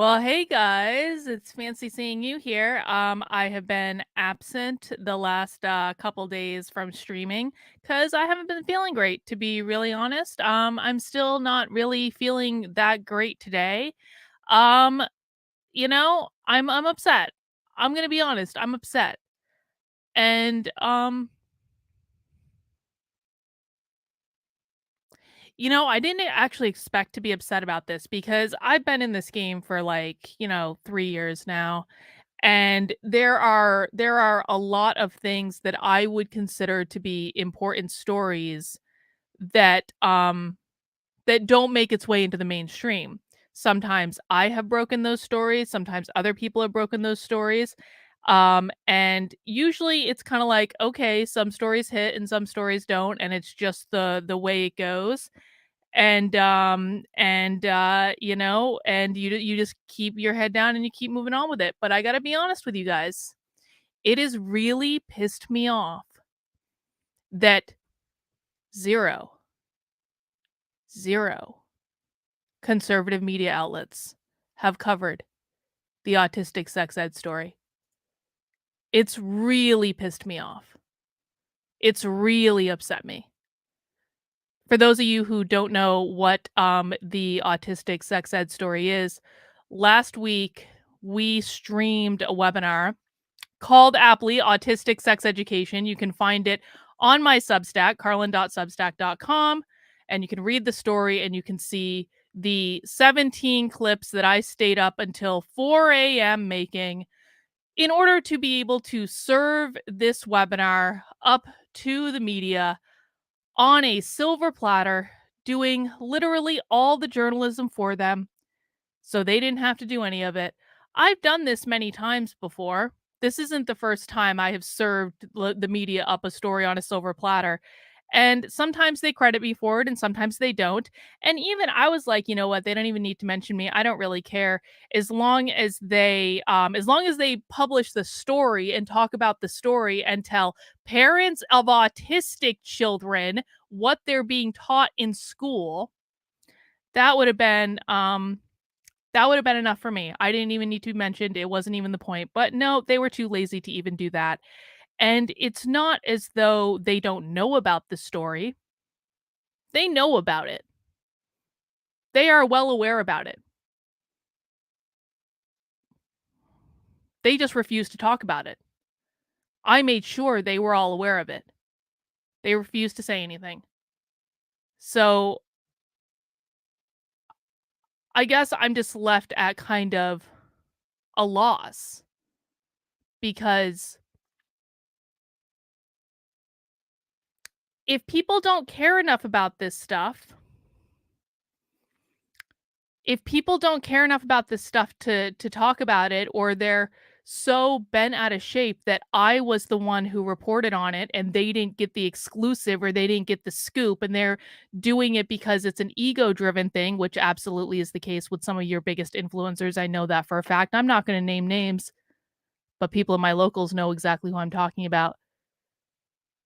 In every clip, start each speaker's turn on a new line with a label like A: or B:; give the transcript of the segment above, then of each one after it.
A: Well, hey guys, it's fancy seeing you here. I have been absent the last couple days from streaming because I haven't been feeling great, to be really honest. I'm still not really feeling that great today. Um, I'm upset. I'm gonna be honest, I'm upset. And I didn't actually expect to be upset about this because I've been in this game for like, 3 years now. And there are a lot of things that I would consider to be important stories that, that don't make its way into the mainstream. Sometimes I have broken those stories, sometimes other people have broken those stories, and usually it's kinda like, okay, some stories hit and some stories don't, and it's just the way it goes. And you just keep your head down and you keep moving on with it. But I gotta be honest with you guys, it has really pissed me off that zero, zero conservative media outlets have covered the autistic sex ed story. It's really pissed me off. It's really upset me. For those of you who don't know what the autistic sex ed story is, last week we streamed a webinar called aptly Autistic Sex Education. You can find it on my Substack, carlin.substack.com, and you can read the story and you can see the 17 clips that I stayed up until 4 a.m. making in order to be able to serve this webinar up to the media on a silver platter, doing literally all the journalism for them so they didn't have to do any of it. I've done this many times before. This isn't the first time I have served the media up a story on a silver platter. And sometimes they credit me for it and sometimes they don't. And even I was like, you know what? They don't even need to mention me. I don't really care as long as they publish the story and talk about the story and tell parents of autistic children what they're being taught in school. That would have been that would have been enough for me. I didn't even need to be mentioned. It wasn't even the point. But no, they were too lazy to even do that. And it's not as though they don't know about the story. They know about it. They are well aware about it. They just refuse to talk about it. I made sure they were all aware of it. They refused to say anything. So I guess I'm just left at kind of a loss because if people don't care enough about this stuff, to talk about it, or they're so bent out of shape that I was the one who reported on it and they didn't get the exclusive or they didn't get the scoop and they're doing it because it's an ego driven thing, which absolutely is the case with some of your biggest influencers. I know that for a fact. I'm not going to name names, but people in my locals know exactly who I'm talking about.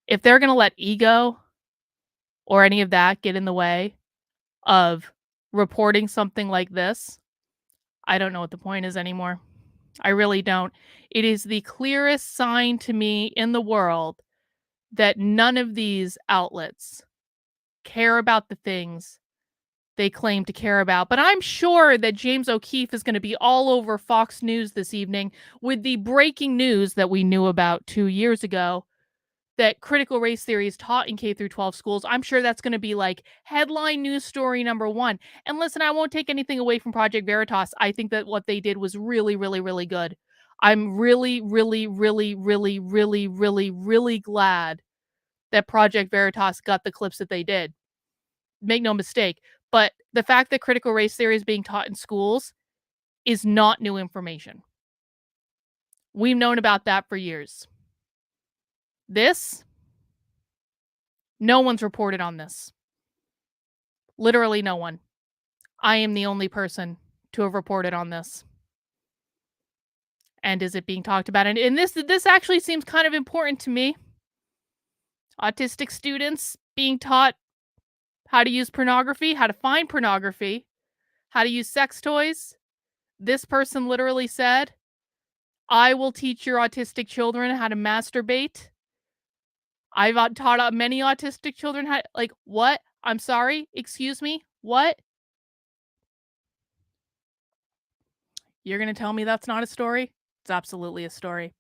A: If they're going to let ego or any of that get in the way of reporting something like this, I don't know what the point is anymore. I really don't. It is the clearest sign to me in the world that none of these outlets care about the things they claim to care about. But I'm sure that James O'Keefe is going to be all over Fox News this evening with the breaking news that we knew about 2 years ago that critical race theory is taught in K through 12 schools. I'm sure that's going to be like headline news story number 1. And listen, I won't take anything away from Project Veritas. I think that what they did was really, really, really good. I'm really, really, really, really, really, really, really glad that Project Veritas got the clips that they did. Make no mistake. But the fact that critical race theory is being taught in schools is not new information. We've known about that for years. This, no one's reported on this. Literally no one. I am the only person to have reported on this. And is it being talked about? And this actually seems kind of important to me. Autistic students being taught how to use pornography, how to find pornography, how to use sex toys. This person literally said, "I will teach your autistic children how to masturbate." I've taught many autistic children how like, what? I'm sorry? Excuse me? What? You're gonna tell me that's not a story? It's absolutely a story.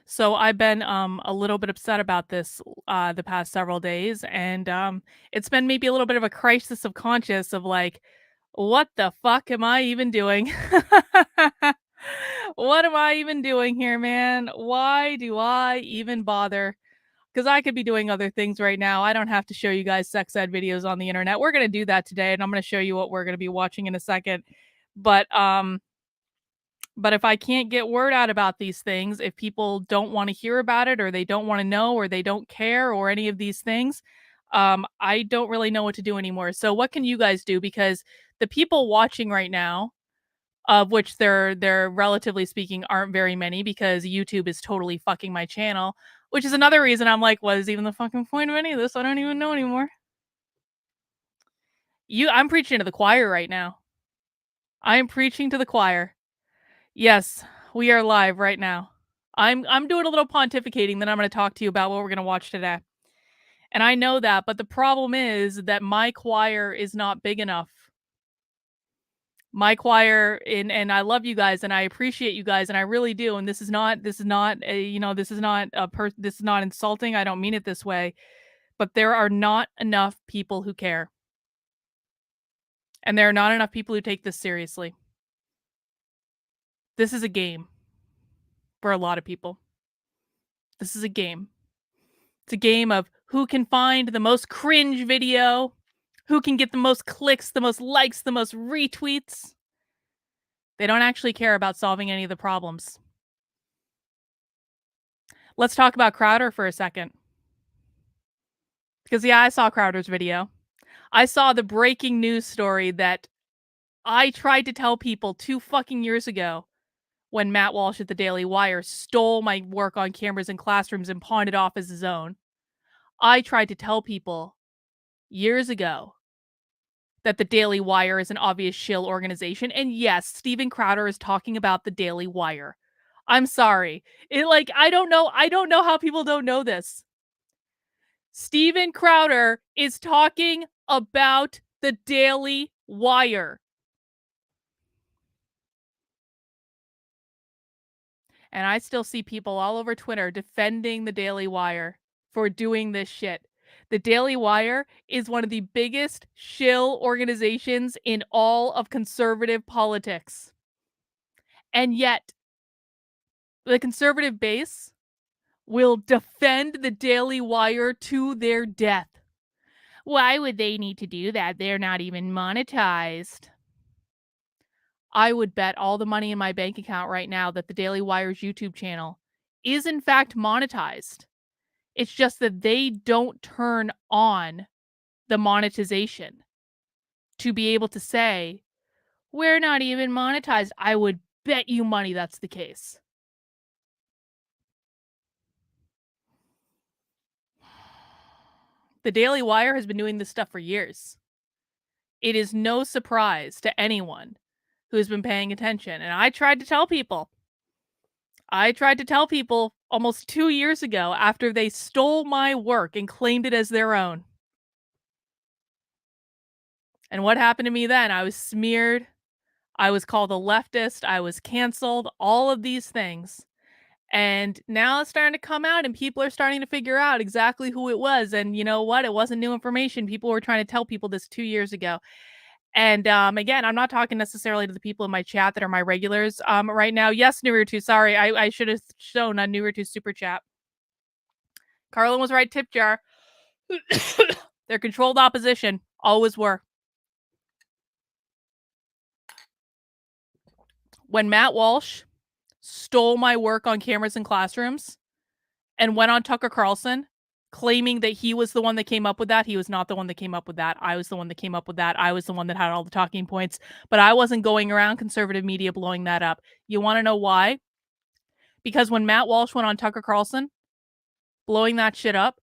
A: So I've been a little bit upset about this the past several days, and it's been maybe a little bit of a crisis of conscience of like, what the fuck am I even doing? What am I even doing here, man? Why do I even bother? Because I could be doing other things right now. I don't have to show you guys sex ed videos on the internet. We're gonna do that today, and I'm gonna show you what we're gonna be watching in a second. But um, but if I can't get word out about these things, if people don't want to hear about it or they don't want to know or they don't care or any of these things, I don't really know what to do anymore. So what can you guys do? Because the people watching right now, of which there relatively speaking aren't very many because YouTube is totally fucking my channel, which is another reason I'm like, what is even the fucking point of any of this? I don't even know anymore. I'm preaching to the choir right now. I am preaching to the choir. Yes, we are live right now. I'm doing a little pontificating, then I'm gonna talk to you about what we're gonna watch today. And I know that, but the problem is that my choir is not big enough. My choir and I love you guys and I appreciate you guys and I really do. And this is not a, this is not insulting. I don't mean it this way, but there are not enough people who care. And there are not enough people who take this seriously. This is a game for a lot of people. This is a game. It's a game of who can find the most cringe video, who can get the most clicks, the most likes, the most retweets. They don't actually care about solving any of the problems. Let's talk about Crowder for a second. Because, yeah, I saw Crowder's video. I saw the breaking news story that I tried to tell people 2 fucking years ago when Matt Walsh at the Daily Wire stole my work on cameras in classrooms and pawned it off as his own. I tried to tell people years ago that the Daily Wire is an obvious shill organization. And yes, Steven Crowder is talking about the Daily Wire. I'm sorry. I don't know how people don't know this. Steven Crowder is talking about the Daily Wire. And I still see people all over Twitter defending the Daily Wire for doing this shit. The Daily Wire is one of the biggest shill organizations in all of conservative politics. And yet, the conservative base will defend the Daily Wire to their death. Why would they need to do that? They're not even monetized. I would bet all the money in my bank account right now that the Daily Wire's YouTube channel is in fact monetized. It's just that they don't turn on the monetization to be able to say, we're not even monetized. I would bet you money that's the case. The Daily Wire has been doing this stuff for years. It is no surprise to anyone who's been paying attention. And I tried to tell people almost 2 years ago after they stole my work and claimed it as their own. And what happened to me then? I was smeared. I was called a leftist. I was canceled. All of these things. And now it's starting to come out and people are starting to figure out exactly who it was. And you know what? It wasn't new information. People were trying to tell people this 2 years ago. And again, I'm not talking necessarily to the people in my chat that are my regulars right now. Yes, Nurutu, sorry. I should have shown on Nurutu's super chat. Carlin was right, tip jar. They're controlled opposition. Always were. When Matt Walsh stole my work on cameras in classrooms and went on Tucker Carlson claiming that he was the one that came up with that. He was not the one that came up with that. I was the one that came up with that. I was the one that had all the talking points, but I wasn't going around conservative media blowing that up. You want to know why? Because when Matt Walsh went on Tucker Carlson blowing that shit up,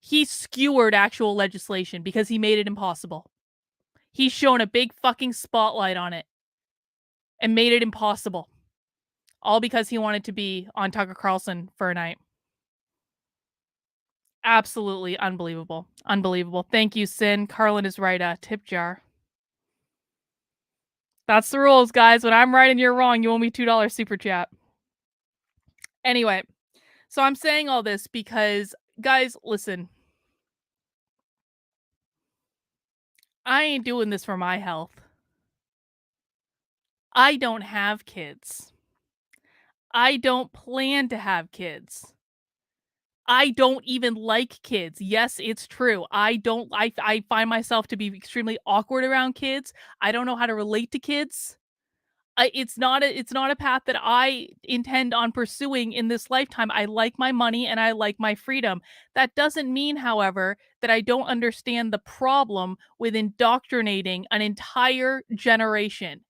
A: he skewered actual legislation because he made it impossible. He's shown a big fucking spotlight on it. and made it impossible, all because he wanted to be on Tucker Carlson for a night. Absolutely unbelievable. Unbelievable. Thank you, Sin. Carlin is right, tip jar. That's the rules, guys. When I'm right and you're wrong, you owe me $2 super chat. Anyway, so I'm saying all this because, guys, listen. I ain't doing this for my health. I don't have kids. I don't plan to have kids. I don't even like kids. Yes, it's true. I find myself to be extremely awkward around kids. I don't know how to relate to kids. It's not a path that I intend on pursuing in this lifetime. I like my money and I like my freedom. That doesn't mean, however, that I don't understand the problem with indoctrinating an entire generation.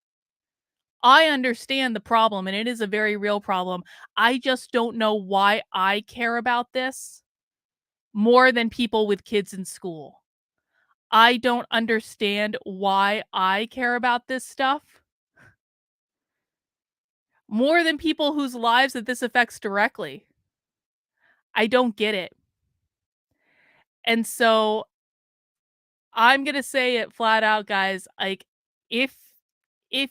A: I understand the problem, and it is a very real problem. I just don't know why I care about this more than people with kids in school. I don't understand why I care about this stuff more than people whose lives that this affects directly. I don't get it. And so I'm going to say it flat out, guys. Like, if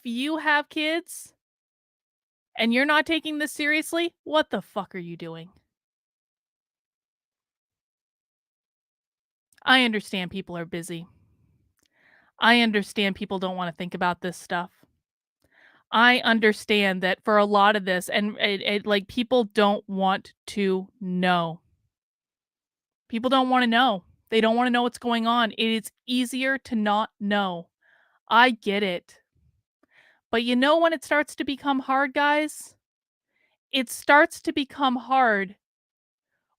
A: you have kids and you're not taking this seriously, what the fuck are you doing? I understand people are busy. I understand people don't want to think about this stuff. I understand that for a lot of this, and like, people don't want to know. People don't want to know. They don't want to know what's going on. It is easier to not know. I get it. But you know when it starts to become hard, guys? It starts to become hard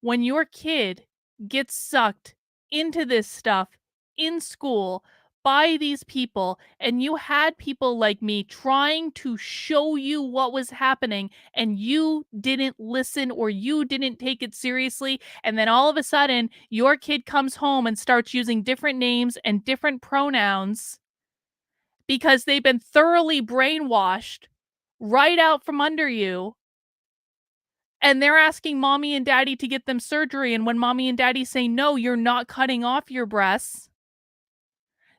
A: when your kid gets sucked into this stuff in school by these people, and you had people like me trying to show you what was happening, and you didn't listen or you didn't take it seriously, and then all of a sudden your kid comes home and starts using different names and different pronouns because they've been thoroughly brainwashed right out from under you, and they're asking mommy and daddy to get them surgery, and when mommy and daddy say, "No, you're not cutting off your breasts,"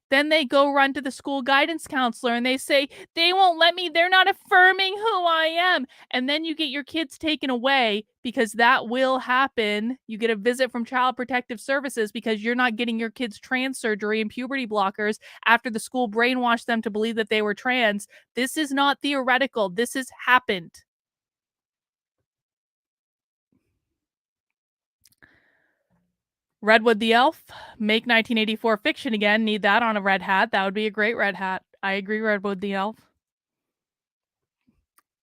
A: then they go run to the school guidance counselor and they say, "They won't let me. They're not affirming who I am." And then you get your kids taken away because that will happen. You get a visit from Child Protective Services because you're not getting your kids trans surgery and puberty blockers after the school brainwashed them to believe that they were trans. This is not theoretical. This has happened. Redwood the Elf, make 1984 fiction again. Need that on a red hat. That would be a great red hat. I agree, Redwood the Elf.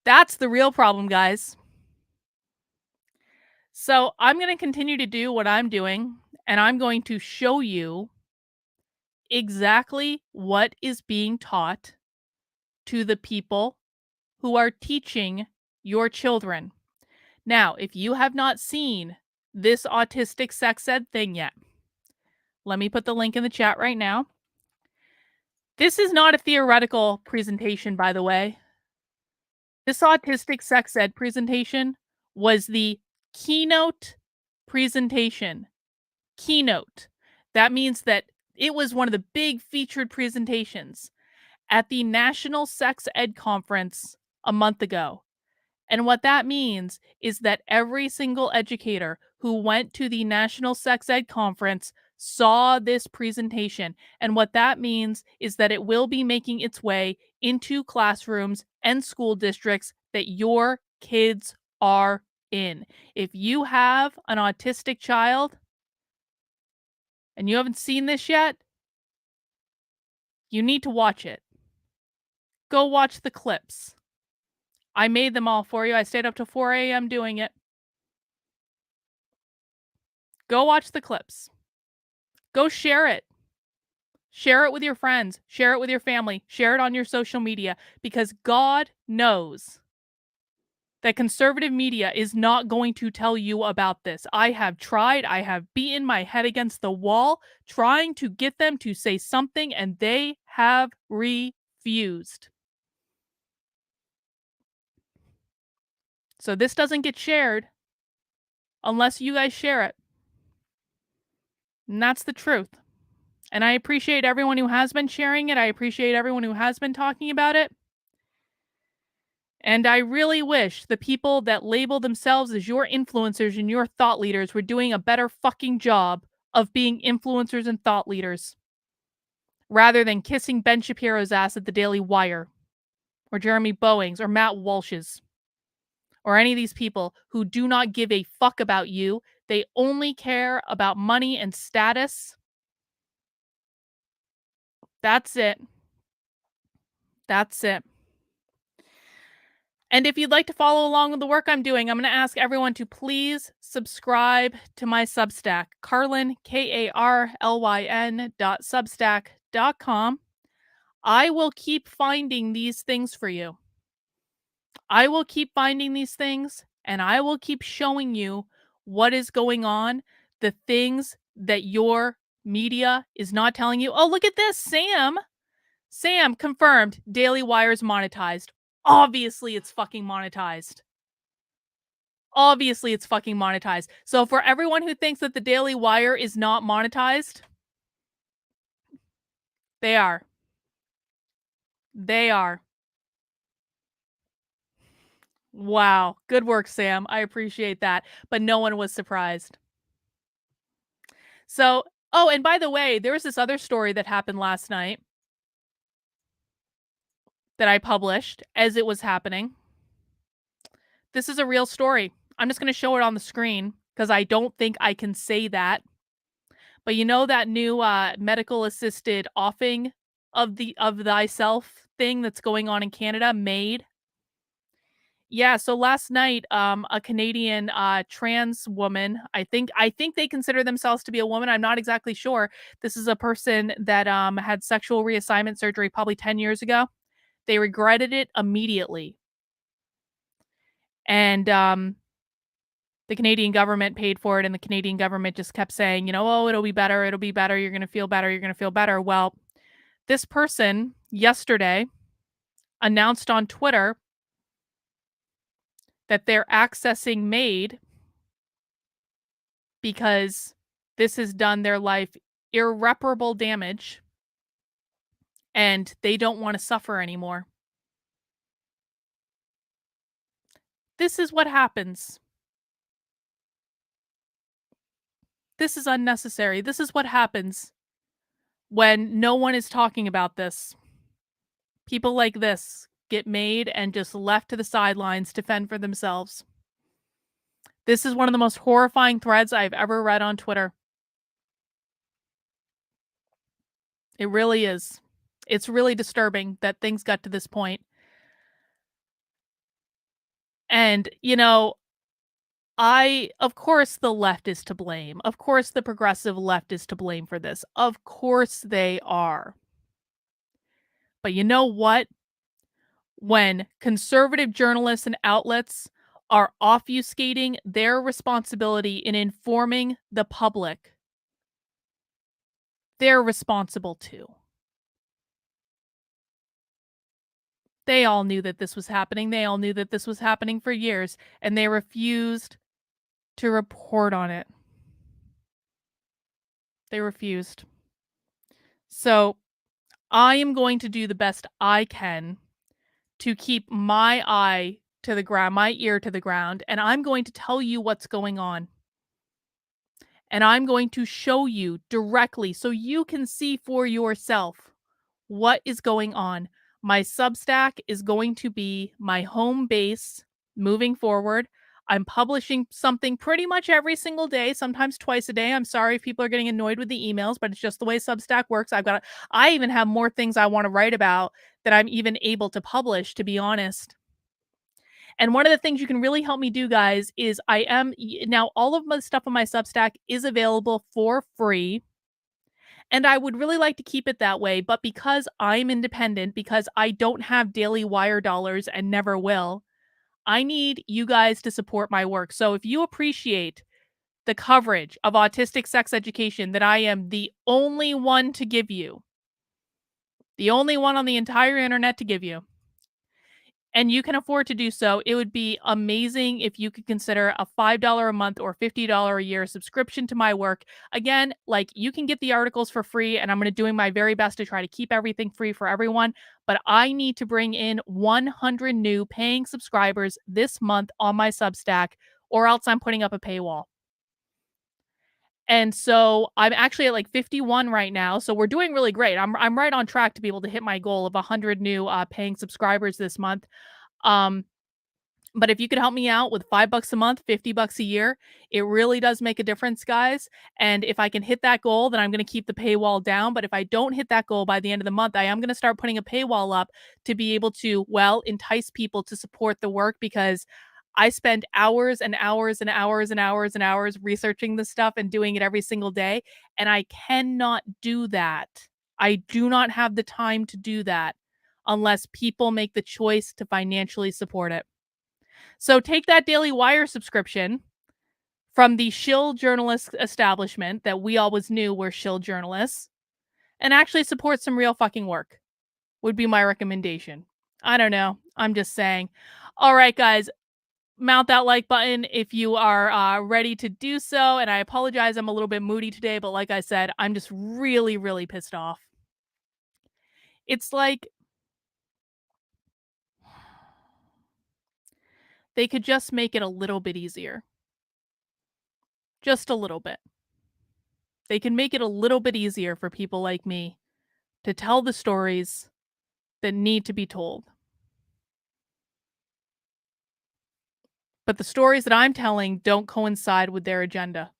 A: That's the real problem, guys. So I'm going to continue to do what I'm doing, and I'm going to show you exactly what is being taught to the people who are teaching your children. Now, if you have not seen this autistic sex ed thing yet, let me put the link in the chat right now. This is not a theoretical presentation, by the way. This autistic sex ed presentation was the keynote presentation. Keynote. That means that it was one of the big featured presentations at the National Sex Ed Conference a month ago. And what that means is that every single educator who went to the National Sex Ed Conference saw this presentation. And what that means is that it will be making its way into classrooms and school districts that your kids are in. If you have an autistic child and you haven't seen this yet, you need to watch it. Go watch the clips. I made them all for you. I stayed up to 4 a.m. doing it. Go watch the clips. Go share it. Share it with your friends. Share it with your family. Share it on your social media, because God knows that conservative media is not going to tell you about this. I have tried. I have beaten my head against the wall trying to get them to say something, and they have refused. So this doesn't get shared unless you guys share it. And that's the truth. And I appreciate everyone who has been sharing it. I appreciate everyone who has been talking about it. And I really wish the people that label themselves as your influencers and your thought leaders were doing a better fucking job of being influencers and thought leaders rather than kissing Ben Shapiro's ass at the Daily Wire or Jeremy Boeing's or Matt Walsh's or any of these people who do not give a fuck about you. They only care about money and status. That's it. That's it. And if you'd like to follow along with the work I'm doing, I'm going to ask everyone to please subscribe to my Substack, Carlyn, KARLYN.substack.com. I will keep finding these things for you. I will keep finding these things and I will keep showing you what is going on, the things that your media is not telling you. Oh, look at this, Sam confirmed Daily Wire's monetized. Obviously, it's fucking monetized. Obviously, it's fucking monetized. So for everyone who thinks that the Daily Wire is not monetized, they are. They are. Wow. Good work, Sam. I appreciate that. But no one was surprised. So, oh, and by the way, there was this other story that happened last night that I published as it was happening. This is a real story. I'm just going to show it on the screen because I don't think I can say that. But you know that new medical assisted offing of thyself thing that's going on in Canada, MAID? Yeah, so last night, a Canadian trans woman, I think they consider themselves to be a woman. I'm not exactly sure. This is a person that had sexual reassignment surgery probably 10 years ago. They regretted it immediately. And the Canadian government paid for it, and the Canadian government just kept saying, you know, oh, it'll be better, you're going to feel better, you're going to feel better. Well, this person yesterday announced on Twitter that they're accessing MAID because this has done their life irreparable damage and they don't want to suffer anymore. This is what happens. This is unnecessary. This is what happens when no one is talking about this. People like this get made and just left to the sidelines to fend for themselves. This is one of the most horrifying threads I've ever read on Twitter. It really is. It's really disturbing that things got to this point. And, you know, of course, the left is to blame. Of course, the progressive left is to blame for this. Of course, they are. But you know what? When conservative journalists and outlets are obfuscating their responsibility in informing the public, they're responsible too. They all knew that this was happening. They all knew that this was happening for years, and they refused to report on it. They refused. So I am going to do the best I can to keep my eye to the ground, my ear to the ground, and I'm going to tell you what's going on. And I'm going to show you directly so you can see for yourself what is going on. My Substack is going to be my home base moving forward. I'm publishing something pretty much every single day, sometimes twice a day. I'm sorry if people are getting annoyed with the emails, but it's just the way Substack works. I even have more things I want to write about that I'm even able to publish, to be honest. And one of the things you can really help me do, guys, is now all of my stuff on my Substack is available for free. And I would really like to keep it that way. But because I'm independent, because I don't have Daily Wire dollars and never will, I need you guys to support my work. So if you appreciate the coverage of autistic sex education that I am the only one to give you, the only one on the entire internet to give you, and you can afford to do so, it would be amazing if you could consider a $5 a month or $50 a year subscription to my work. Again, like, you can get the articles for free, and I'm gonna doing my very best to try to keep everything free for everyone, but I need to bring in 100 new paying subscribers this month on my Substack, or else I'm putting up a paywall. And so I'm actually at like 51 right now, so we're doing really great. I'm right on track to be able to hit my goal of 100 new paying subscribers this month. Um, but if you could help me out with $5 a month, $50 a year, it really does make a difference, guys. And if I can hit that goal, then I'm going to keep the paywall down. But if I don't hit that goal by the end of the month, I am going to start putting a paywall up to be able to, well, entice people to support the work, because I spend hours and hours and hours and hours and hours researching this stuff and doing it every single day. And I cannot do that. I do not have the time to do that unless people make the choice to financially support it. So take that Daily Wire subscription from the shill journalist establishment that we always knew were shill journalists, and actually support some real fucking work, would be my recommendation. I don't know. I'm just saying. All right, guys, mount that like button if you are ready to do so. And I apologize, I'm a little bit moody today, but like I said, I'm just really, really pissed off. It's like they could just make it a little bit easier. Just a little bit. They can make it a little bit easier for people like me to tell the stories that need to be told. But the stories that I'm telling don't coincide with their agenda.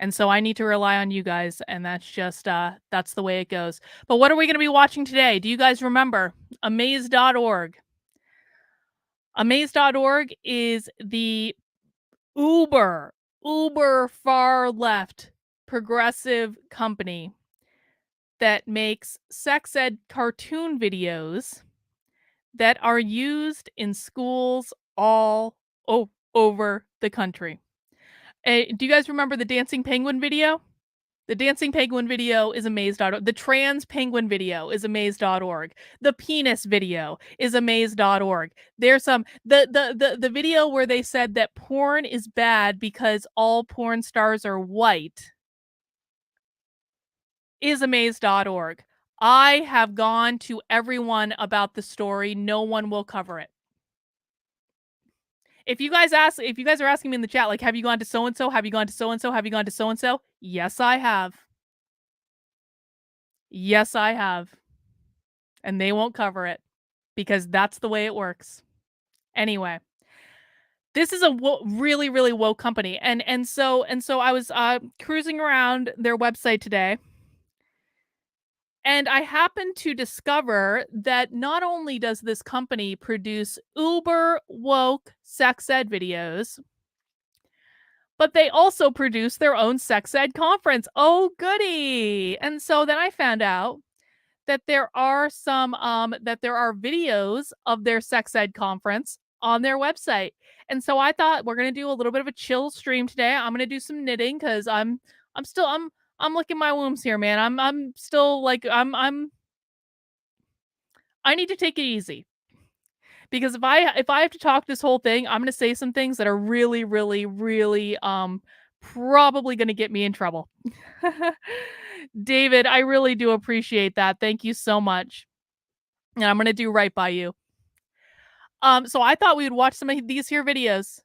A: And so I need to rely on you guys, and that's just that's the way it goes. But what are we going to be watching today? Do you guys remember Amaze.org? Amaze.org is the uber far left progressive company that makes sex ed cartoon videos that are used in schools all over the country. Do you guys remember the dancing penguin video? The dancing penguin video is amaze.org. The trans penguin video is amaze.org. The penis video is amaze.org. There's some the video where they said that porn is bad because all porn stars are white is amaze.org. I have gone to everyone about the story. No one will cover it. If you guys are asking me in the chat, like, have you gone to so and so? Have you gone to so and so? Have you gone to so and so? Yes, I have. Yes, I have. And they won't cover it because that's the way it works. Anyway, this is a really, really woke company, and so I was cruising around their website today, and I happened to discover that not only does this company produce uber woke sex ed videos, but they also produce their own sex ed conference. Oh, goody. And so then I found out that there are videos of their sex ed conference on their website. And so I thought we're going to do a little bit of a chill stream today. I'm going to do some knitting cuz I'm licking my wombs here, man. I'm still like I need to take it easy. Because if I have to talk this whole thing, I'm going to say some things that are really, really, really probably going to get me in trouble. David, I really do appreciate that. Thank you so much. And I'm going to do right by you. So I thought we would watch some of these here videos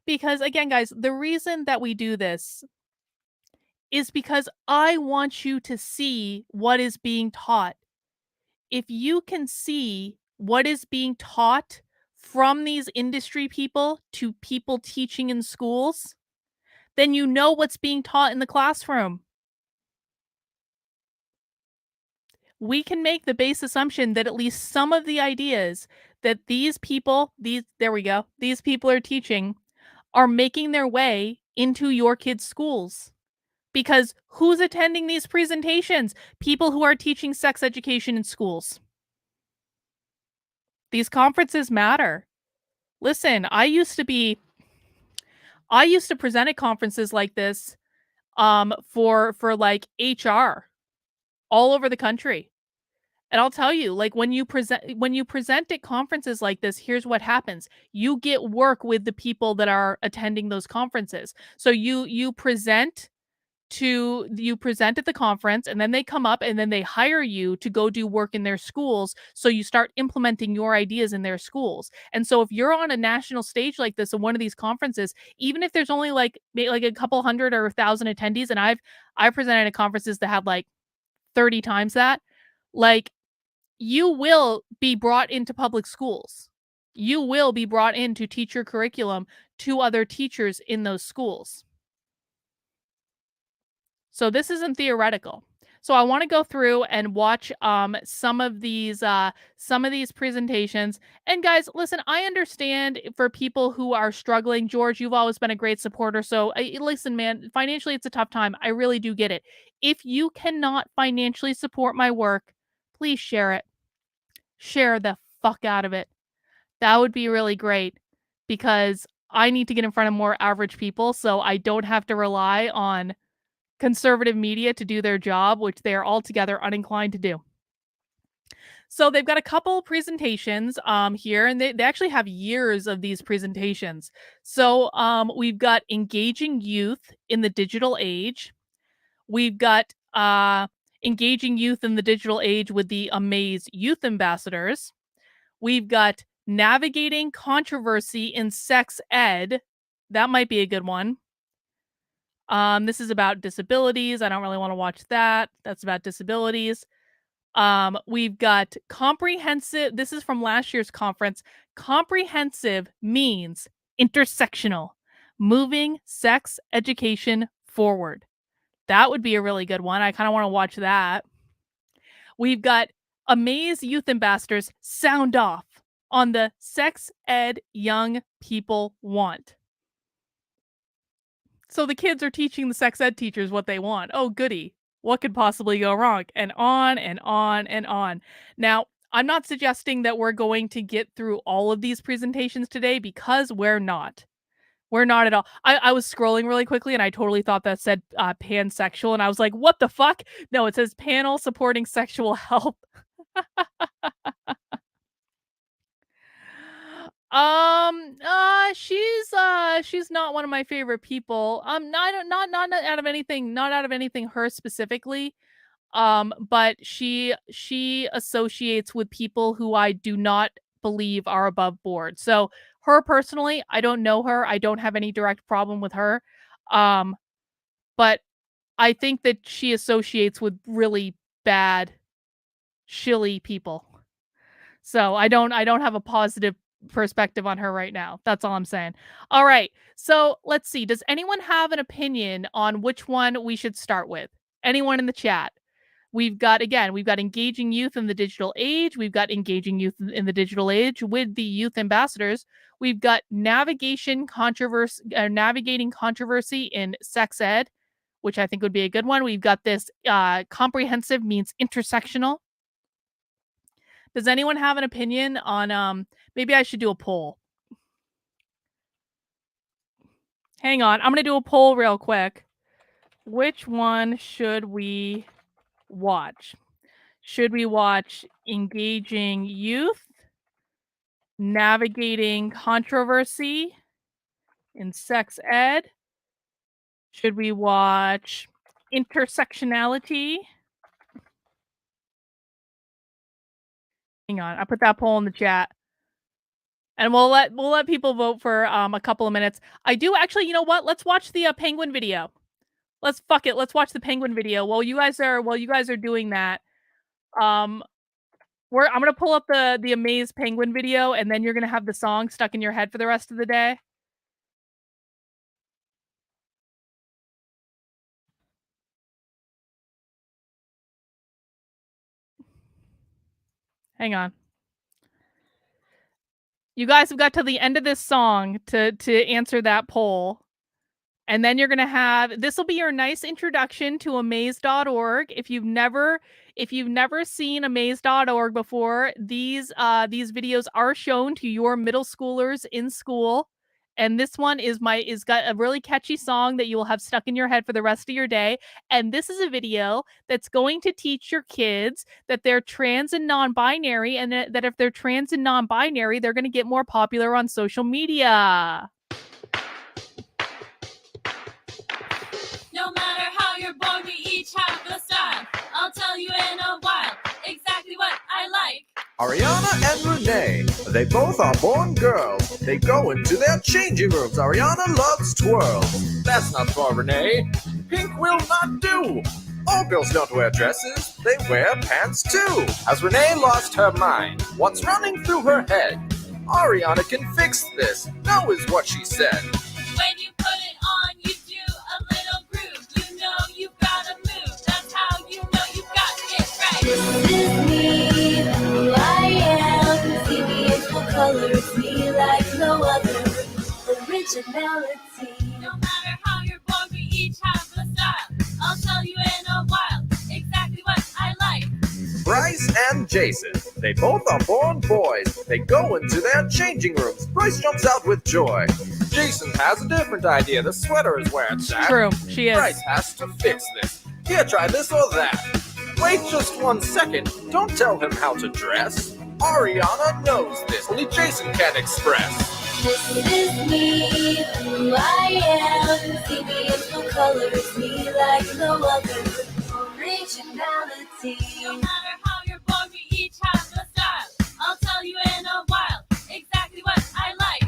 A: because, again, guys, the reason that we do this is because I want you to see what is being taught. If you can see what is being taught from these industry people to people teaching in schools, then you know what's being taught in the classroom. We can make the base assumption that at least some of the ideas that these people are teaching are making their way into your kids' schools. Because who's attending these presentations? People who are teaching sex education in schools. These conferences matter. Listen, I used to present at conferences like this for like HR all over the country. And I'll tell you, like, when you present at conferences like this, here's what happens. You get work with the people that are attending those conferences. So you present at the conference, and then they come up and then they hire you to go do work in their schools, so you start implementing your ideas in their schools. And so if you're on a national stage like this in one of these conferences, even if there's only like a couple hundred or 1,000 attendees, and I've presented at conferences that had like 30 times that, like, you will be brought into public schools. You will be brought in to teach your curriculum to other teachers in those schools. So this isn't theoretical. So I want to go through and watch some of these presentations. And guys, listen, I understand for people who are struggling. George, you've always been a great supporter. So listen, man, financially it's a tough time. I really do get it. If you cannot financially support my work, please share it. Share the fuck out of it. That would be really great because I need to get in front of more average people so I don't have to rely on conservative media to do their job, which they are altogether uninclined to do. So they've got a couple presentations here, and they actually have years of these presentations. So we've got engaging youth in the digital age. We've got engaging youth in the digital age with the Amaze youth ambassadors. We've got navigating controversy in sex ed. That might be a good one. This is about disabilities. I don't really want to watch that. That's about disabilities. We've got comprehensive. This is from last year's conference. Comprehensive means intersectional, moving sex education forward. That would be a really good one. I kind of want to watch that. We've got Amaze Youth Ambassadors sound off on the sex ed young people want. So the kids are teaching the sex ed teachers what they want. Oh, goody. What could possibly go wrong? And on and on and on. Now, I'm not suggesting that we're going to get through all of these presentations today because we're not. We're not at all. I was scrolling really quickly and I totally thought that said pansexual. And I was like, what the fuck? No, it says panel supporting sexual health. She's not one of my favorite people. Not out of anything, not out of anything her specifically. But she associates with people who I do not believe are above board. So her personally, I don't know her. I don't have any direct problem with her. Um, but I think that she associates with really bad, shilly people. So I don't have a positive perspective on her right now. That's all I'm saying. All right. So let's see. Does anyone have an opinion on which one we should start with? Anyone in the chat? We've got engaging youth in the digital age. We've got engaging youth in the digital age with the youth ambassadors. We've got navigating controversy in sex ed, which I think would be a good one. We've got this comprehensive means intersectional. Does anyone have an opinion on maybe I should do a poll. Hang on, I'm going to do a poll real quick. Which one should we watch? Should we watch engaging youth, navigating controversy in sex ed? Should we watch intersectionality? Hang on, I put that poll in the chat. And we'll let people vote for a couple of minutes. I do actually, you know what? Let's watch the penguin video. Let's watch the penguin video while you guys are doing that. I'm gonna pull up the Amaze penguin video, and then you're gonna have the song stuck in your head for the rest of the day. Hang on. You guys have got to the end of this song to answer that poll. And then you're going to have this will be your nice introduction to amaze.org. If you've never seen amaze.org before, these videos are shown to your middle schoolers in school, And this one is got a really catchy song that you will have stuck in your head for the rest of your day. And this is a video that's going to teach your kids that they're trans and non-binary, and that if they're trans and non-binary, they're going to get more popular on social media.
B: No matter how you're born, we each have a style. I'll tell you in a while exactly what I like.
C: Ariana and Renee, they both are born girls. They go into their changing rooms. Ariana loves twirls. That's not for Renee. Pink will not do. All girls don't wear dresses, they wear pants too. As Renee lost her mind, what's running through her head? Ariana can fix this, no is what she said.
B: When you put it on, you do a little groove. You know you've got to move. That's how you know you've got it right.
D: This is me, who I am. See me in full color, see like no other. Originality.
B: No matter how you're born, we each have a style. I'll tell you in a while exactly what I like.
C: Bryce and Jason, they both are born boys. They go into their changing rooms. Bryce jumps out with joy. Jason has a different idea. The sweater is where it's at.
A: True, she is.
C: Bryce has to fix this. Here, try this or that. Wait just 1 second. Don't tell him how to dress. Ariana knows this. Only Jason can express.
D: This is me, who I am. See me in full color, see like no other. Originality.
B: No matter how you're born, we each have a style. I'll tell you in a while exactly what I like.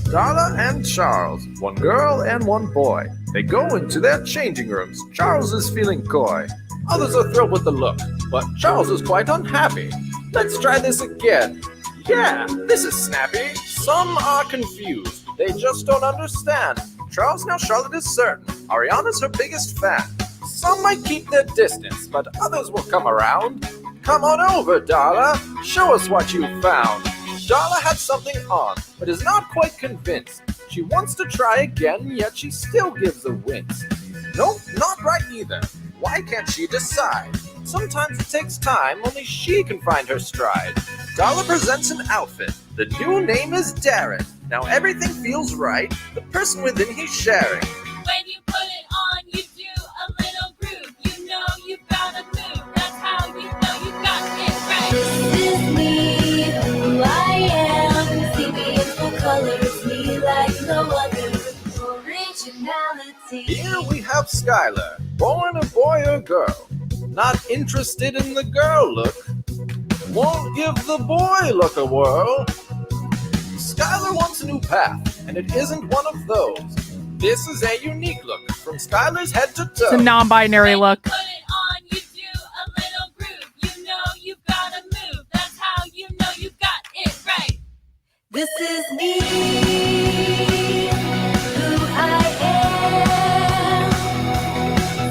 C: Darla and Charles, one girl and one boy. They go into their changing rooms. Charles is feeling coy. Others are thrilled with the look, but Charles is quite unhappy. Let's try this again. Yeah, this is snappy. Some are confused. They just don't understand. Charles, now Charlotte is certain. Ariana's her biggest fan. Some might keep their distance, but others will come around. Come on over, Darla. Show us what you found. Darla had something on, but is not quite convinced. She wants to try again, yet she still gives a wince. Nope, not right either. Why can't she decide? Sometimes it takes time, only she can find her stride. Darla presents an outfit. The new name is Darren. Now everything feels right. The person within he's sharing.
B: When you put it on, you do a little groove. You know you've got to move. That's how you know you've got it right.
D: This is me, who I am. See me in full color, see like no other. Originality.
C: Here we have Skylar, born a boy or girl. Not interested in the girl look. Won't give the boy look a whirl. Skylar wants a new path, and it isn't one of those. This is a unique look from Skylar's head to toe.
A: It's a non-binary
B: When
A: look.
B: you put it on, you do a little groove. You know you've got to move. That's how you know you've got it right.
D: This is me, who I am.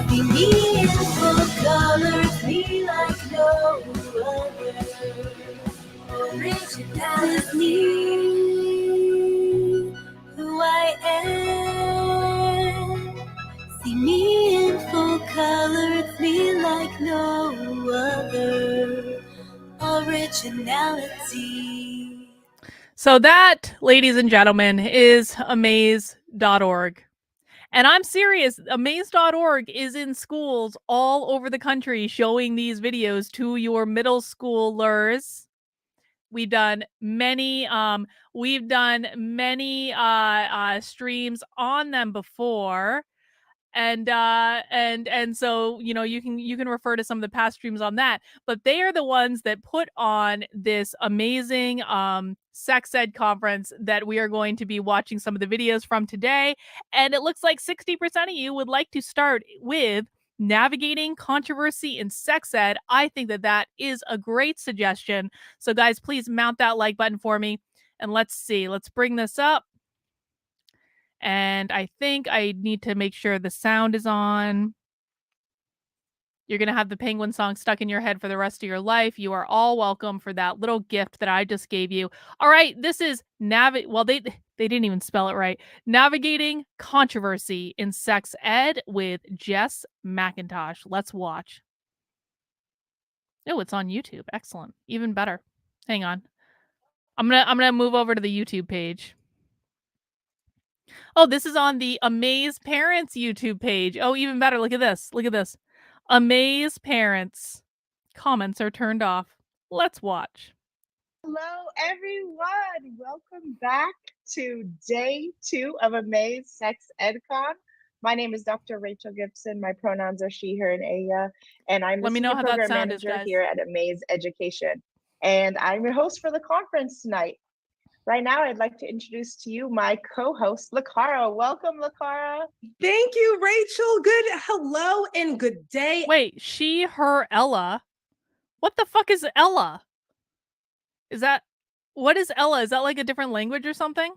D: See me in full color, see like no other. Originality, who I am. See me in full color, see like no other. Originality.
A: So that, ladies and gentlemen, is Amaze.org. And I'm serious, Amaze.org is in schools all over the country showing these videos to your middle schoolers. We've done many streams on them before. And so, you know, you can refer to some of the past streams on that, but they are the ones that put on this amazing sex ed conference that we are going to be watching some of the videos from today. And it looks like 60% of you would like to start with navigating controversy in sex ed. I think that is a great suggestion. So guys, please mount that like button for me. And let's bring this up. And I think I need to make sure the sound is on. You're going to have the Penguin song stuck in your head for the rest of your life. You are all welcome for that little gift that I just gave you. All right, this is well, they didn't even spell it right. Navigating Controversy in Sex Ed with Jess McIntosh. Let's watch. Oh, it's on YouTube. Excellent. Even better. Hang on. I'm going to move over to the YouTube page. Oh, this is on the Amaze Parents YouTube page. Oh, even better. Look at this. Look at this. Amaze Parents. Comments are turned off. Let's watch.
E: Hello, everyone. Welcome back to day 2 of Amaze SexEdCon. My name is Dr. Rachel Gibson. My pronouns are she, her, and Aya, and I'm the
A: Let me know
E: Senior
A: how that
E: Program
A: sound is,
E: Manager
A: guys.
E: here at Amaze Education. And I'm your host for the conference tonight. Right now, I'd like to introduce to you my co-host, Lakara. Welcome, Lakara.
F: Thank you, Rachel. Good hello and good day.
A: Wait, she, her, Ella. What the fuck is Ella? Is that, what is Ella? Is that like a different language or something?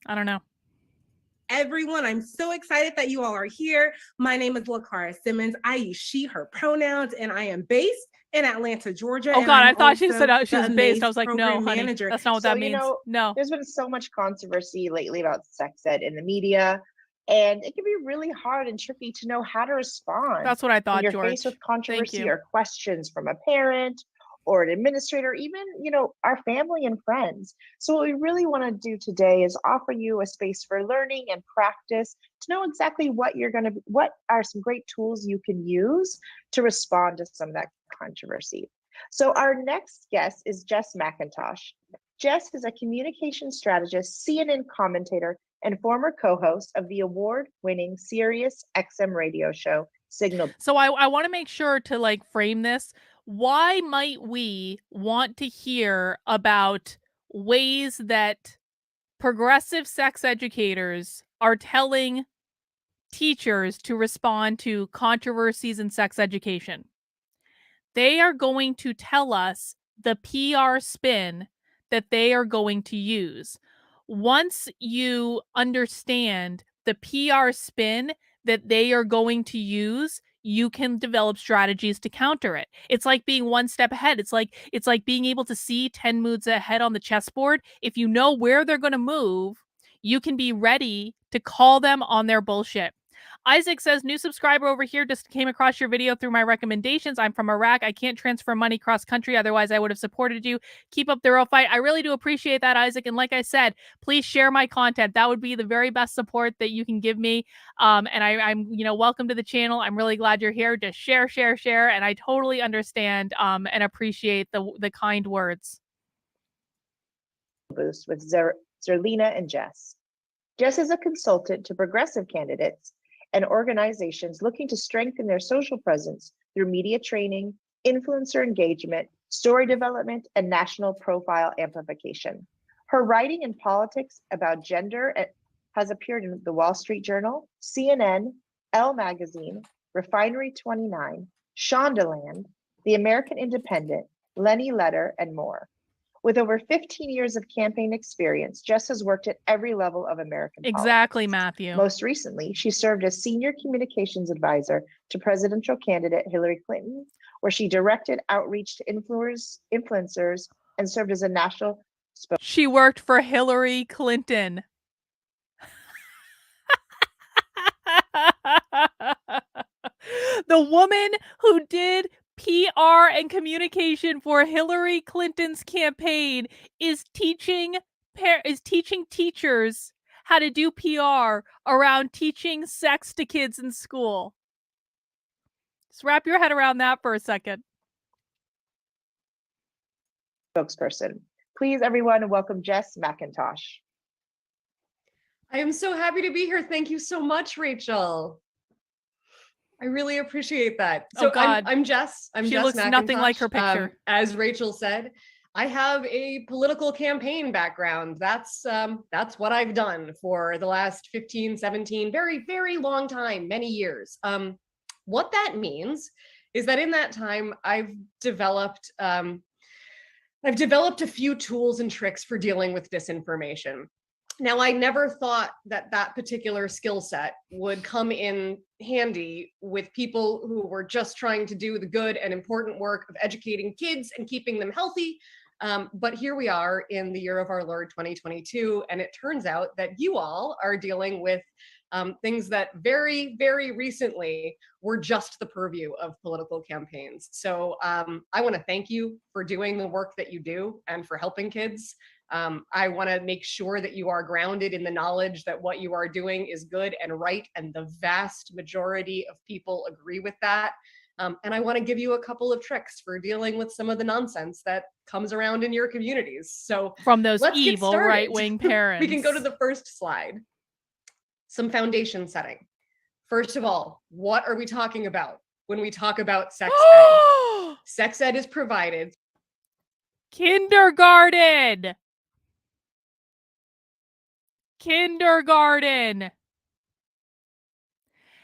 A: I don't know.
F: Everyone, I'm so excited that you all are here. My name is Lakara Simmons. I use she, her pronouns, and I am based in Atlanta, Georgia.
A: Oh
F: and
A: God,
F: I'm
A: I thought she
F: also
A: said she
F: the
A: was based. I
F: Amaze
A: was like, no,
F: Program
A: honey,
F: Manager.
A: that's not what
E: So,
A: that
E: you
A: means.
E: know,
A: No.
E: There's been so much controversy lately about sex ed in the media, and it can be really hard and tricky to know how to respond.
A: That's what I
E: when
A: thought,
E: you're
A: George.
E: faced with
A: Thank
E: controversy
A: you.
E: or questions from a parent or an administrator, even, you know, our family and friends. So what we really want to do today is offer you a space for learning and practice to know exactly what are some great tools you can use to respond to some of that controversy. So our next guest is Jess McIntosh. Jess is a communication strategist, CNN commentator, and former co-host of the award-winning Sirius XM radio show, Signal.
A: So I want to make sure to like frame this. Why might we want to hear about ways that progressive sex educators are telling teachers to respond to controversies in sex education? They are going to tell us the PR spin that they are going to use. Once you understand the PR spin that they are going to use, you can develop strategies to counter it. It's like being one step ahead. It's like being able to see 10 moves ahead on the chessboard. If you know where they're going to move, you can be ready to call them on their bullshit. Isaac says, new subscriber over here, just came across your video through my recommendations. I'm from Iraq. I can't transfer money cross country. Otherwise, I would have supported you. Keep up the real fight. I really do appreciate that, Isaac. And like I said, please share my content. That would be the very best support that you can give me. And I'm, welcome to the channel. I'm really glad you're here. Just share, share, share. And I totally understand and appreciate the kind words.
E: Boost with Zerlina and Jess. Jess is a consultant to progressive candidates and organizations looking to strengthen their social presence through media training, influencer engagement, story development, and national profile amplification. Her writing in politics about gender has appeared in the Wall Street Journal, CNN, Elle Magazine, Refinery 29, Shondaland, The American Independent, Lenny Letter, and more. With over 15 years of campaign experience, Jess has worked at every level of American
A: Exactly,
E: politics.
A: Matthew.
E: Most recently, she served as senior communications advisor to presidential candidate Hillary Clinton, where she directed outreach to influencers and served as a national spokesperson.
A: She worked for Hillary Clinton. The woman who did PR and communication for Hillary Clinton's campaign is teaching teachers how to do PR around teaching sex to kids in school. Just wrap your head around that for a second.
E: Spokesperson. Please, everyone, welcome Jess McIntosh.
G: I am so happy to be here. Thank you so much, Rachel. I really appreciate that. So
A: God.
G: I'm Jess.
A: She
G: Jess
A: looks nothing like her
G: McIntosh.
A: picture.
G: As Rachel said, I have a political campaign background. That's what I've done for the last 15, 17, very, very long time, many years. What that means is that in that time, I've developed a few tools and tricks for dealing with disinformation. Now, I never thought that particular skill set would come in handy with people who were just trying to do the good and important work of educating kids and keeping them healthy. But here we are in the year of our Lord 2022, and it turns out that you all are dealing with things that very, very recently were just the purview of political campaigns. So I want to thank you for doing the work that you do and for helping kids. I want to make sure that you are grounded in the knowledge that what you are doing is good and right, and the vast majority of people agree with that. And I want to give you a couple of tricks for dealing with some of the nonsense that comes around in your communities. So
A: From those
G: let's get
A: evil
G: started.
A: right-wing parents.
G: We can go to the first slide. Some foundation setting. First of all, what are we talking about when we talk about sex ed? Sex ed is provided.
A: Kindergarten. Kindergarten.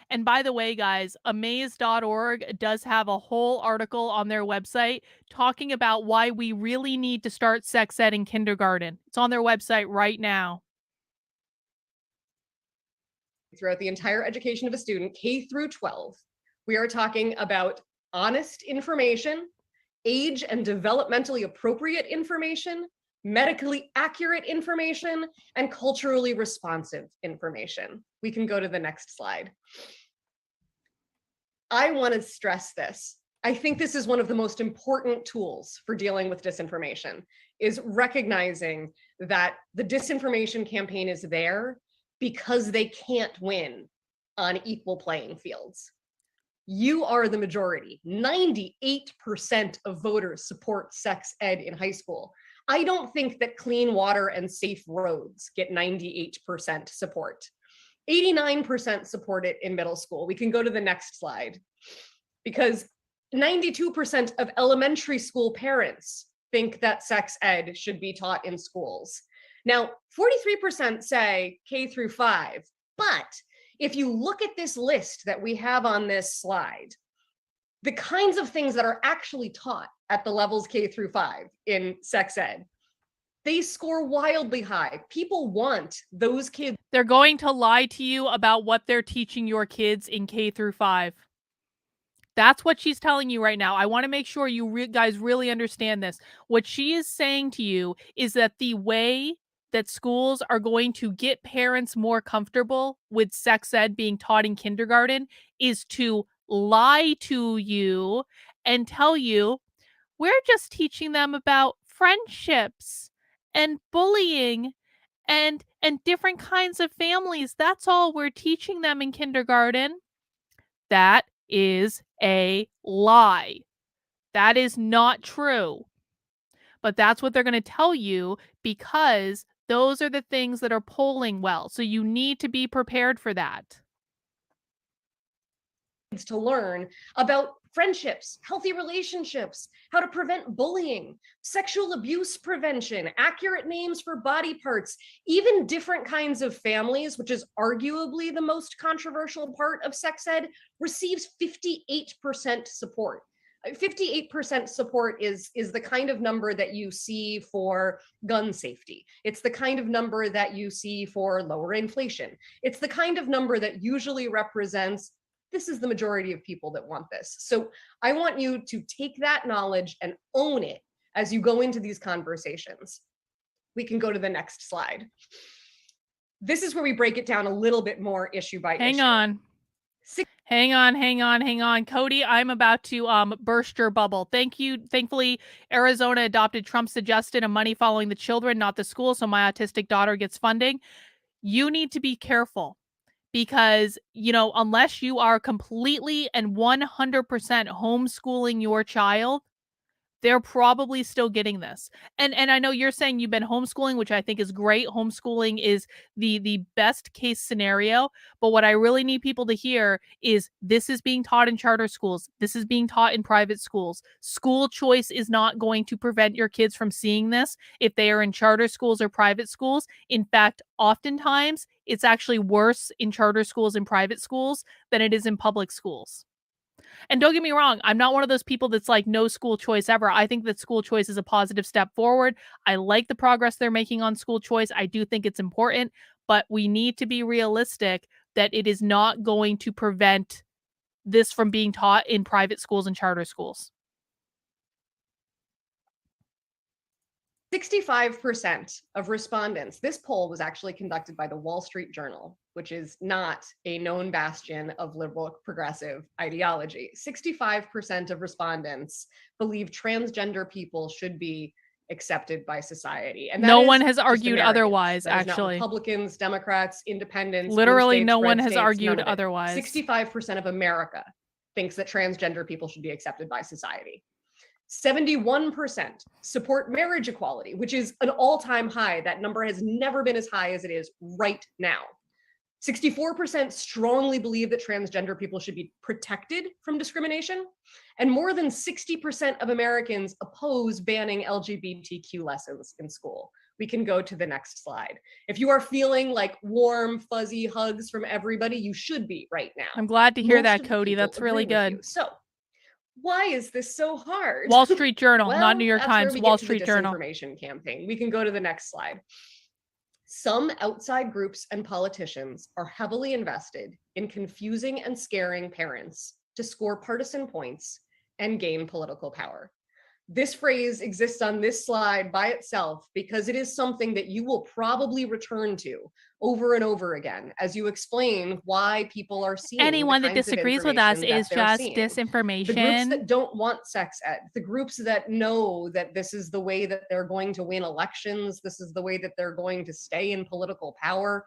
A: And by the way, guys, Amaze.org does have a whole article on their website talking about why we really need to start sex ed in kindergarten. It's on their website right now.
G: Throughout the entire education of a student, K through 12, we are talking about honest information, age and developmentally appropriate information, medically accurate information, and culturally responsive information. We can go to the next slide. I want to stress this. I think this is one of the most important tools for dealing with disinformation, is recognizing that the disinformation campaign is there because they can't win on equal playing fields. You are the majority. 98% of voters support sex ed in high school. I don't think that clean water and safe roads get 98% support. 89% support it in middle school. We can go to the next slide, because 92% of elementary school parents think that sex ed should be taught in schools. Now, 43% say K through 5, but if you look at this list that we have on this slide, the kinds of things that are actually taught at the levels K through 5 in sex ed, they score wildly high. People want those kids.
A: They're going to lie to you about what they're teaching your kids in K through 5. That's what she's telling you right now. I want to make sure you guys really understand this. What she is saying to you is that the way that schools are going to get parents more comfortable with sex ed being taught in kindergarten is to lie to you and tell you, we're just teaching them about friendships and bullying and different kinds of families. That's all we're teaching them in kindergarten. That is a lie. That is not true. But that's what they're going to tell you, because those are the things that are polling well. So you need to be prepared for that.
G: To learn about friendships, healthy relationships, how to prevent bullying, sexual abuse prevention, accurate names for body parts, even different kinds of families, which is arguably the most controversial part of sex ed, receives 58% support. 58% support is the kind of number that you see for gun safety. It's the kind of number that you see for lower inflation. It's the kind of number that usually represents this is the majority of people that want this. So I want you to take that knowledge and own it as you go into these conversations. We can go to the next slide. This is where we break it down a little bit more issue by issue. Hang on.
A: Cody, I'm about to burst your bubble. Thank you. Thankfully, Arizona adopted Trump's suggestion of money following the children, not the school, so my autistic daughter gets funding. You need to be careful. Because, unless you are completely and 100% homeschooling your child, they're probably still getting this. And I know you're saying you've been homeschooling, which I think is great. Homeschooling is the best case scenario. But what I really need people to hear is this is being taught in charter schools. This is being taught in private schools. School choice is not going to prevent your kids from seeing this if they are in charter schools or private schools. In fact, oftentimes it's actually worse in charter schools and private schools than it is in public schools. And don't get me wrong, I'm not one of those people that's like no school choice ever. I think that school choice is a positive step forward. I like the progress they're making on school choice. I do think it's important, but we need to be realistic that it is not going to prevent this from being taught in private schools and charter schools.
G: 65% of respondents, this poll was actually conducted by the Wall Street Journal, which is not a known bastion of liberal progressive ideology. 65% of respondents believe transgender people should be accepted by society. And
A: No
G: that
A: one
G: is
A: has
G: just
A: argued
G: Americans.
A: otherwise,
G: That is not
A: actually.
G: Republicans, Democrats, independents, blue
A: Literally
G: states,
A: no
G: red
A: one has
G: states, none
A: argued
G: of it.
A: otherwise.
G: 65% of America thinks that transgender people should be accepted by society. 71% support marriage equality, which is an all-time high. That number has never been as high as it is right now. 64% strongly believe that transgender people should be protected from discrimination. And more than 60% of Americans oppose banning LGBTQ lessons in school. We can go to the next slide. If you are feeling like warm, fuzzy hugs from everybody, you should be right now.
A: I'm glad to hear
G: Most
A: that,
G: of the
A: Cody.
G: people
A: That's really
G: agree with
A: good.
G: you. So why is this so hard?
A: Wall Street Journal,
G: Well,
A: not New York
G: that's where
A: Times,
G: we
A: Wall
G: get to the
A: Street Journal.
G: disinformation campaign. We can go to the next slide. Some outside groups and politicians are heavily invested in confusing and scaring parents to score partisan points and gain political power. This phrase exists on this slide by itself because it is something that you will probably return to over and over again as you explain why people are seeing
A: Anyone
G: the
A: that
G: kinds of
A: disagrees with us
G: information
A: is
G: that they're
A: just
G: seeing. The groups
A: disinformation.
G: that don't want sex ed, the groups that know that this is the way that they're going to win elections, this is the way that they're going to stay in political power,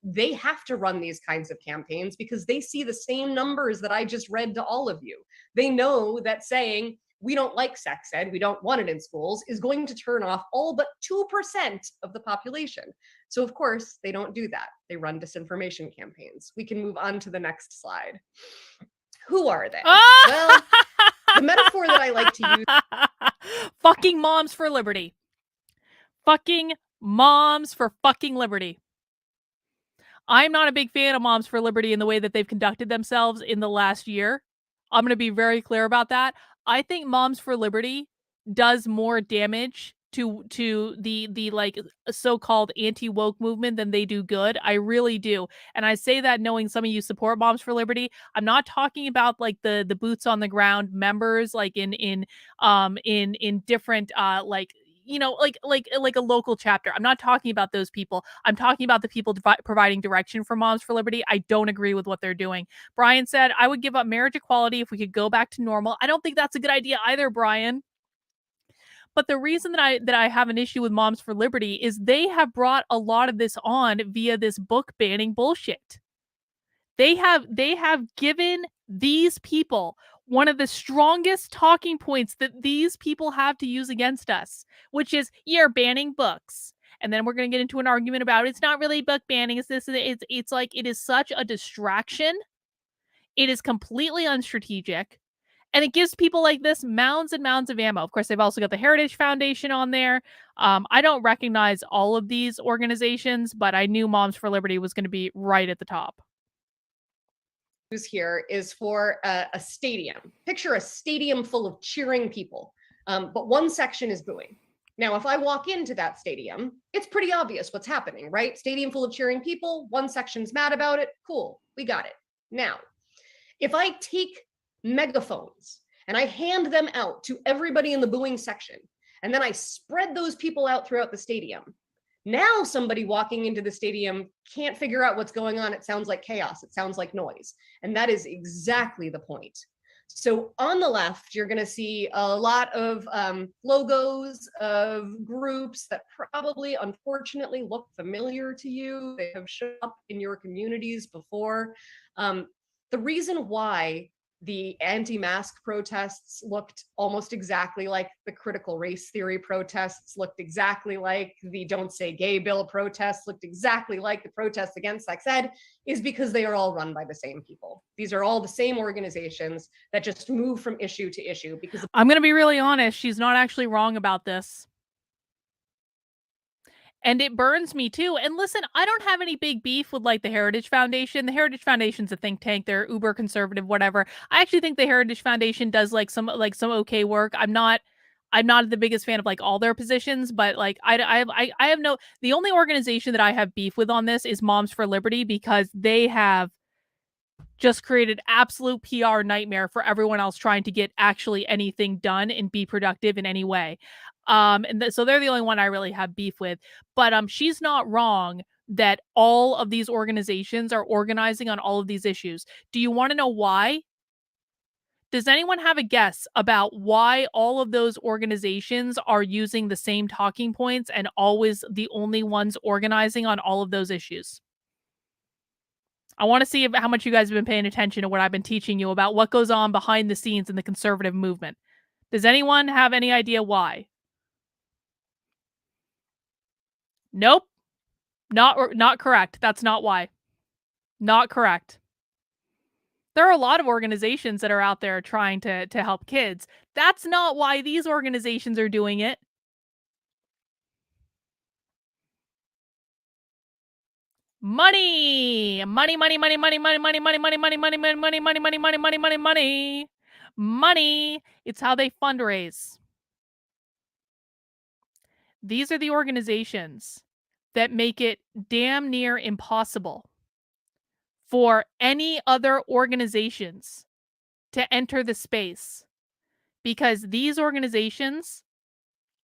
G: they have to run these kinds of campaigns because they see the same numbers that I just read to all of you. They know that saying, we don't like sex ed, we don't want it in schools, is going to turn off all but 2% of the population. So of course, they don't do that. They run disinformation campaigns. We can move on to the next slide. Who are they? Well, the metaphor that I like to use.
A: Fucking moms for liberty. Fucking moms for fucking liberty. I'm not a big fan of Moms for Liberty in the way that they've conducted themselves in the last year. I'm going to be very clear about that. I think Moms for Liberty does more damage to the like so-called anti-woke movement than they do good. I really do. And I say that knowing some of you support Moms for Liberty. I'm not talking about like the boots on the ground members like in different like you know, like a local chapter. I'm not talking about those people. I'm talking about the people providing direction for Moms for Liberty. I don't agree with what they're doing. Brian said, I would give up marriage equality if we could go back to normal. I don't think that's a good idea either, Brian. But the reason that I have an issue with Moms for Liberty is they have brought a lot of this on via this book banning bullshit. They have given these people one of the strongest talking points that these people have to use against us, which is you're banning books. And then we're going to get into an argument about it's not really book banning. It's this. It's like it is such a distraction. It is completely unstrategic. And it gives people like this mounds and mounds of ammo. Of course, they've also got the Heritage Foundation on there. I don't recognize all of these organizations, but I knew Moms for Liberty was going to be right at the top.
G: Here is for a stadium. Picture a stadium full of cheering people, but one section is booing. Now, if I walk into that stadium, it's pretty obvious what's happening, right? Stadium full of cheering people, one section's mad about it. Cool, we got it. Now, if I take megaphones and I hand them out to everybody in the booing section, and then I spread those people out throughout the stadium, now somebody walking into the stadium can't figure out what's going on. It sounds like chaos. It sounds like noise. And that is exactly the point. So on the left, you're going to see a lot of logos of groups that probably, unfortunately, look familiar to you. They have shown up in your communities before. The reason why the anti-mask protests looked almost exactly like the critical race theory protests, looked exactly like the Don't Say Gay bill protests, looked exactly like the protests against sex ed, is because they are all run by the same people. These are all the same organizations that just move from issue to issue. Because
A: I'm going to be really honest, she's not actually wrong about this. And it burns me too. And listen, I don't have any big beef with like the Heritage Foundation. The Heritage Foundation's a think tank. They're uber conservative, whatever. I actually think the Heritage Foundation does like some okay work. I'm not the biggest fan of like all their positions, but like I have no, the only organization that I have beef with on this is Moms for Liberty, because they have just created absolute PR nightmare for everyone else trying to get actually anything done and be productive in any way. So they're the only one I really have beef with. But she's not wrong that all of these organizations are organizing on all of these issues. Do you want to know why? Does anyone have a guess about why all of those organizations are using the same talking points and always the only ones organizing on all of those issues? I want to see how much you guys have been paying attention to what I've been teaching you about what goes on behind the scenes in the conservative movement. Does anyone have any idea why? Nope. Not correct. That's not why. Not correct. There are a lot of organizations that are out there trying to help kids. That's not why these organizations are doing it. Money. Money, money, money, money, money, money, money, money, money, money, money, money, money, money, money, money, money, money. Money. It's how they fundraise. These are the organizations that make it damn near impossible for any other organizations to enter the space, because these organizations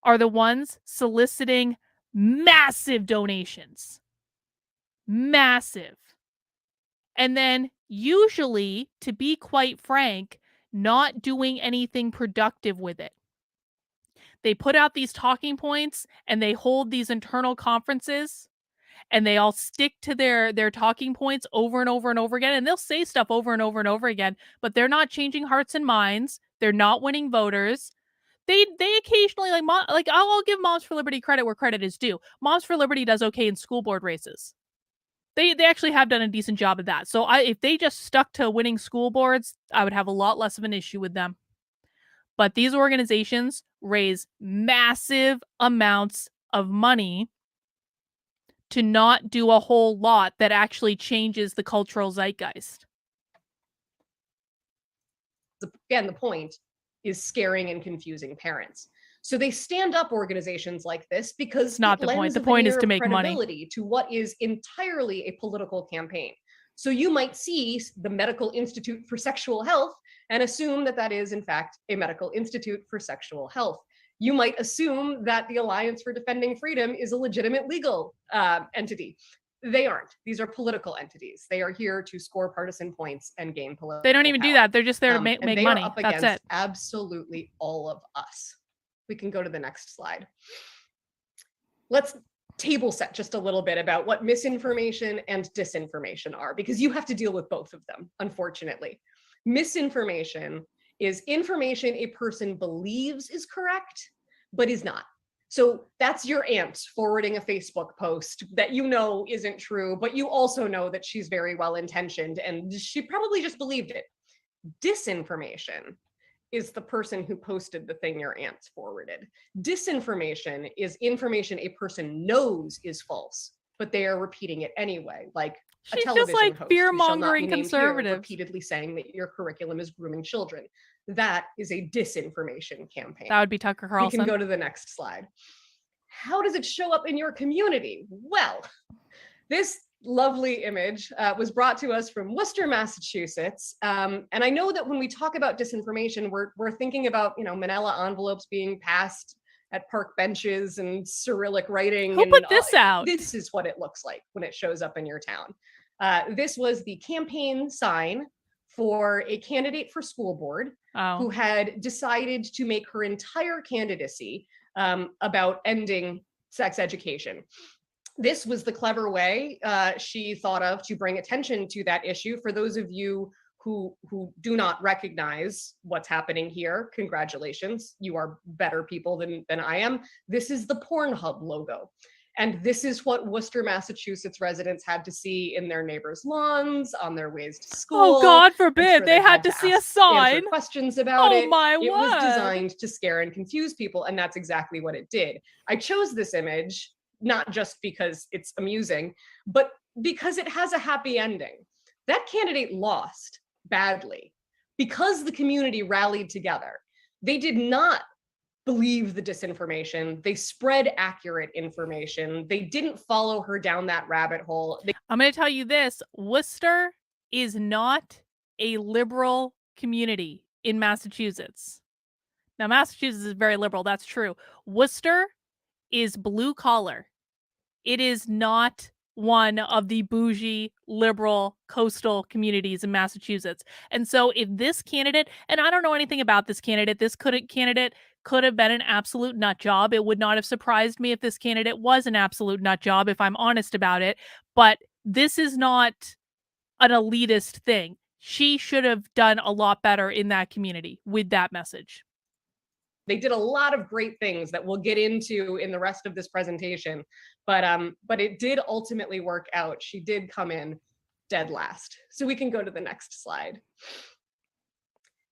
A: are the ones soliciting massive donations. Massive. And then usually, to be quite frank, not doing anything productive with it. They put out these talking points and they hold these internal conferences and they all stick to their talking points over and over and over again, and they'll say stuff over and over and over again, but they're not changing hearts and minds. They're not winning voters. They occasionally, like I'll give Moms for Liberty credit where credit is due. Moms for Liberty does okay in school board races. They actually have done a decent job of that. So if they just stuck to winning school boards, I would have a lot less of an issue with them. But these organizations raise massive amounts of money to not do a whole lot that actually changes the cultural zeitgeist.
G: Again, the point is scaring and confusing parents. So they stand up organizations like this because
A: it's not the point. The point is to make money
G: to what is entirely a political campaign. So you might see the Medical Institute for Sexual Health and assume that that is, in fact, a medical institute for sexual health. You might assume that the Alliance for Defending Freedom is a legitimate legal entity. They aren't. These are political entities. They are here to score partisan points and gain political
A: They don't even
G: power.
A: do that. They're just there to make money.
G: Up
A: That's
G: against
A: it.
G: Absolutely all of us. We can go to the next slide. Let's table set just a little bit about what misinformation and disinformation are, because you have to deal with both of them, unfortunately. Misinformation is information a person believes is correct, but is not. So that's your aunt forwarding a Facebook post that you know isn't true, but you also know that she's very well intentioned and she probably just believed it. Disinformation is the person who posted the thing your aunt forwarded. Disinformation is information a person knows is false, but they are repeating it anyway, like a television
A: just like
G: host
A: fear-mongering conservatives
G: repeatedly saying that your curriculum is grooming children. That is a disinformation campaign.
A: That would be Tucker Carlson.
G: We can go to the next slide. How does it show up in your community? Well, this lovely image was brought to us from Worcester, Massachusetts. And I know that when we talk about disinformation, we're thinking about, manila envelopes being passed at park benches and Cyrillic writing.
A: Who put this out?
G: This is what it looks like when it shows up in your town. This was the campaign sign for a candidate for school board who had decided to make her entire candidacy about ending sex education. This was the clever way she thought of to bring attention to that issue. For those of you who do not recognize what's happening here, congratulations, you are better people than I am. This is the Pornhub logo. And this is what Worcester, Massachusetts residents had to see in their neighbors' lawns, on their ways to school.
A: Oh, God forbid. They had to see a sign.
G: Answer questions about it.
A: Oh, my word.
G: It was designed to scare and confuse people, and that's exactly what it did. I chose this image not just because it's amusing, but because it has a happy ending. That candidate lost badly because the community rallied together. They did not believe the disinformation. They spread accurate information. They didn't follow her down that rabbit hole.
A: I'm going to tell you this. Worcester is not a liberal community in Massachusetts. Now, Massachusetts is very liberal. That's true. Worcester is blue collar. It is not one of the bougie, liberal, coastal communities in Massachusetts. And so if this candidate, and I don't know anything about this candidate, candidate could have been an absolute nut job. It would not have surprised me if this candidate was an absolute nut job, if I'm honest about it. But this is not an elitist thing. She should have done a lot better in that community with that message.
G: They did a lot of great things that we'll get into in the rest of this presentation, but it did ultimately work out. She did come in dead last. So we can go to the next slide.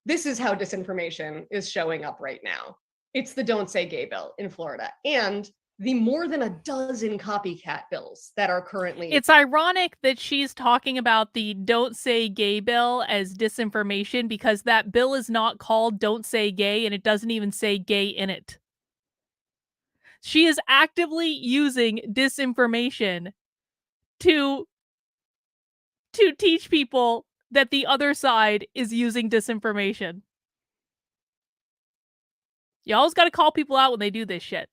G: This is how disinformation is showing up right now. It's the Don't Say Gay bill in Florida and the more than a dozen copycat bills that are currently.
A: It's ironic that she's talking about the Don't Say Gay bill as disinformation because that bill is not called Don't Say Gay and it doesn't even say gay in it. She is actively using disinformation to teach people that the other side is using disinformation. You always got to call people out when they do this shit.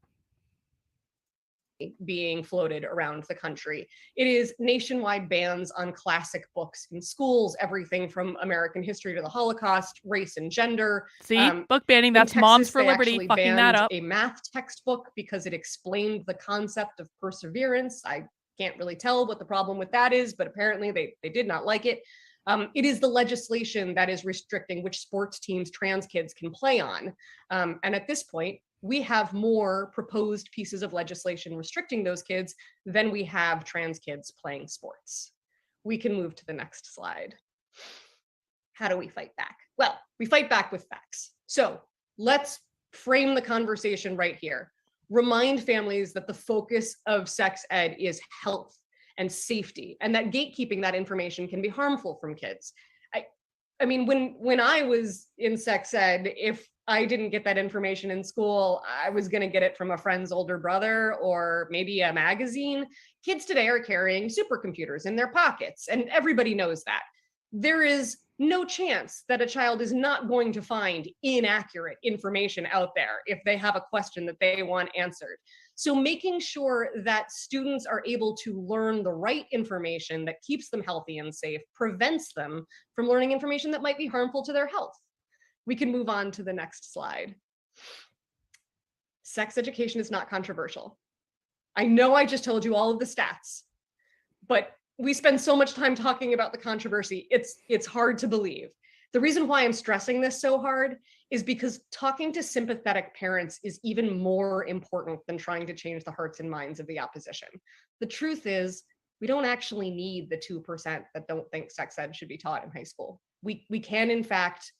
G: Being floated around the country. It is nationwide bans on classic books in schools, everything from American history to the Holocaust, race and gender.
A: See, book banning, that's
G: Texas,
A: Moms for
G: they
A: Liberty
G: actually
A: fucking that
G: banned
A: up.
G: a math textbook because it explained the concept of perseverance. I can't really tell what the problem with that is, but apparently they did not like it. It is the legislation that is restricting which sports teams trans kids can play on. And at this point, we have more proposed pieces of legislation restricting those kids than we have trans kids playing sports. We can move to the next slide. How do we fight back? Well, we fight back with facts. So let's frame the conversation right here. Remind families that the focus of sex ed is health and safety, and that gatekeeping that information can be harmful from kids. I mean, when I was in sex ed, if I didn't get that information in school, I was going to get it from a friend's older brother or maybe a magazine. Kids today are carrying supercomputers in their pockets, and everybody knows that. There is no chance that a child is not going to find inaccurate information out there if they have a question that they want answered. So making sure that students are able to learn the right information that keeps them healthy and safe prevents them from learning information that might be harmful to their health. We can move on to the next slide. Sex education is not controversial. I know I just told you all of the stats, but we spend so much time talking about the controversy, it's hard to believe. The reason why I'm stressing this so hard is because talking to sympathetic parents is even more important than trying to change the hearts and minds of the opposition. The truth is, we don't actually need the 2% that don't think sex ed should be taught in high school. We can, in fact,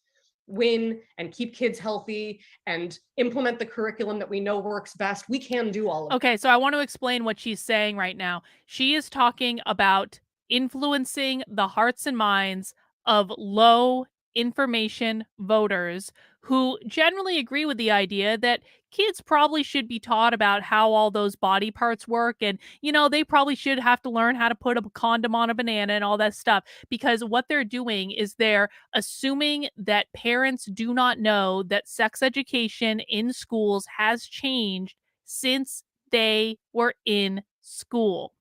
G: win and keep kids healthy and implement the curriculum that we know works best. We can do all of it.
A: Okay, so I want to explain what she's saying right now. She is talking about influencing the hearts and minds of low information voters who generally agree with the idea that kids probably should be taught about how all those body parts work and, you know, they probably should have to learn how to put a condom on a banana and all that stuff, because what they're doing is they're assuming that parents do not know that sex education in schools has changed since they were in school.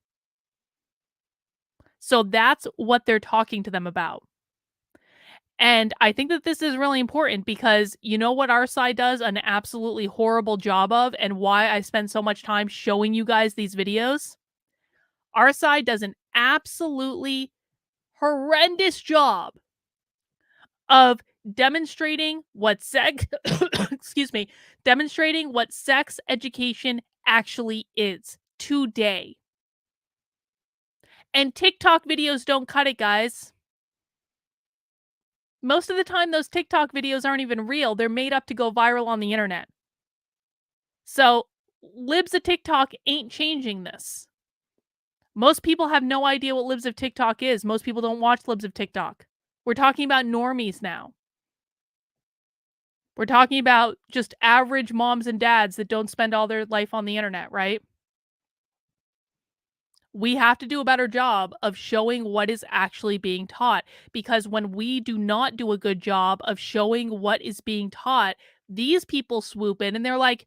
A: So that's what they're talking to them about. And I think that this is really important because you know what our side does an absolutely horrible job of, and why I spend so much time showing you guys these videos? Our side does an absolutely horrendous job of demonstrating what demonstrating what sex education actually is today. And TikTok videos don't cut it, guys. Most of the time, those TikTok videos aren't even real. They're made up to go viral on the internet. So, libs of TikTok ain't changing this. Most people have no idea what libs of TikTok is. Most people don't watch libs of TikTok. We're talking about normies now. We're talking about just average moms and dads that don't spend all their life on the internet, right? We have to do a better job of showing what is actually being taught, because when we do not do a good job of showing what is being taught, These people swoop in and they're like,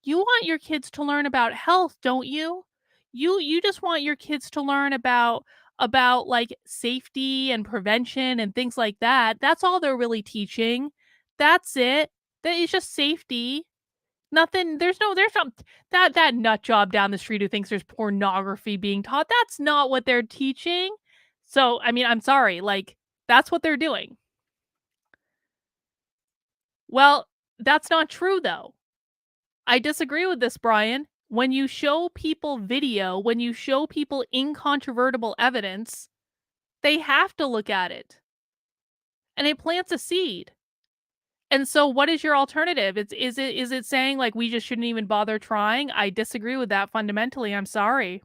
A: you want your kids to learn about health, don't you? You just want your kids to learn about like safety and prevention and things like that. That's all they're really teaching. That's it. That is just safety. Nothing, there's some that nut job down the street who thinks there's pornography being taught. That's not what they're teaching. So, I mean, I'm sorry, like, that's what they're doing. Well, that's not true though. I disagree with this, Brian. When you show people video, when you show people incontrovertible evidence, they have to look at it. And it plants a seed. And so what is your alternative? Is it saying like we just shouldn't even bother trying? I disagree with that fundamentally. I'm sorry.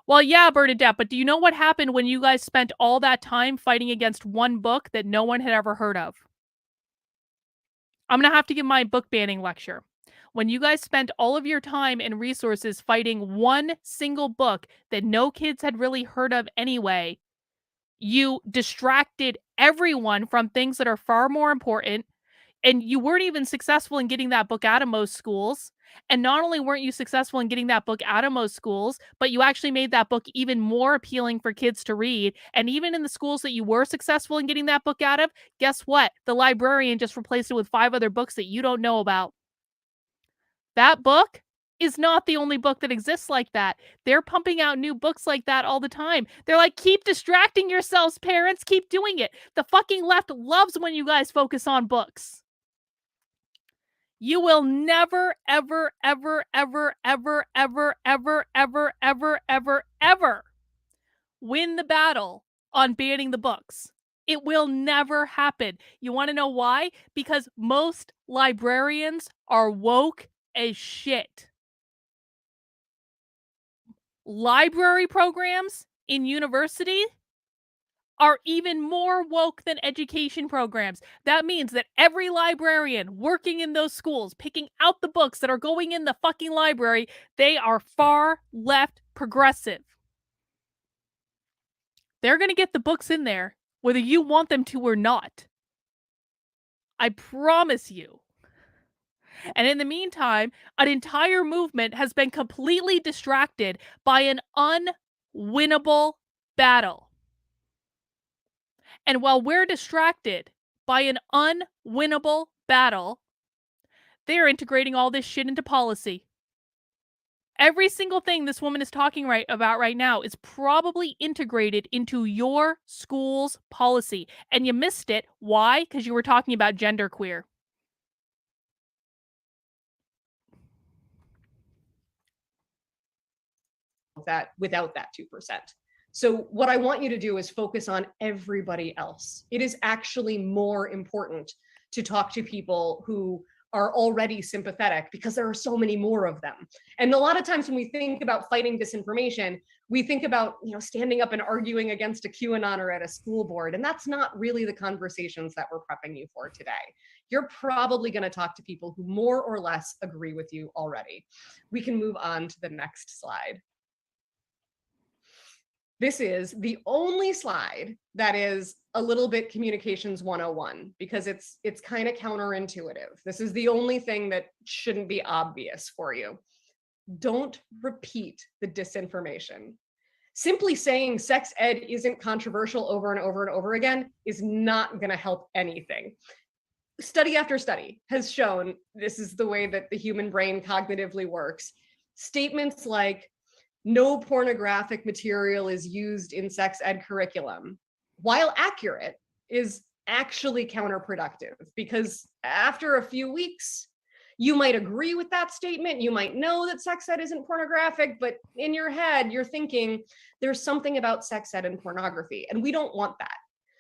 A: Well, yeah, Bernadette, but do you know what happened when you guys spent all that time fighting against one book that no one had ever heard of? I'm going to have to give my book banning lecture. When you guys spent all of your time and resources fighting one single book that no kids had really heard of anyway, you distracted everyone from things that are far more important. And you weren't even successful in getting that book out of most schools. And not only weren't you successful in getting that book out of most schools, but you actually made that book even more appealing for kids to read. And even in the schools that you were successful in getting that book out of, guess what? The librarian just replaced it with 5 other books that you don't know about. That book is not the only book that exists like that. They're pumping out new books like that all the time. They're like, keep distracting yourselves, parents. Keep doing it. The fucking left loves when you guys focus on books. You will never, ever, ever, ever, ever, ever, ever, ever, ever, ever, ever win the battle on banning the books. It will never happen. You want to know why? Because most librarians are woke as shit. Library programs in university are even more woke than education programs. That means that every librarian working in those schools, picking out the books that are going in the fucking library, they are far left progressive. They're going to get the books in there, whether you want them to or not. I promise you. And in the meantime, an entire movement has been completely distracted by an unwinnable battle. And while we're distracted by an unwinnable battle, they're integrating all this shit into policy. Every single thing this woman is talking about right now is probably integrated into your school's policy. And you missed it. Why? Because you were talking about genderqueer.
G: That without that 2%. So what I want you to do is focus on everybody else. It is actually more important to talk to people who are already sympathetic because there are so many more of them. And a lot of times when we think about fighting disinformation, we think about, standing up and arguing against a QAnoner at a school board. And that's not really the conversations that we're prepping you for today. You're probably going to talk to people who more or less agree with you already. We can move on to the next slide. This is the only slide that is a little bit communications 101 because it's kind of counterintuitive. This is the only thing that shouldn't be obvious for you. Don't repeat the disinformation. Simply saying sex ed isn't controversial over and over and over again is not going to help anything. Study after study has shown this is the way that the human brain cognitively works. Statements like, no pornographic material is used in sex ed curriculum, while accurate, is actually counterproductive because after a few weeks, you might agree with that statement. You might know that sex ed isn't pornographic, but in your head, you're thinking there's something about sex ed and pornography, and we don't want that.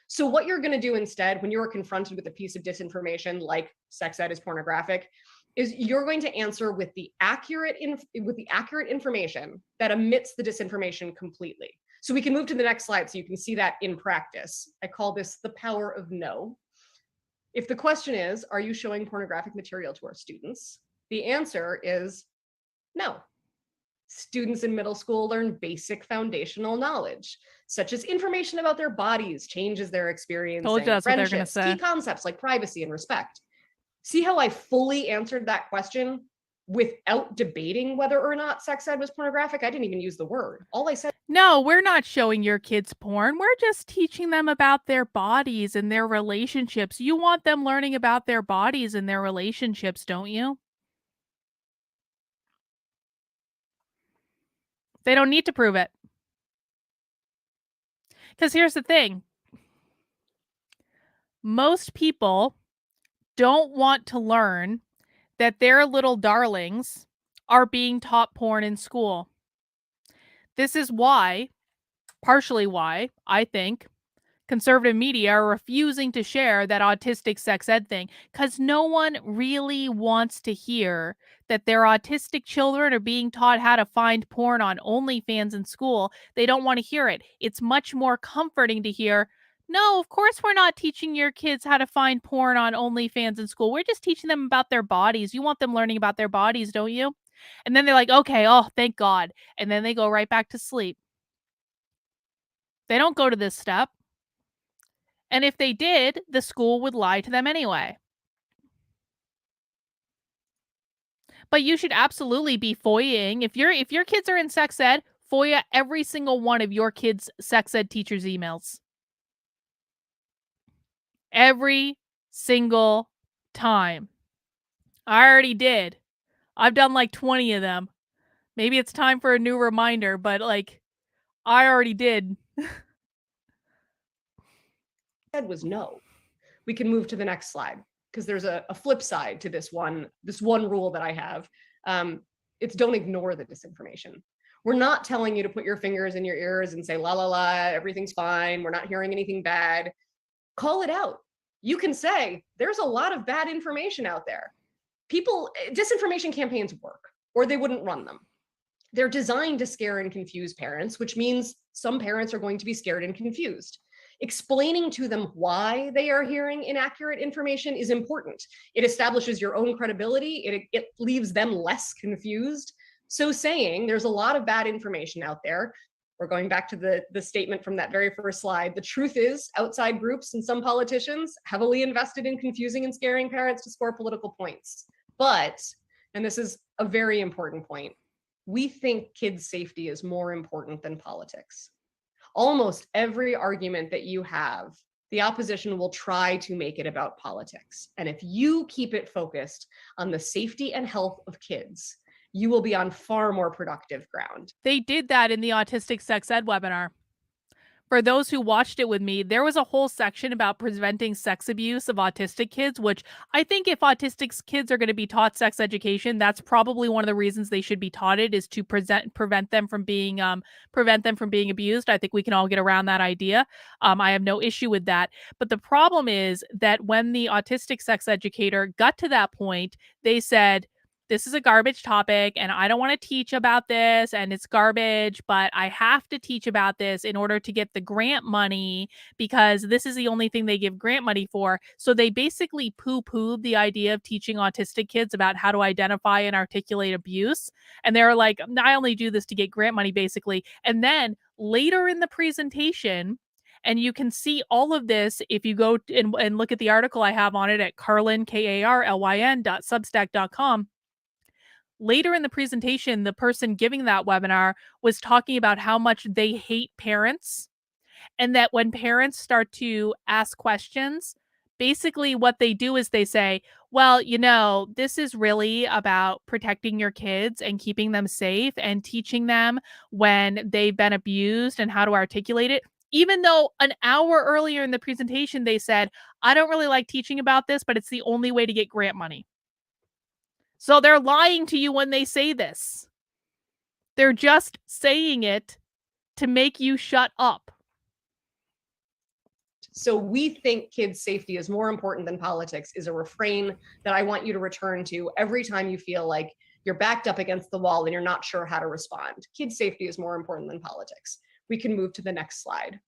G: So what you're going to do instead when you're confronted with a piece of disinformation like sex ed is pornographic is you're going to answer with the accurate information that omits the disinformation completely. So we can move to the next slide so you can see that in practice. I call this the power of no. If the question is, are you showing pornographic material to our students? The answer is no. Students in middle school learn basic foundational knowledge, such as information about their bodies, changes they're experiencing,
A: Told you that's what they're gonna
G: friendships,
A: say.
G: key concepts like privacy and respect. See how I fully answered that question without debating whether or not sex ed was pornographic? I didn't even use the word. All I said.
A: No, we're not showing your kids porn. We're just teaching them about their bodies and their relationships. You want them learning about their bodies and their relationships, don't you? They don't need to prove it. Because here's the thing. Most people don't want to learn that their little darlings are being taught porn in school. This is why, partially why, I think, conservative media are refusing to share that autistic sex ed thing, because no one really wants to hear that their autistic children are being taught how to find porn on OnlyFans in school. They don't want to hear it. It's much more comforting to hear, no, of course we're not teaching your kids how to find porn on OnlyFans in school. We're just teaching them about their bodies. You want them learning about their bodies, don't you? And then they're like, okay, oh, thank God. And then they go right back to sleep. They don't go to this step. And if they did, the school would lie to them anyway. But you should absolutely be FOIAing. If your kids are in sex ed, FOIA every single one of your kids' sex ed teachers' emails. Every single time. I already did. I've done like 20 of them. Maybe it's time for a new reminder, but like, I already did.
G: Said was no. We can move to the next slide because there's a flip side to this one rule that I have. It's don't ignore the disinformation. We're not telling you to put your fingers in your ears and say, la, la, la, everything's fine. We're not hearing anything bad. Call it out. You can say, there's a lot of bad information out there. Disinformation campaigns work, or they wouldn't run them. They're designed to scare and confuse parents, which means some parents are going to be scared and confused. Explaining to them why they are hearing inaccurate information is important. It establishes your own credibility. It leaves them less confused. So saying there's a lot of bad information out there, we're going back to the statement from that very first slide. The truth is, outside groups and some politicians heavily invested in confusing and scaring parents to score political points. But, and this is a very important point, we think kids' safety is more important than politics. Almost every argument that you have, the opposition will try to make it about politics. And if you keep it focused on the safety and health of kids, you will be on far more productive ground.
A: They did that in the autistic sex ed webinar. For those who watched it with me, there was a whole section about preventing sex abuse of autistic kids, which I think if autistic kids are going to be taught sex education, that's probably one of the reasons they should be taught it, is to prevent them from being abused. I think we can all get around that idea. I have no issue with that. But the problem is that when the autistic sex educator got to that point, they said, this is a garbage topic and I don't want to teach about this and it's garbage, but I have to teach about this in order to get the grant money because this is the only thing they give grant money for. So they basically poo-pooed the idea of teaching autistic kids about how to identify and articulate abuse. And they were like, I only do this to get grant money, basically. And then later in the presentation, and you can see all of this if you go and look at the article I have on it at Carlyn, KARLYN.substack.com. Later in the presentation, the person giving that webinar was talking about how much they hate parents, and that when parents start to ask questions, basically what they do is they say, well, you know, this is really about protecting your kids and keeping them safe and teaching them when they've been abused and how to articulate it. Even though an hour earlier in the presentation, they said, I don't really like teaching about this, but it's the only way to get grant money. So they're lying to you when they say this. They're just saying it to make you shut up.
G: So we think kids' safety is more important than politics is a refrain that I want you to return to every time you feel like you're backed up against the wall and you're not sure how to respond. Kids' safety is more important than politics. We can move to the next slide.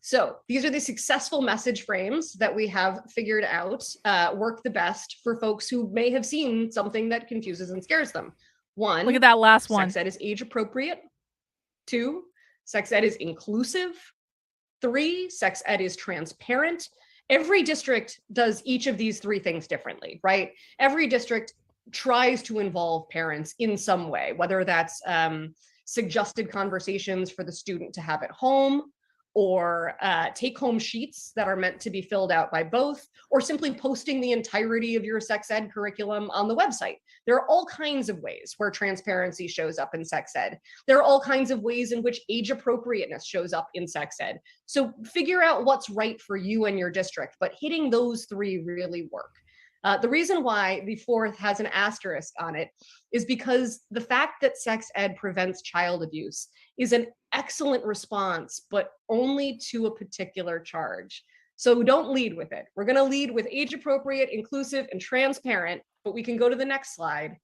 G: So these are the successful message frames that we have figured out work the best for folks who may have seen something that confuses and scares them. One,
A: Look at that last one.
G: sex ed is age appropriate. 2, sex ed is inclusive. 3, sex ed is transparent. Every district does each of these 3 things differently, right? Every district tries to involve parents in some way, whether that's suggested conversations for the student to have at home, or take-home sheets that are meant to be filled out by both, or simply posting the entirety of your sex ed curriculum on the website. There are all kinds of ways where transparency shows up in sex ed. There are all kinds of ways in which age appropriateness shows up in sex ed. So figure out what's right for you and your district, but hitting those 3 really work. The reason why the 4th has an asterisk on it is because the fact that sex ed prevents child abuse is an excellent response, but only to a particular charge. So don't lead with it. We're going to lead with age appropriate, inclusive, and transparent, but we can go to the next slide.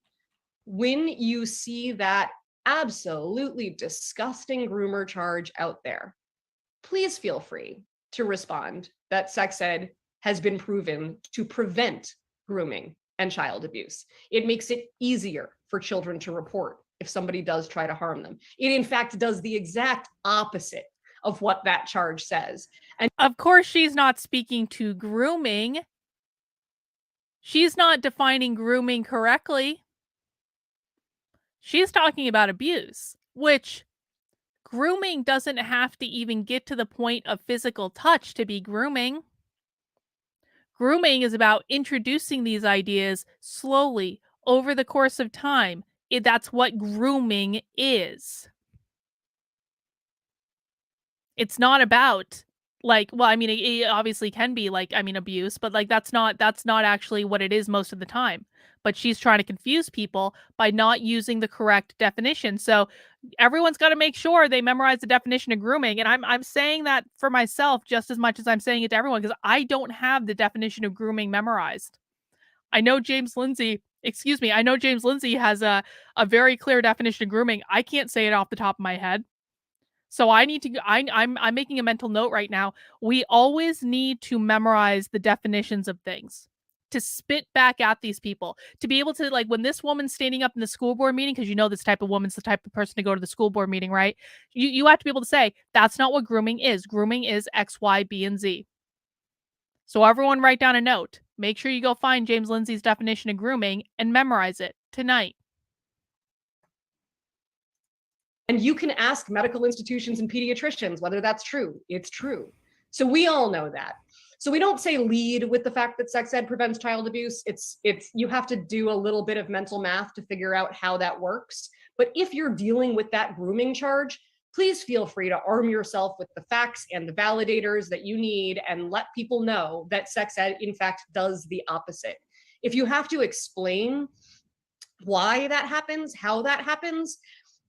G: When you see that absolutely disgusting groomer charge out there, please feel free to respond that sex ed has been proven to prevent grooming and child abuse. It makes it easier for children to report if somebody does try to harm them. It in fact does the exact opposite of what that charge says. And
A: of course, she's not speaking to grooming. She's not defining grooming correctly. She's talking about abuse, which grooming doesn't have to even get to the point of physical touch to be grooming. Grooming is about introducing these ideas slowly over the course of time. That's what grooming is. It's not about well, I mean, it obviously can be abuse, but that's not actually what it is most of the time. But she's trying to confuse people by not using the correct definition. So everyone's got to make sure they memorize the definition of grooming. And I'm saying that for myself just as much as I'm saying it to everyone, because I don't have the definition of grooming memorized. I know James Lindsay has a very clear definition of grooming. I can't say it off the top of my head. So I'm making a mental note right now. We always need to memorize the definitions of things to spit back at these people, to be able to, when this woman's standing up in the school board meeting, because this type of woman's the type of person to go to the school board meeting, right? You have to be able to say, that's not what grooming is. Grooming is X, Y, B, and Z. So everyone write down a note. Make sure you go find James Lindsay's definition of grooming and memorize it tonight.
G: And you can ask medical institutions and pediatricians whether that's true. It's true. So we all know that. So we don't say lead with the fact that sex ed prevents child abuse. It's you have to do a little bit of mental math to figure out how that works. But if you're dealing with that grooming charge, please feel free to arm yourself with the facts and the validators that you need and let people know that sex ed, in fact, does the opposite. If you have to explain why that happens, how that happens,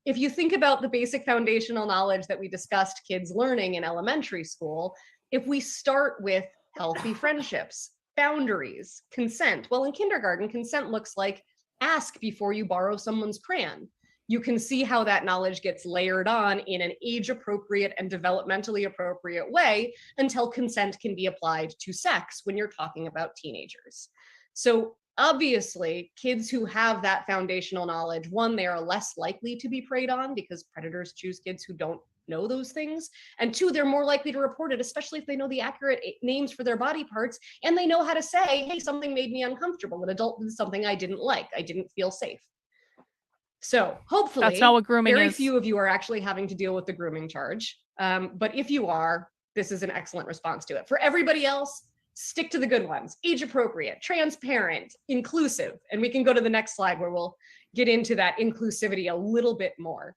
G: if you think about the basic foundational knowledge that we discussed kids learning in elementary school, if we start with healthy friendships, boundaries, consent. Well, in kindergarten, consent looks like ask before you borrow someone's crayon. You can see how that knowledge gets layered on in an age-appropriate and developmentally appropriate way until consent can be applied to sex when you're talking about teenagers. So obviously, kids who have that foundational knowledge, one, they are less likely to be preyed on because predators choose kids who don't know those things. And 2, they're more likely to report it, especially if they know the accurate names for their body parts and they know how to say, hey, something made me uncomfortable. An adult did something I didn't like. I didn't feel safe. So hopefully,
A: that's not what grooming
G: very
A: is.
G: few of you are actually having to deal with the grooming charge. But if you are, this is an excellent response to it. For everybody else, stick to the good ones. Age appropriate, transparent, inclusive. And we can go to the next slide where we'll get into that inclusivity a little bit more.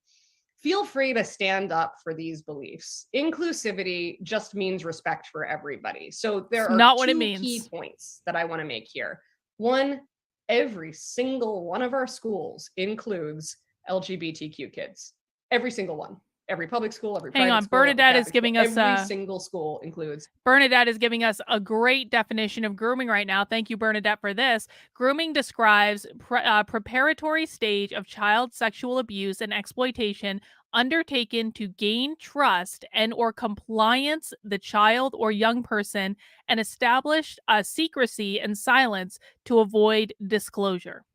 G: Feel free to stand up for these beliefs. Inclusivity just means respect for everybody. So there are
A: not what it
G: two
A: means.
G: key points that I want to make here. One, every single one of our schools includes LGBTQ kids. Every single one. Every public school, every private school.
A: Bernadette is giving us
G: every single school includes.
A: Bernadette is giving us a great definition of grooming right now. Thank you, Bernadette, for this. Grooming describes preparatory stage of child sexual abuse and exploitation undertaken to gain trust and or compliance the child or young person and establish secrecy and silence to avoid disclosure.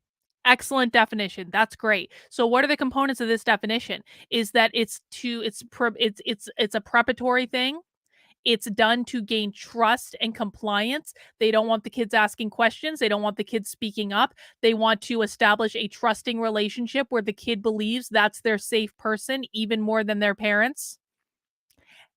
A: Excellent definition. That's great. So what are the components of this definition? Is that it's a preparatory thing. It's done to gain trust and compliance. They don't want the kids asking questions. They don't want the kids speaking up. They want to establish a trusting relationship where the kid believes that's their safe person, even more than their parents.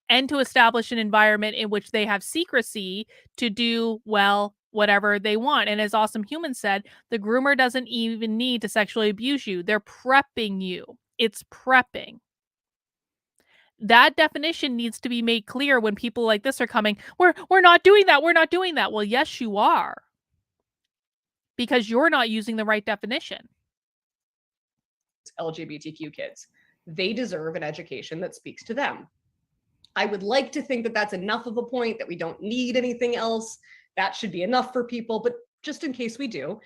A: And to establish an environment in which they have secrecy to do, well, whatever they want. And as Awesome Human said, the groomer doesn't even need to sexually abuse you. They're prepping you. It's prepping. That definition needs to be made clear when people like this are coming. We're not doing that. We're not doing that. Well, yes, you are. Because you're not using the right definition.
G: LGBTQ kids. They deserve an education that speaks to them. I would like to think that that's enough of a point, that we don't need anything else. That should be enough for people, but just in case we do,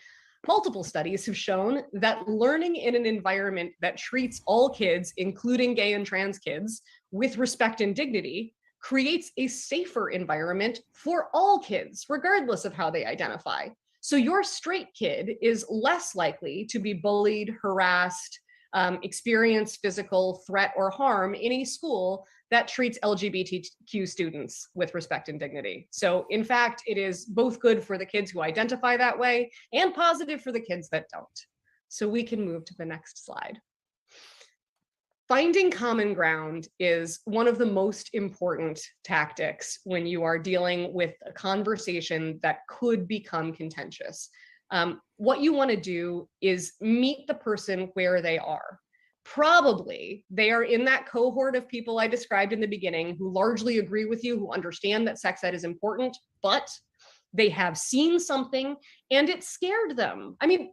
G: multiple studies have shown that learning in an environment that treats all kids, including gay and trans kids, with respect and dignity, creates a safer environment for all kids, regardless of how they identify. So your straight kid is less likely to be bullied, harassed, experience physical threat or harm in a school that treats LGBTQ students with respect and dignity. So in fact, it is both good for the kids who identify that way and positive for the kids that don't. So we can move to the next slide. Finding common ground is one of the most important tactics when you are dealing with a conversation that could become contentious. What you want to do is meet the person where they are. Probably they are in that cohort of people I described in the beginning who largely agree with you, who understand that sex ed is important, but they have seen something and it scared them. I mean,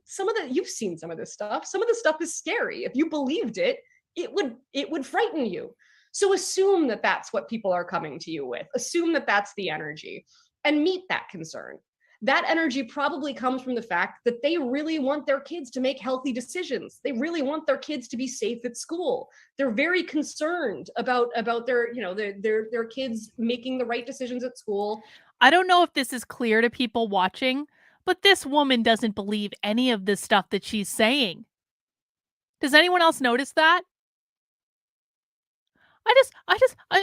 G: you've seen some of this stuff. Some of the stuff is scary. If you believed it, it would frighten you. So assume that that's what people are coming to you with. Assume that that's the energy and meet that concern. That energy probably comes from the fact that they really want their kids to make healthy decisions. They really want their kids to be safe at school. They're very concerned about their, their kids making the right decisions at school.
A: I don't know if this is clear to people watching, but this woman doesn't believe any of this stuff that she's saying. Does anyone else notice that?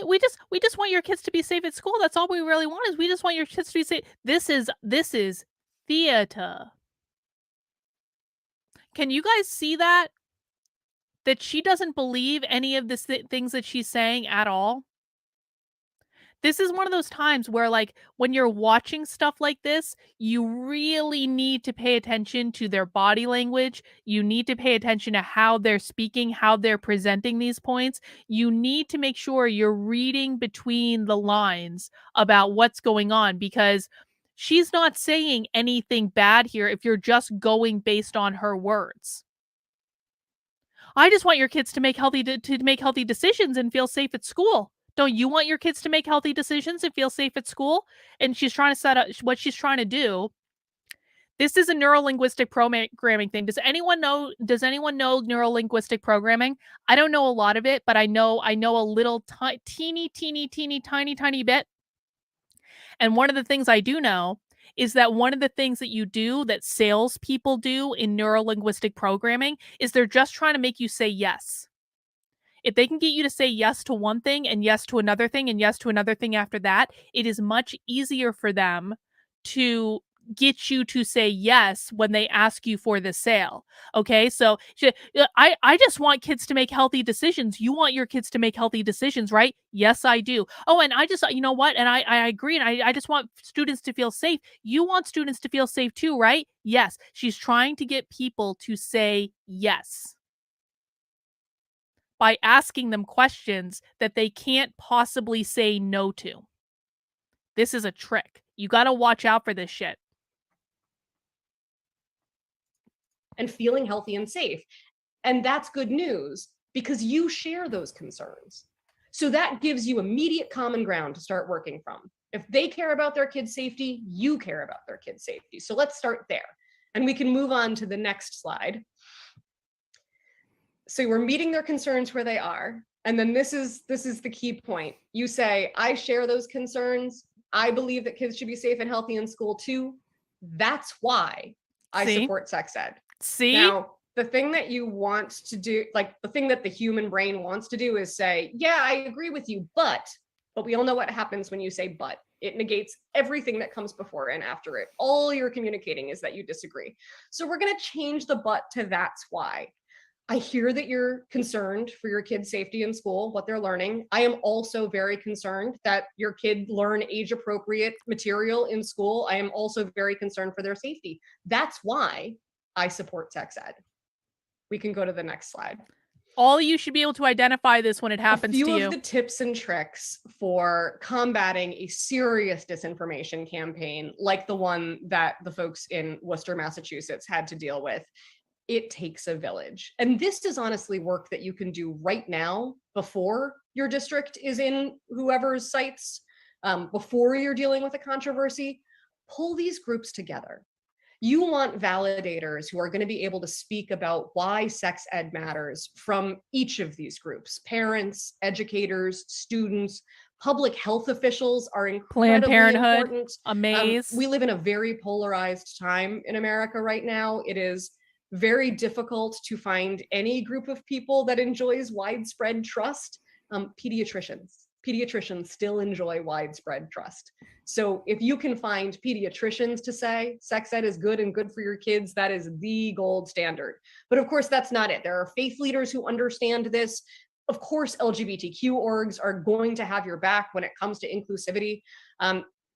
A: We just want your kids to be safe at school. That's all we really want, is we just want your kids to be safe. This is theater. Can you guys see that? That she doesn't believe any of the things that she's saying at all? This is one of those times where, like, when you're watching stuff like this, you really need to pay attention to their body language. You need to pay attention to how they're speaking, how they're presenting these points. You need to make sure you're reading between the lines about what's going on, because she's not saying anything bad here if you're just going based on her words. I just want your kids to make healthy decisions and feel safe at school. Don't you want your kids to make healthy decisions and feel safe at school? And she's trying to set up what she's trying to do. This is a neurolinguistic programming thing. Does anyone know neurolinguistic programming? I don't know a lot of it, but I know a little teeny tiny bit. And one of the things I do know is that one of the things that you do, that salespeople do in neurolinguistic programming, is they're just trying to make you say yes. If they can get you to say yes to one thing and yes to another thing and yes to another thing after that, it is much easier for them to get you to say yes when they ask you for the sale. Okay, so I just want kids to make healthy decisions. You want your kids to make healthy decisions, right? Yes, I do. Oh, and I just, you know what? And I agree. And I just want students to feel safe. You want students to feel safe too, right? Yes. She's trying to get people to say yes by asking them questions that they can't possibly say no to. This is a trick. You got to watch out for this shit.
G: And feeling healthy and safe. And that's good news because you share those concerns. So that gives you immediate common ground to start working from. If they care about their kids' safety, you care about their kids' safety. So let's start there. And we can move on to the next slide. So we're meeting their concerns where they are. And then this is the key point. You say, I share those concerns. I believe that kids should be safe and healthy in school too. That's why I support sex ed.
A: See?
G: Now, the thing that you want to do, like the thing that the human brain wants to do is say, yeah, I agree with you, but we all know what happens when you say but. It negates everything that comes before and after it. All you're communicating is that you disagree. So we're going to change the but to that's why. I hear that you're concerned for your kid's safety in school, what they're learning. I am also very concerned that your kid learn age-appropriate material in school. I am also very concerned for their safety. That's why I support sex ed. We can go to the next slide.
A: All you should be able to identify this when it happens to you.
G: A few of the tips and tricks for combating a serious disinformation campaign, like the one that the folks in Worcester, Massachusetts had to deal with. It takes a village. And this is honestly work that you can do right now before your district is in whoever's sites, before you're dealing with a controversy. Pull these groups together. You want validators who are going to be able to speak about why sex ed matters from each of these groups. Parents, educators, students, public health officials are
A: Planned
G: incredibly
A: Parenthood,
G: important.
A: Amaze.
G: We live in a very polarized time in America right now. It is very difficult to find any group of people that enjoys widespread trust. Pediatricians still enjoy widespread trust. So if you can find pediatricians to say sex ed is good and good for your kids, that is the gold standard. But of course, that's not it. There are faith leaders who understand this. Of course, LGBTQ orgs are going to have your back when it comes to inclusivity.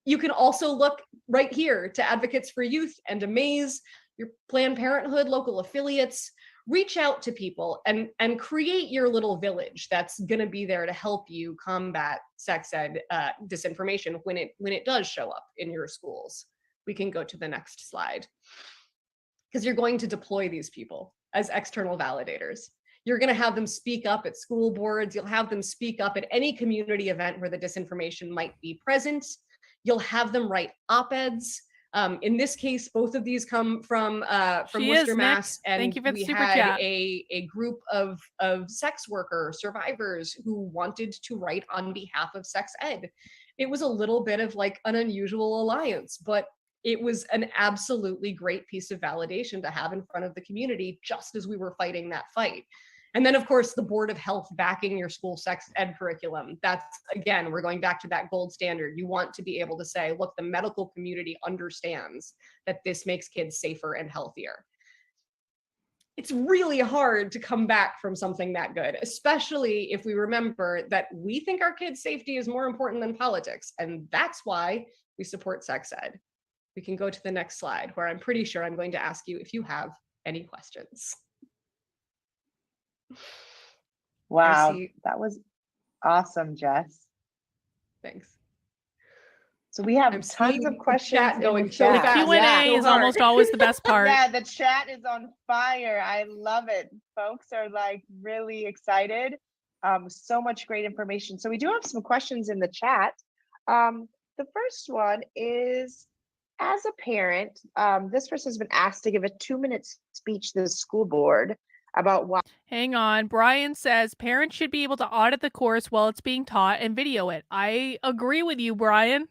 G: You can also look right here to Advocates for Youth and Amaze, your Planned Parenthood, local affiliates. Reach out to people and create your little village that's going to be there to help you combat sex ed disinformation when it does show up in your schools. We can go to the next slide, because you're going to deploy these people as external validators. You're going to have them speak up at school boards. You'll have them speak up at any community event where the disinformation might be present. You'll have them write op-eds. In this case, both of these come from Worcester, Mass. And
A: thank you for the
G: we
A: super
G: had
A: chat.
G: a group of sex worker survivors who wanted to write on behalf of sex ed. It was a little bit of like an unusual alliance, but it was an absolutely great piece of validation to have in front of the community just as we were fighting that fight. And then, of course, the Board of Health backing your school sex ed curriculum. That's, again, we're going back to that gold standard. You want to be able to say, look, the medical community understands that this makes kids safer and healthier. It's really hard to come back from something that good, especially if we remember that we think our kids' safety is more important than politics. And that's why we support sex ed. We can go to the next slide, where I'm pretty sure I'm going to ask you if you have any questions.
E: Wow, that was awesome, Jess.
G: Thanks.
E: So we have
G: I'm
E: tons
G: seeing
E: of
G: the
E: questions
G: chat
E: in
G: going
E: the
G: so
E: chat.
G: fast.
A: Q&A
G: Yeah, so
A: is
G: hard.
A: almost always the best part.
E: Yeah, the chat is on fire. I love it. Folks are like really excited. So much great information. So we do have some questions in the chat. The first one is, as a parent, this person has been asked to give a 2-minute speech to the school board about why.
A: Hang on. Brian says parents should be able to audit the course while it's being taught and video it. I agree with you, Brian.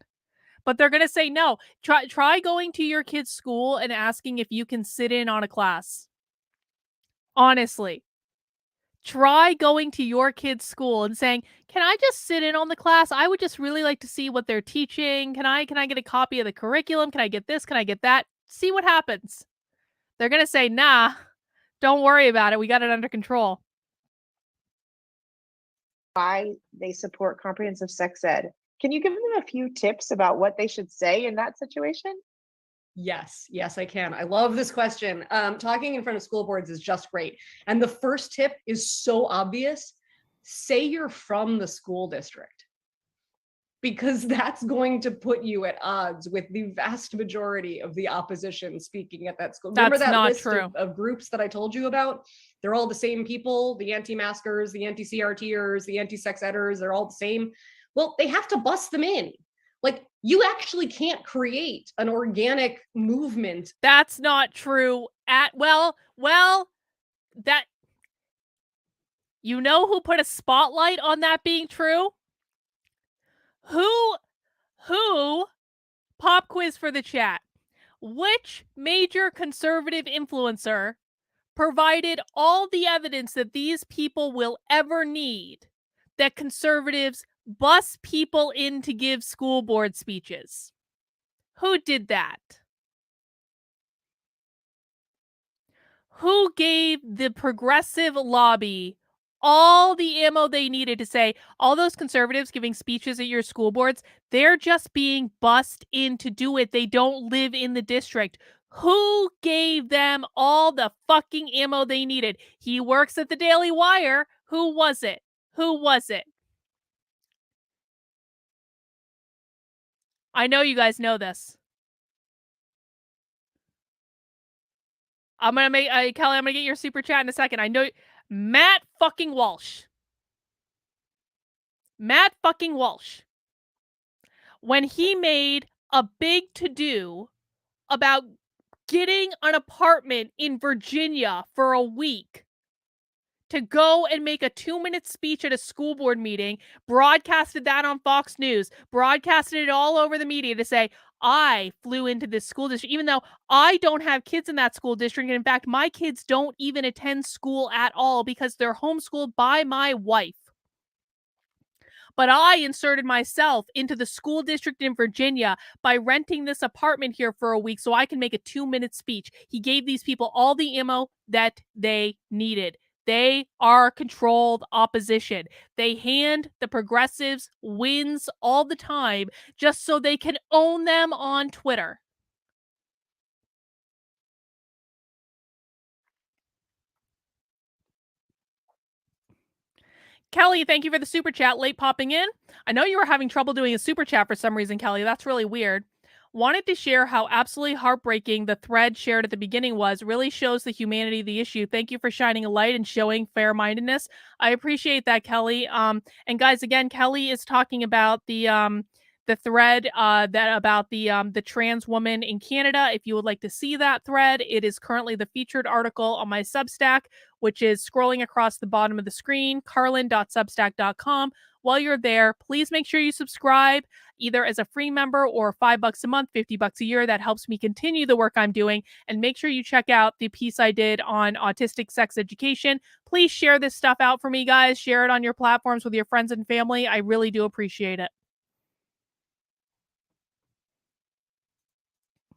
A: But they're going to say no. Try going to your kid's school and asking if you can sit in on a class. Honestly. Try going to your kid's school and saying, can I just sit in on the class? I would just really like to see what they're teaching. Can I get a copy of the curriculum? Can I get this? Can I get that? See what happens. They're going to say, nah, don't worry about it. We got it under control.
E: Why they support comprehensive sex ed. Can you give them a few tips about what they should say in that situation?
G: Yes, I can. I love this question. Talking in front of school boards is just great. And the first tip is so obvious. Say you're from the school district, because that's going to put you at odds with the vast majority of the opposition speaking at that school. Remember
A: That's
G: that
A: not
G: list
A: true.
G: of groups that I told you about? They're all the same people, the anti-maskers, the anti-CRTers, the anti-sex editors, they're all the same. Well, they have to bust them in. Like, you actually can't create an organic movement.
A: That's not true well, that, you know who put a spotlight on that being true? Who, pop quiz for the chat. Which major conservative influencer provided all the evidence that these people will ever need, that conservatives bus people in to give school board speeches. Who did that? Who gave the progressive lobby all the ammo they needed to say, all those conservatives giving speeches at your school boards, they're just being bussed in to do it. They don't live in the district. Who gave them all the fucking ammo they needed? He works at the Daily Wire. Who was it? Who was it? I know you guys know this. I'm gonna make Kelly. I'm gonna get your super chat in a second. I know Matt fucking Walsh. Matt fucking Walsh. When he made a big to-do about getting an apartment in Virginia for a week to go and make a 2-minute speech at a school board meeting, broadcasted that on Fox News, broadcasted it all over the media to say, I flew into this school district, even though I don't have kids in that school district. And in fact, my kids don't even attend school at all because they're homeschooled by my wife. But I inserted myself into the school district in Virginia by renting this apartment here for a week so I can make a 2-minute speech. He gave these people all the ammo that they needed. They are controlled opposition. They hand the progressives wins all the time just so they can own them on Twitter. Kelly, thank you for the super chat. Late popping in. I know you were having trouble doing a super chat for some reason, Kelly. That's really weird. Wanted to share how absolutely heartbreaking the thread shared at the beginning was. Really shows the humanity of the issue. Thank you for shining a light and showing fair-mindedness. I appreciate that, Kelly. And guys, again, Kelly is talking about the thread that about the trans woman in Canada. If you would like to see that thread, it is currently the featured article on my Substack, which is scrolling across the bottom of the screen, carlin.substack.com. While you're there, please make sure you subscribe either as a free member or $5 a month, $50 a year. That helps me continue the work I'm doing. And make sure you check out the piece I did on autistic sex education. Please share this stuff out for me, guys. Share it on your platforms with your friends and family. I really do appreciate it.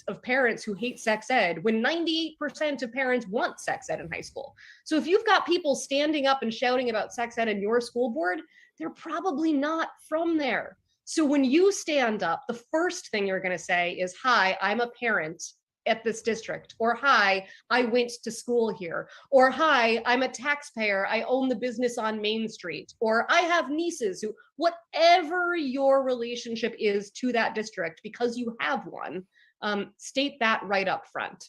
G: Of parents who hate sex ed when 98% of parents want sex ed in high school. So if you've got people standing up and shouting about sex ed in your school board, they're probably not from there. So when you stand up, the first thing you're going to say is, hi, I'm a parent at this district, or hi, I went to school here, or hi, I'm a taxpayer, I own the business on Main Street, or I have nieces who, whatever your relationship is to that district, because you have one, state that right up front.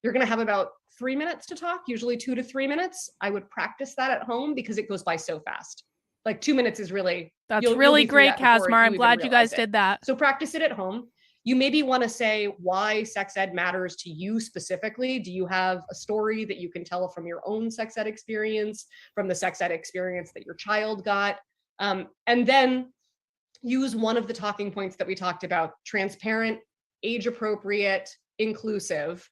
G: You're going to have about 3 minutes to talk, usually 2 to 3 minutes. I would practice that at home because it goes by so fast. Like 2 minutes is really,
A: that's really great, Casmar. I'm glad you guys did that.
G: So practice it at home. You maybe want to say why sex ed matters to you specifically. Do you have a story that you can tell from your own sex ed experience, from the sex ed experience that your child got? And then use one of the talking points that we talked about: transparent, age appropriate, inclusive.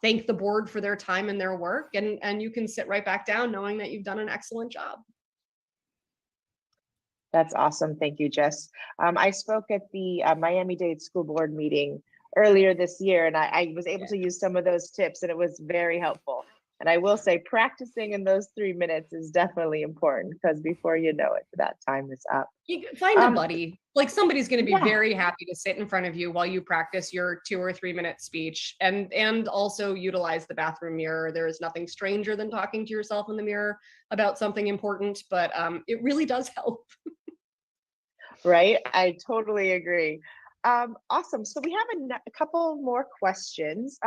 G: Thank the board for their time and their work, and you can sit right back down knowing that you've done an excellent job.
E: That's awesome. Thank you, Jess. I spoke at the Miami-Dade School Board meeting earlier this year, and I was able to use some of those tips, and it was very helpful. And I will say practicing in those 3 minutes is definitely important, because before you know it, that time is up.
G: You find a buddy. Like somebody's going to be very happy to sit in front of you while you practice your 2 or 3 minute speech, and also utilize the bathroom mirror. There is nothing stranger than talking to yourself in the mirror about something important, but it really does help.
E: Right? I totally agree. Awesome. So we have a couple more questions.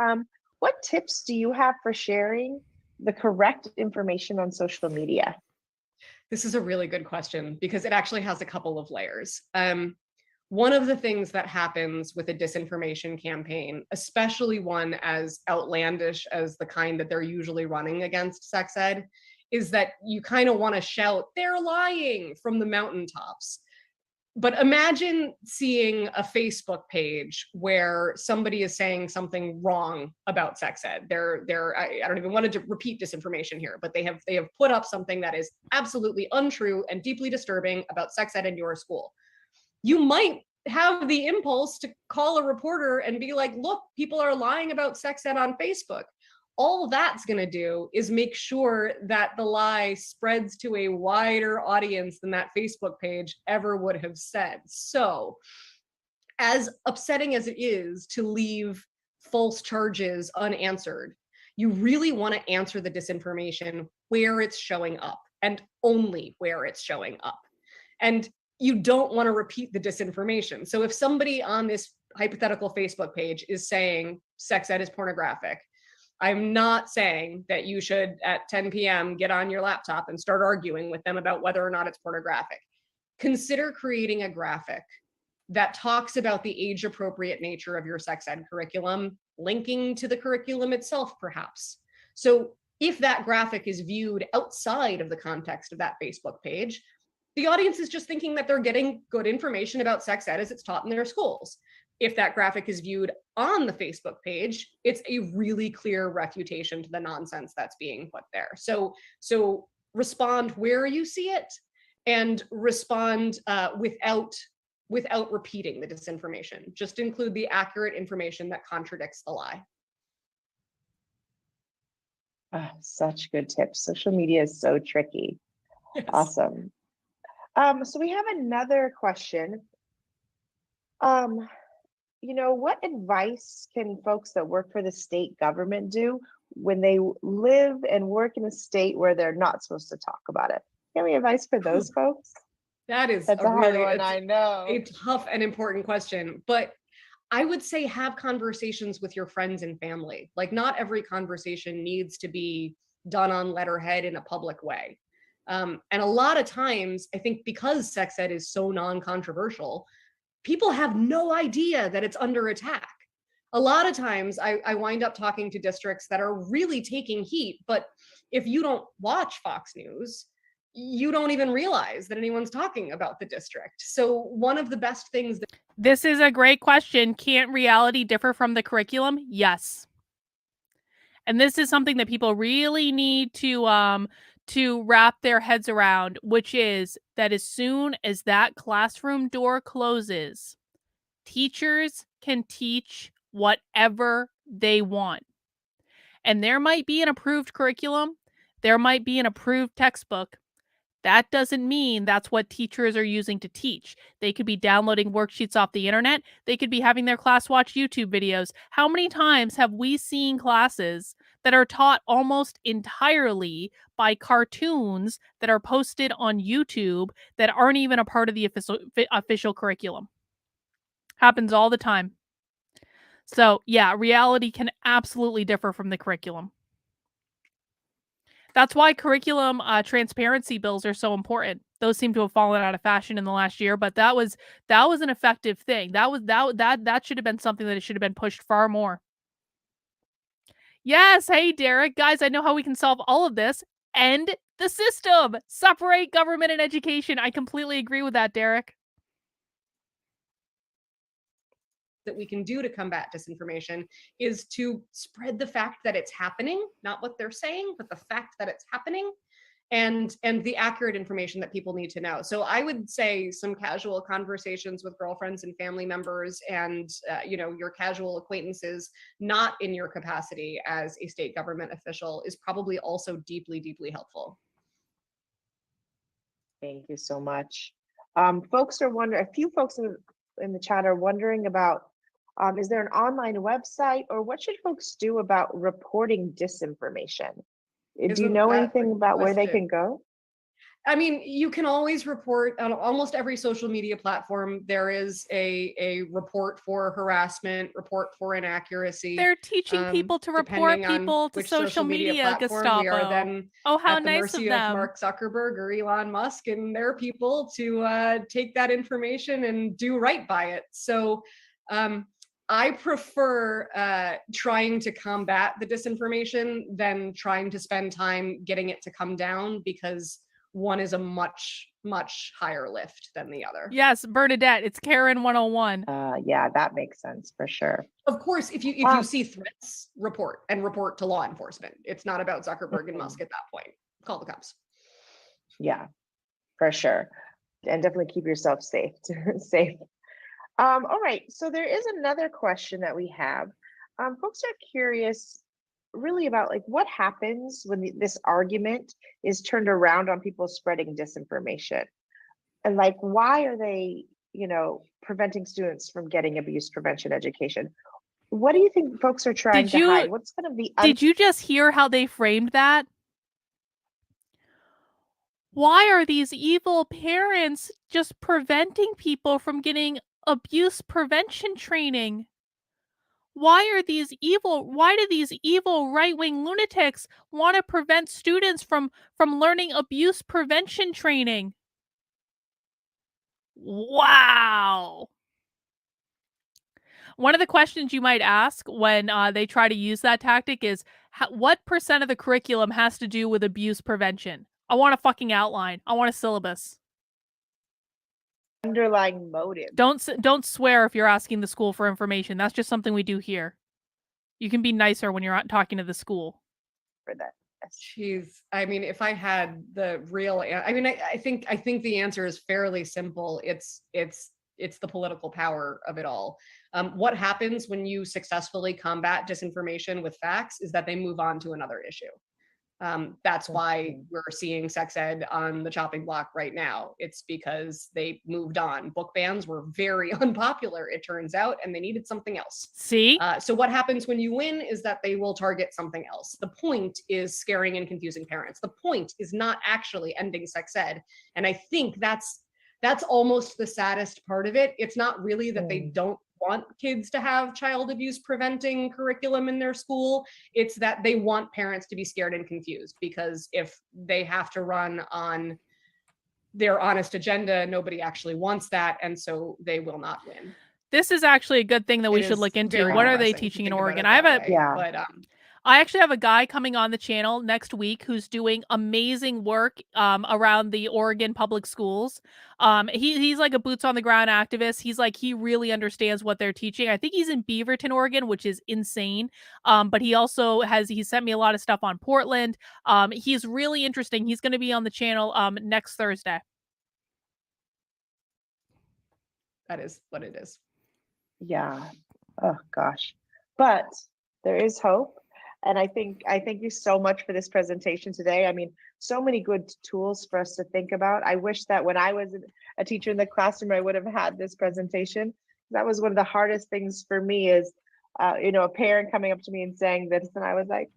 E: What tips do you have for sharing the correct information on social media?
G: This is a really good question because it actually has a couple of layers. One of the things that happens with a disinformation campaign, especially one as outlandish as the kind that they're usually running against sex ed, is that you kind of want to shout, they're lying, from the mountaintops. But imagine seeing a Facebook page where somebody is saying something wrong about sex ed. I don't even want to repeat disinformation here, but they have put up something that is absolutely untrue and deeply disturbing about sex ed in your school. You might have the impulse to call a reporter and be like, look, people are lying about sex ed on Facebook. All that's going to do is make sure that the lie spreads to a wider audience than that Facebook page ever would have said. So, as upsetting as it is to leave false charges unanswered, you really want to answer the disinformation where it's showing up and only where it's showing up. And you don't want to repeat the disinformation. So if somebody on this hypothetical Facebook page is saying sex ed is pornographic, I'm not saying that you should at 10 p.m. get on your laptop and start arguing with them about whether or not it's pornographic. Consider creating a graphic that talks about the age appropriate nature of your sex ed curriculum, linking to the curriculum itself, perhaps. So if that graphic is viewed outside of the context of that Facebook page, the audience is just thinking that they're getting good information about sex ed as it's taught in their schools. If that graphic is viewed on the Facebook page, it's a really clear refutation to the nonsense that's being put there. So respond where you see it, and respond without repeating the disinformation. Just include the accurate information that contradicts the lie.
E: Such good tips. Social media is so tricky.
G: Yes.
E: Awesome. So we have another question. What advice can folks that work for the state government do when they live and work in a state where they're not supposed to talk about it? Any advice for those folks?
G: That's
E: a hard one, I know.
G: A tough and important question, but I would say have conversations with your friends and family. Like, not every conversation needs to be done on letterhead in a public way. And a lot of times, I think because sex ed is so non-controversial, people have no idea that it's under attack. A lot of times I wind up talking to districts that are really taking heat, but if you don't watch Fox News, you don't even realize that anyone's talking about the district. So one of the best things that—
A: This is a great question. Can't reality differ from the curriculum? Yes. And this is something that people really need to wrap their heads around, which is that as soon as that classroom door closes, teachers can teach whatever they want. And there might be an approved curriculum, there might be an approved textbook. That doesn't mean that's what teachers are using to teach. They could be downloading worksheets off the internet. They could be having their class watch YouTube videos. How many times have we seen classes that are taught almost entirely by cartoons that are posted on YouTube that aren't even a part of the official curriculum? Happens all the time. So yeah, reality can absolutely differ from the curriculum. That's why curriculum transparency bills are so important. Those seem to have fallen out of fashion in the last year, but that was an effective thing. That should have been something that it should have been pushed far more. Yes, hey Derek, guys, I know how we can solve all of this. End the system. Separate government and education. I completely agree with that, Derek.
G: That we can do to combat disinformation is to spread the fact that it's happening, not what they're saying, but the fact that it's happening, and the accurate information that people need to know. So I would say some casual conversations with girlfriends and family members and your casual acquaintances, not in your capacity as a state government official, is probably also deeply, deeply helpful.
E: Thank you so much. Folks are wondering, a few folks in the chat are wondering about, is there an online website, or what should folks do about reporting disinformation? Do you know anything about where they can go?
G: I mean, you can always report on almost every social media platform. There is a report for harassment, report for inaccuracy.
A: They're teaching people to report people to social media, Gestapo.
G: We are then
A: how
G: at the
A: nice
G: mercy
A: of them.
G: Mark Zuckerberg or Elon Musk and their people to take that information and do right by it. So I prefer trying to combat the disinformation than trying to spend time getting it to come down, because one is a much much higher lift than the other.
A: Yes, Bernadette, it's Karen 101.
E: Yeah, that makes sense for sure.
G: Of course, if you see threats, report to law enforcement. It's not about Zuckerberg and Musk at that point. Call the cops.
E: Yeah, for sure. And definitely keep yourself safe. Safe. All right, so there is another question that we have. Folks are curious really about like what happens when this argument is turned around on people spreading disinformation, and like why are they, preventing students from getting abuse prevention education? What do you think folks are trying to hide? What's going to be?
A: Did you just hear how they framed that? Why are these evil parents just preventing people from getting abuse prevention training? Why do these evil right-wing lunatics want to prevent students from learning abuse prevention training? Wow. One of the questions you might ask when they try to use that tactic is, what % of the curriculum has to do with abuse prevention? I want a fucking outline. I want a syllabus.
E: Underlying motive?
A: Don't swear if you're asking the school for information. That's just something we do here. You can be nicer when you're talking to the school.
E: For that.
G: Jeez, I mean, if I had the real, I think the answer is fairly simple. It's the political power of it all. What happens when you successfully combat disinformation with facts is that they move on to another issue. That's why we're seeing sex ed on the chopping block right now. It's because they moved on. Book bans were very unpopular, it turns out, and they needed something else.
A: See?
G: So what happens when you win is that they will target something else. The point is scaring and confusing parents. The point is not actually ending sex ed. And I think that's almost the saddest part of it. It's not really that they don't want kids to have child abuse preventing curriculum in their school. It's that they want parents to be scared and confused, because if they have to run on their honest agenda, nobody actually wants that, and so they will not win.
A: This is actually a good thing that we should look into. What are they teaching in Oregon? I actually have a guy coming on the channel next week who's doing amazing work around the Oregon public schools. He's like a boots on the ground activist. He really understands what they're teaching. I think he's in Beaverton, Oregon, which is insane. But he also he sent me a lot of stuff on Portland. He's really interesting. He's going to be on the channel next Thursday.
G: That is what it is.
E: Yeah. Oh gosh. But there is hope. And I thank you so much for this presentation today. I mean, so many good tools for us to think about. I wish that when I was a teacher in the classroom, I would have had this presentation. That was one of the hardest things for me is, a parent coming up to me and saying this, and I was like,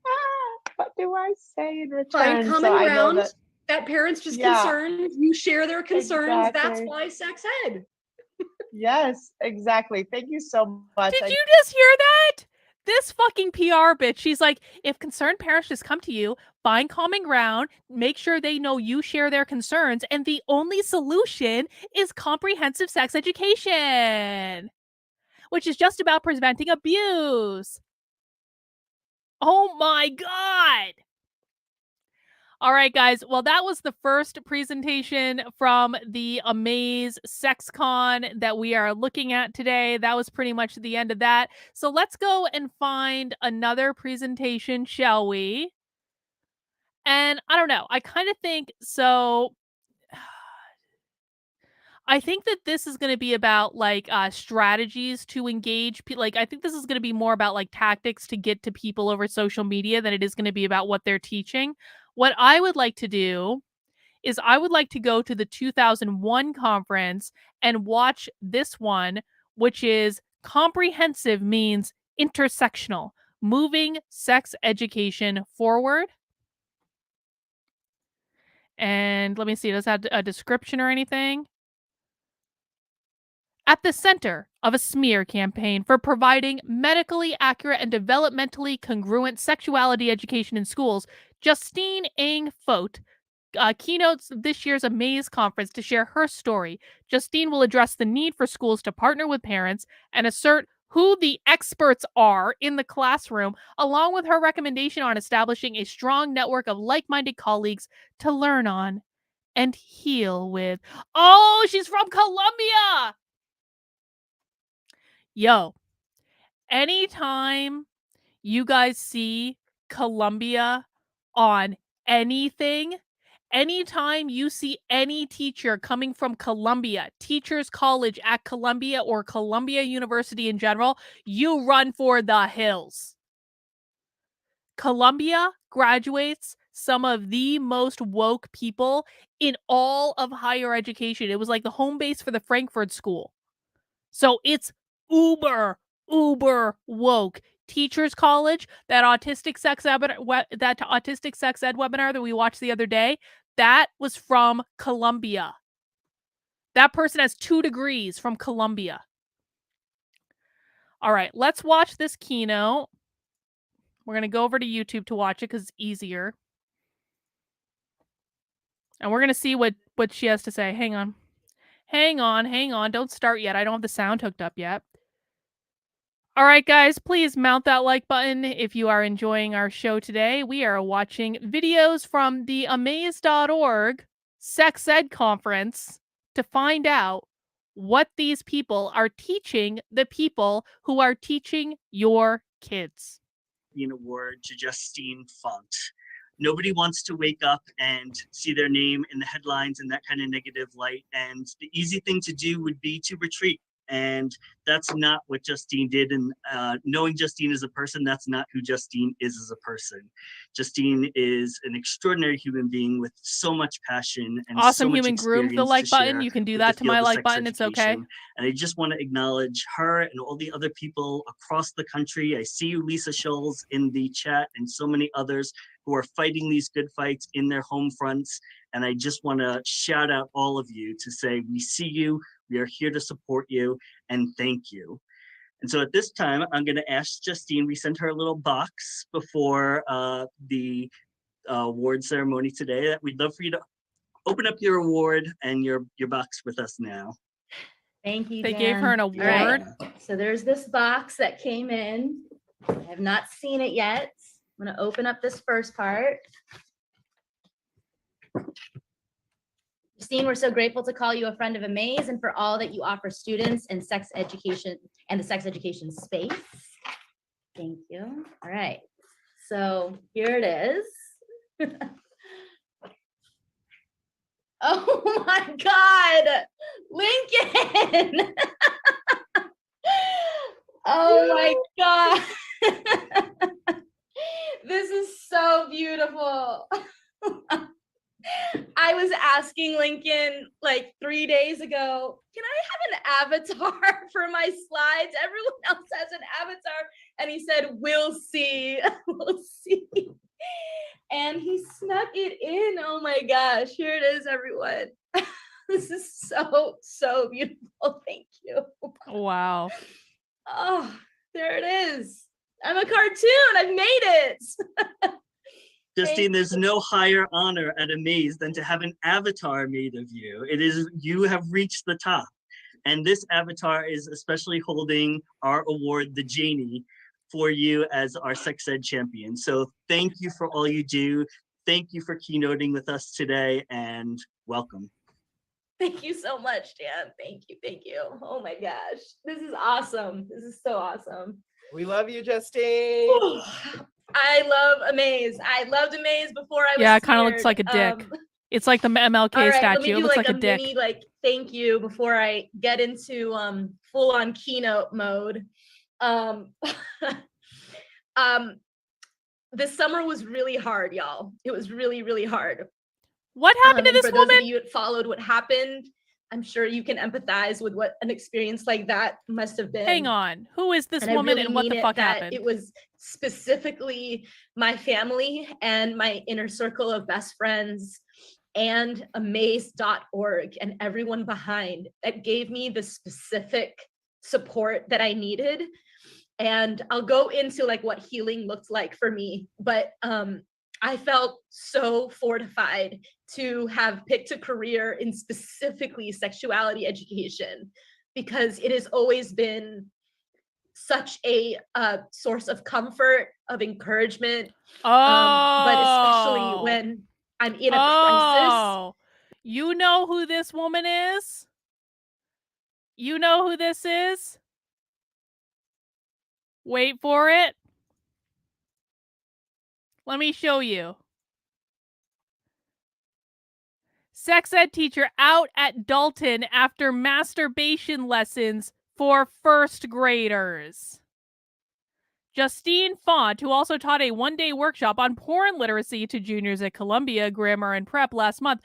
E: what do I say in return?
G: Find common ground. That parents just concerned. You share their concerns.
E: Exactly.
G: That's why sex ed.
E: Yes, exactly. Thank you so much.
A: Did you just hear that? This fucking PR bitch, she's like, if concerned parents just come to you, find common ground, make sure they know you share their concerns, and the only solution is comprehensive sex education, which is just about preventing abuse. Oh my God. All right, guys. Well, that was the first presentation from the Amaze SexEdCon that we are looking at today. That was pretty much the end of that. So let's go and find another presentation, shall we? And I don't know. I kind of think so. I think that this is going to be about strategies to engage people. I think this is going to be more about tactics to get to people over social media than it is going to be about what they're teaching. What I would like to do is I would like to go to the 2001 conference and watch this one, which is comprehensive means intersectional, moving sex education forward. And let me see, does that have a description or anything? At the center of a smear campaign for providing medically accurate and developmentally congruent sexuality education in schools, Justine Fonte keynotes this year's Amaze conference to share her story. Justine will address the need for schools to partner with parents and assert who the experts are in the classroom, along with her recommendation on establishing a strong network of like-minded colleagues to learn on and heal with. Oh, she's from Colombia. Yo, anytime you guys see Colombia on anything, anytime you see any teacher coming from Columbia, Teachers College at Columbia or Columbia University in general, you run for the hills. Columbia graduates some of the most woke people in all of higher education. It was like the home base for the Frankfurt School. So it's uber woke. Teachers College, that autistic sex ed webinar that we watched the other day, that was from Columbia. That person has 2 degrees from Columbia. All right, let's watch this keynote. We're going to go over to YouTube to watch it because it's easier. And we're going to see what she has to say. Hang on. Don't start yet. I don't have the sound hooked up yet. All right, guys, please mount that like button if you are enjoying our show today. We are watching videos from the Amaze.org Sex Ed conference to find out what these people are teaching the people who are teaching your kids.
H: An award to Justine Fonte. Nobody wants to wake up and see their name in the headlines in that kind of negative light. And the easy thing to do would be to retreat. And that's not what Justine did. And knowing Justine as a person, that's not who Justine is as a person. Justine is an extraordinary human being with so much passion and
A: awesome
H: so much
A: human groomed the like button. You can do that to my like button. It's okay.
H: And I just want to acknowledge her and all the other people across the country. I see you, Lisa Scholes, in the chat, and so many others who are fighting these good fights in their home fronts. And I just want to shout out all of you to say, we see you, we are here to support you, and thank you. And so at this time, I'm going to ask Justine, we sent her a little box before the award ceremony today, that we'd love for you to open up your award and your box with us now.
I: Thank you,
A: They
I: Dan.
A: gave her an award.
I: Right. So there's this box that came in. I have not seen it yet. I'm going to open up this first part. Justine, we're so grateful to call you a friend of Amaze and for all that you offer students in sex education and the sex education space. Thank you. All right. So here it is. Oh my God, Lincoln. Oh my God. This is so beautiful. I was asking Lincoln like 3 days ago, can I have an avatar for my slides? Everyone else has an avatar. And he said, we'll see. We'll see. And he snuck it in. Oh my gosh. Here it is, everyone. This is so beautiful. Thank you.
A: Wow.
I: Oh, there it is. I'm a cartoon. I've made it.
H: Justine, there's no higher honor at Amaze than to have an avatar made of you. It is, you have reached the top. And this avatar is especially holding our award, the Janie, for you as our sex ed champion. So thank you for all you do. Thank you for keynoting with us today, and welcome.
I: Thank you so much, Dan. Thank you. Thank you. Oh my gosh. This is awesome. This is so awesome.
J: We love you, Justine.
I: I love Amaze. I loved Amaze before I was
A: Yeah, it kind of looks like a dick. It's like the MLK
I: all right,
A: statue.
I: Let me do
A: it looks like a dick.
I: mini, thank you before I get into full-on keynote mode. This summer was really hard, y'all. It was really, really hard.
A: What happened to this woman?
I: For those of you that followed what happened, I'm sure you can empathize with what an experience like that must have been.
A: Hang on. Who is this woman and what the fuck happened?
I: It was specifically my family and my inner circle of best friends and Amaze.org and everyone behind that gave me the specific support that I needed. And I'll go into what healing looked like for me, but I felt so fortified to have picked a career in specifically sexuality education, because it has always been such a source of comfort, of encouragement, but especially when I'm in a crisis.
A: You know who this woman is? You know who this is? Wait for it. Let me show you. Sex ed teacher out at Dalton after masturbation lessons for first graders. Justine Fonte, who also taught a one-day workshop on porn literacy to juniors at Columbia Grammar and Prep last month,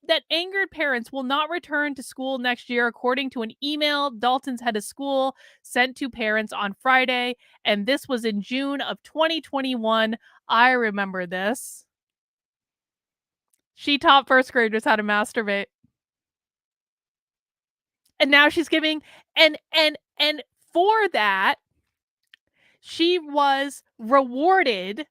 A: that angered parents will not return to school next year, according to an email Dalton's head of school sent to parents on Friday. And this was in June of 2021. I remember this. She taught first graders how to masturbate. And now she's giving, and for that, she was rewarded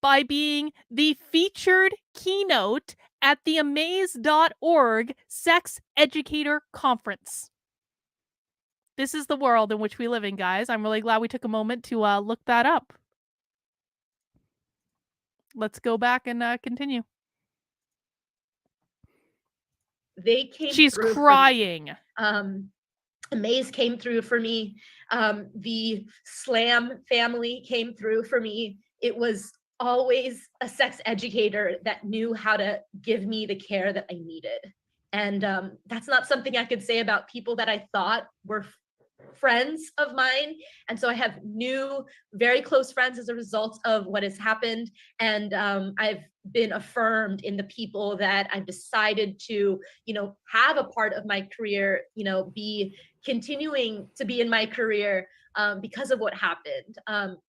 A: by being the featured keynote at the Amaze.org Sex Educator Conference. This is the world in which we live in, guys. I'm really glad we took a moment to look that up. Let's go back and continue.
I: They came
A: She's
I: through for me.
A: crying.
I: Amaze came through for me. The Slam family came through for me. It was always a sex educator that knew how to give me the care that I needed. And that's not something I could say about people that I thought were friends of mine. And so I have new, very close friends as a result of what has happened. And I've been affirmed in the people that I've decided to, have a part of my career, be continuing to be in my career because of what happened.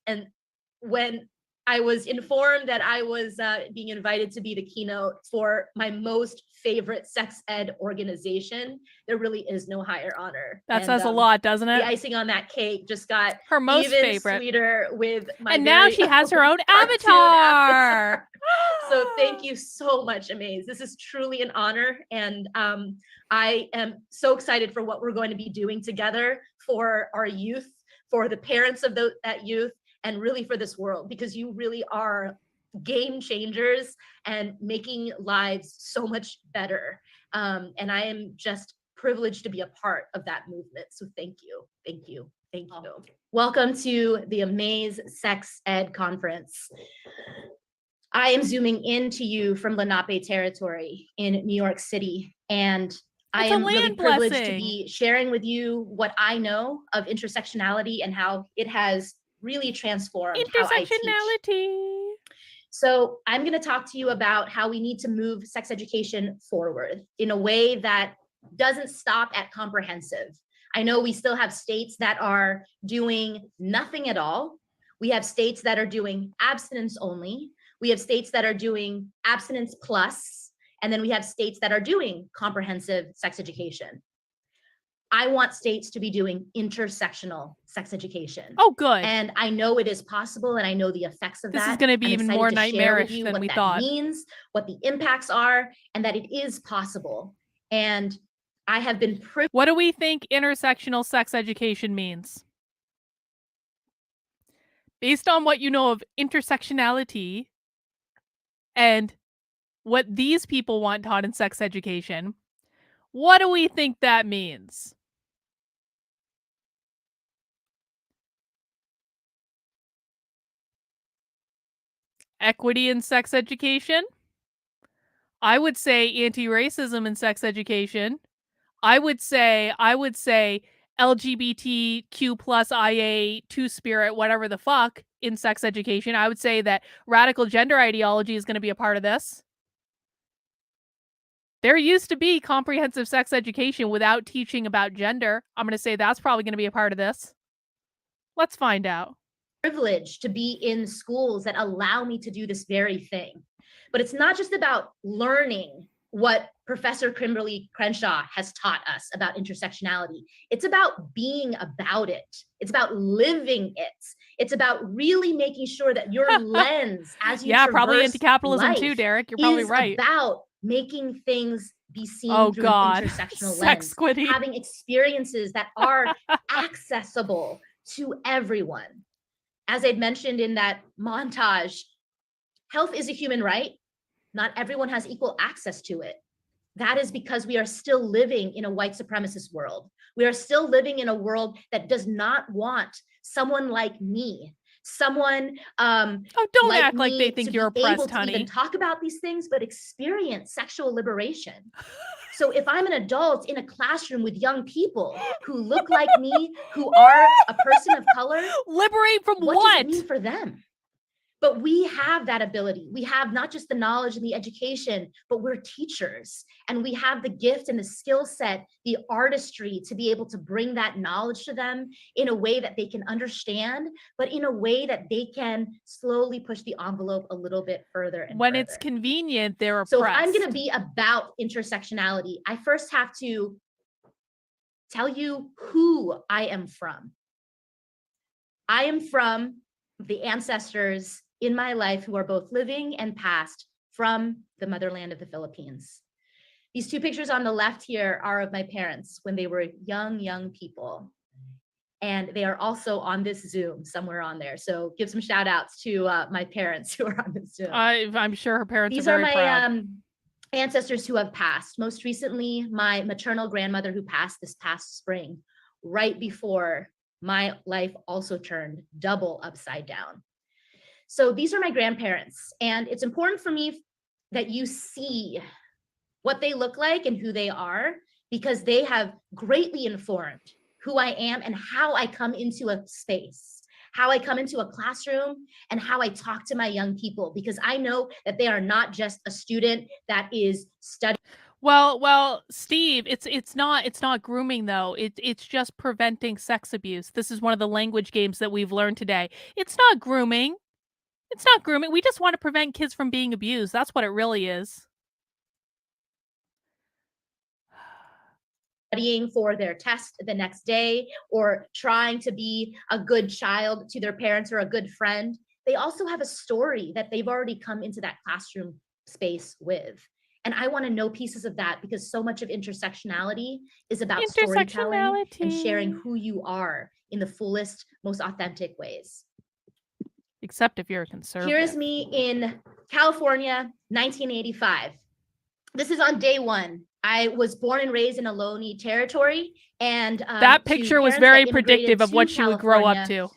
I: And when I was informed that I was being invited to be the keynote for my most favorite sex ed organization, there really is no higher honor.
A: That says a lot, doesn't it?
I: The icing on that cake just got
A: her most
I: even
A: favorite.
I: Sweeter with my
A: and now she has her own avatar.
I: So thank you so much, Amaze. This is truly an honor. And I am so excited for what we're going to be doing together for our youth, for the parents of that youth, and really for this world, because you really are game changers and making lives so much better. And I am just privileged to be a part of that movement. So thank you, thank you, thank you. Welcome to the Amaze Sex Ed Conference. I am zooming into you from Lenape territory in New York City, and I am really privileged to be sharing with you what I know of intersectionality and how it has really transformed how I teach. So I'm going to talk to you about how we need to move sex education forward in a way that doesn't stop at comprehensive. I know we still have states that are doing nothing at all. We have states that are doing abstinence only. We have states that are doing abstinence plus, and then we have states that are doing comprehensive sex education. I want states to be doing intersectional sex education.
A: Oh, good.
I: And I know it is possible, and I know the effects of that.
A: This is going to be even more nightmarish than we thought.
I: What that means, what the impacts are, and that it is possible. And I have been privileged.
A: What do we think intersectional sex education means? Based on what you know of intersectionality and what these people want taught in sex education, what do we think that means? Equity in sex education? I would say anti-racism in sex education. I would say LGBTQ plus IA two-spirit, whatever the fuck, in sex education. I would say that radical gender ideology is going to be a part of this. There used to be comprehensive sex education without teaching about gender. I'm going to say that's probably going to be a part of this. Let's find out.
I: Privilege to be in schools that allow me to do this very thing. But it's not just about learning what Professor Kimberly Crenshaw has taught us about intersectionality. It's about being about it. It's about living it. It's about really making sure that your lens as you
A: probably anti-capitalism too, Derek. You're probably right.
I: About making things be seen through an intersectional lens, having experiences that are accessible to everyone. As I'd mentioned in that montage, health is a human right. Not everyone has equal access to it. that is because we are still living in a white supremacist world. We are still living in a world that does not want someone like me, someone
A: Oh, don't
I: like
A: act like they
I: me
A: think
I: to
A: you're
I: be able
A: oppressed,
I: to even
A: honey.
I: talk about these things, but experience sexual liberation. So if I'm an adult in a classroom with young people who look like me, who are a person of color,
A: Liberate from
I: what
A: what?
I: does it mean for them? But we have that ability. We have not just the knowledge and the education, but we're teachers. And we have the gift and the skill set, the artistry to be able to bring that knowledge to them in a way that they can understand, but in a way that they can slowly push the envelope a little bit further and
A: When
I: further.
A: it's convenient, they're oppressed.
I: So if I'm going to be about intersectionality, I first have to tell you who I am from. I am from the ancestors in my life who are both living and past from the motherland of the Philippines. These two pictures on the left here are of my parents when they were young people. And they are also on this Zoom somewhere on there. So give some shout outs to my parents who are on this Zoom.
A: I'm sure her parents
I: These
A: are
I: are
A: very
I: my
A: proud.
I: ancestors who have passed. Most recently, my maternal grandmother who passed this past spring, right before my life also turned double upside down. So these are my grandparents, and it's important for me that you see what they look like and who they are, because they have greatly informed who I am and how I come into a space, how I come into a classroom, and how I talk to my young people, because I know that they are not just a student that is studying.
A: Well, Steve, it's not grooming though. It's just preventing sex abuse. This is one of the language games that we've learned today. It's not grooming. It's not grooming. We just want to prevent kids from being abused. That's what it really is.
I: Studying for their test the next day, or trying to be a good child to their parents or a good friend. They also have a story that they've already come into that classroom space with. And I want to know pieces of that, because so much of intersectionality is about storytelling and sharing who you are in the fullest, most authentic ways.
A: Except if you're a conservative.
I: Here's me in California, 1985. This is on day one. I was born and raised in Ohlone territory, and
A: that picture was very predictive of what she would grow up to.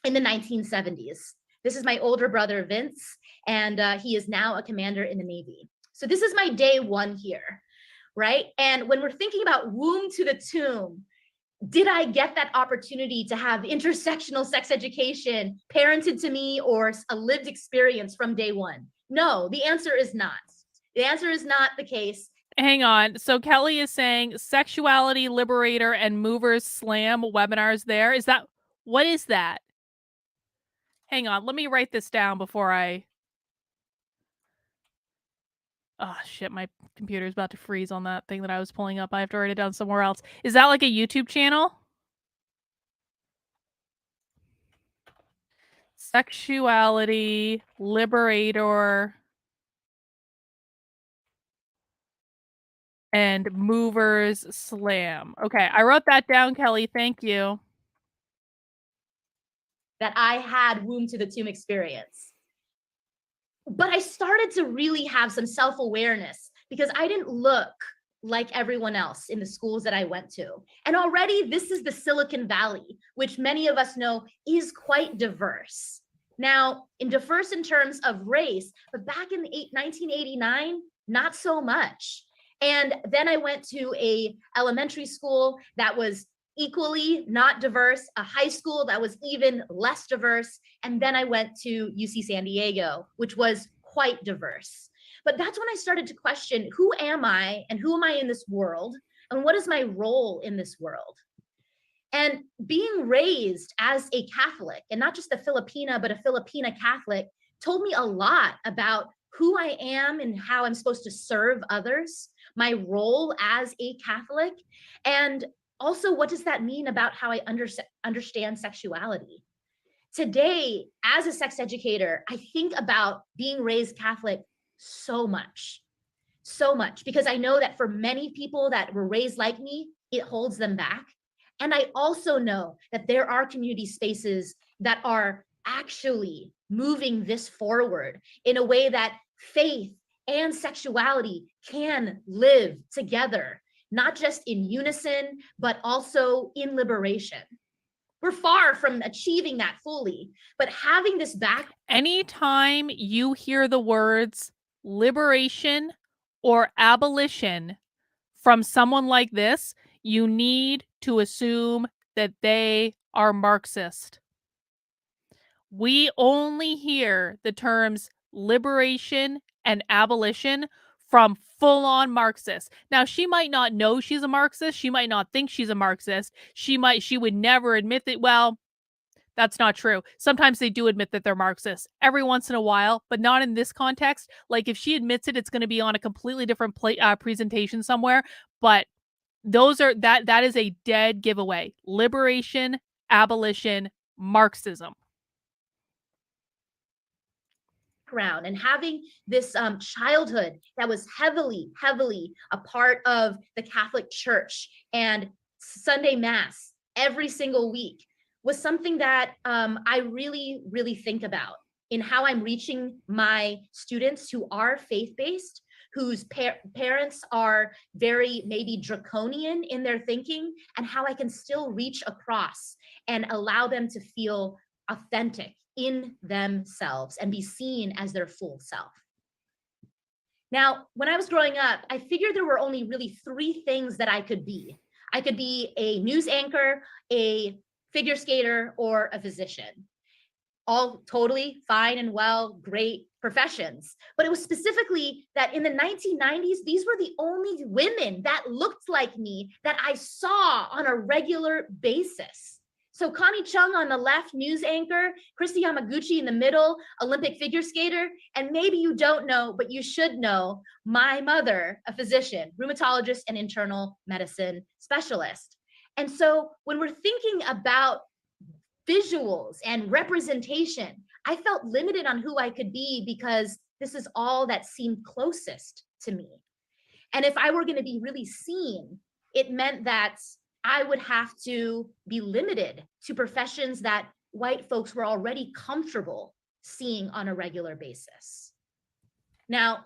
I: In the 1970s. This is my older brother, Vince, and he is now a commander in the Navy. So this is my day one here, right? And when we're thinking about womb to the tomb, did I get that opportunity to have intersectional sex education parented to me, or a lived experience from day one? No, the answer is not. The answer is not the case.
A: Hang on. So Kelly is saying Sexuality Liberator and Movers Slam webinars there. What is that? Hang on. Let me write this down before I... Oh, shit. My computer's about to freeze on that thing that I was pulling up. I have to write it down somewhere else. Is that like a YouTube channel? Sexuality Liberator and Movers Slam. Okay, I wrote that down, Kelly. Thank you.
I: That I had womb to the tomb experience. But I started to really have some self-awareness, because I didn't look like everyone else in the schools that I went to. And already this is the Silicon Valley, which many of us know is quite diverse. Now, diverse in terms of race, but back in 1989, not so much. And then I went to a elementary school that was equally not diverse, a high school that was even less diverse, and then I went to UC San Diego, which was quite diverse. But that's when I started to question, who am I, and who am I in this world, and what is my role in this world? And being raised as a Catholic, and not just a Filipina, but a Filipina Catholic, told me a lot about who I am and how I'm supposed to serve others, my role as a Catholic, and also what does that mean about how I understand sexuality. Today, as a sex educator, I think about being raised Catholic so much, because I know that for many people that were raised like me, it holds them back. And I also know that there are community spaces that are actually moving this forward in a way that faith and sexuality can live together, not just in unison, but also in liberation. We're far from achieving that fully, but having this back.
A: Anytime you hear the words liberation or abolition from someone like this, you need to assume that they are Marxist. We only hear the terms liberation and abolition from full-on Marxists. Now, she might not know she's a Marxist. She might not think she's a Marxist. She would never admit that. Well, that's not true. Sometimes they do admit that they're Marxists every once in a while, but not in this context. Like if she admits it, it's going to be on a completely different presentation somewhere. But that is a dead giveaway. Liberation, abolition, Marxism.
I: And having this childhood that was heavily a part of the Catholic Church and Sunday Mass every single week was something that I really think about in how I'm reaching my students who are faith-based, whose parents are very maybe draconian in their thinking, and how I can still reach across and allow them to feel authentic in themselves and be seen as their full self. Now, when I was growing up, I figured there were only really 3 things that I could be. I could be a news anchor, a figure skater, or a physician. All totally fine and well, great professions. But it was specifically that in the 1990s, these were the only women that looked like me that I saw on a regular basis. So Connie Chung on the left, news anchor, Christy Yamaguchi in the middle, Olympic figure skater, and maybe you don't know, but you should know, my mother, a physician, rheumatologist and internal medicine specialist. And so when we're thinking about visuals and representation, I felt limited on who I could be because this is all that seemed closest to me. And if I were going to be really seen, it meant that I would have to be limited to professions that white folks were already comfortable seeing on a regular basis. Now,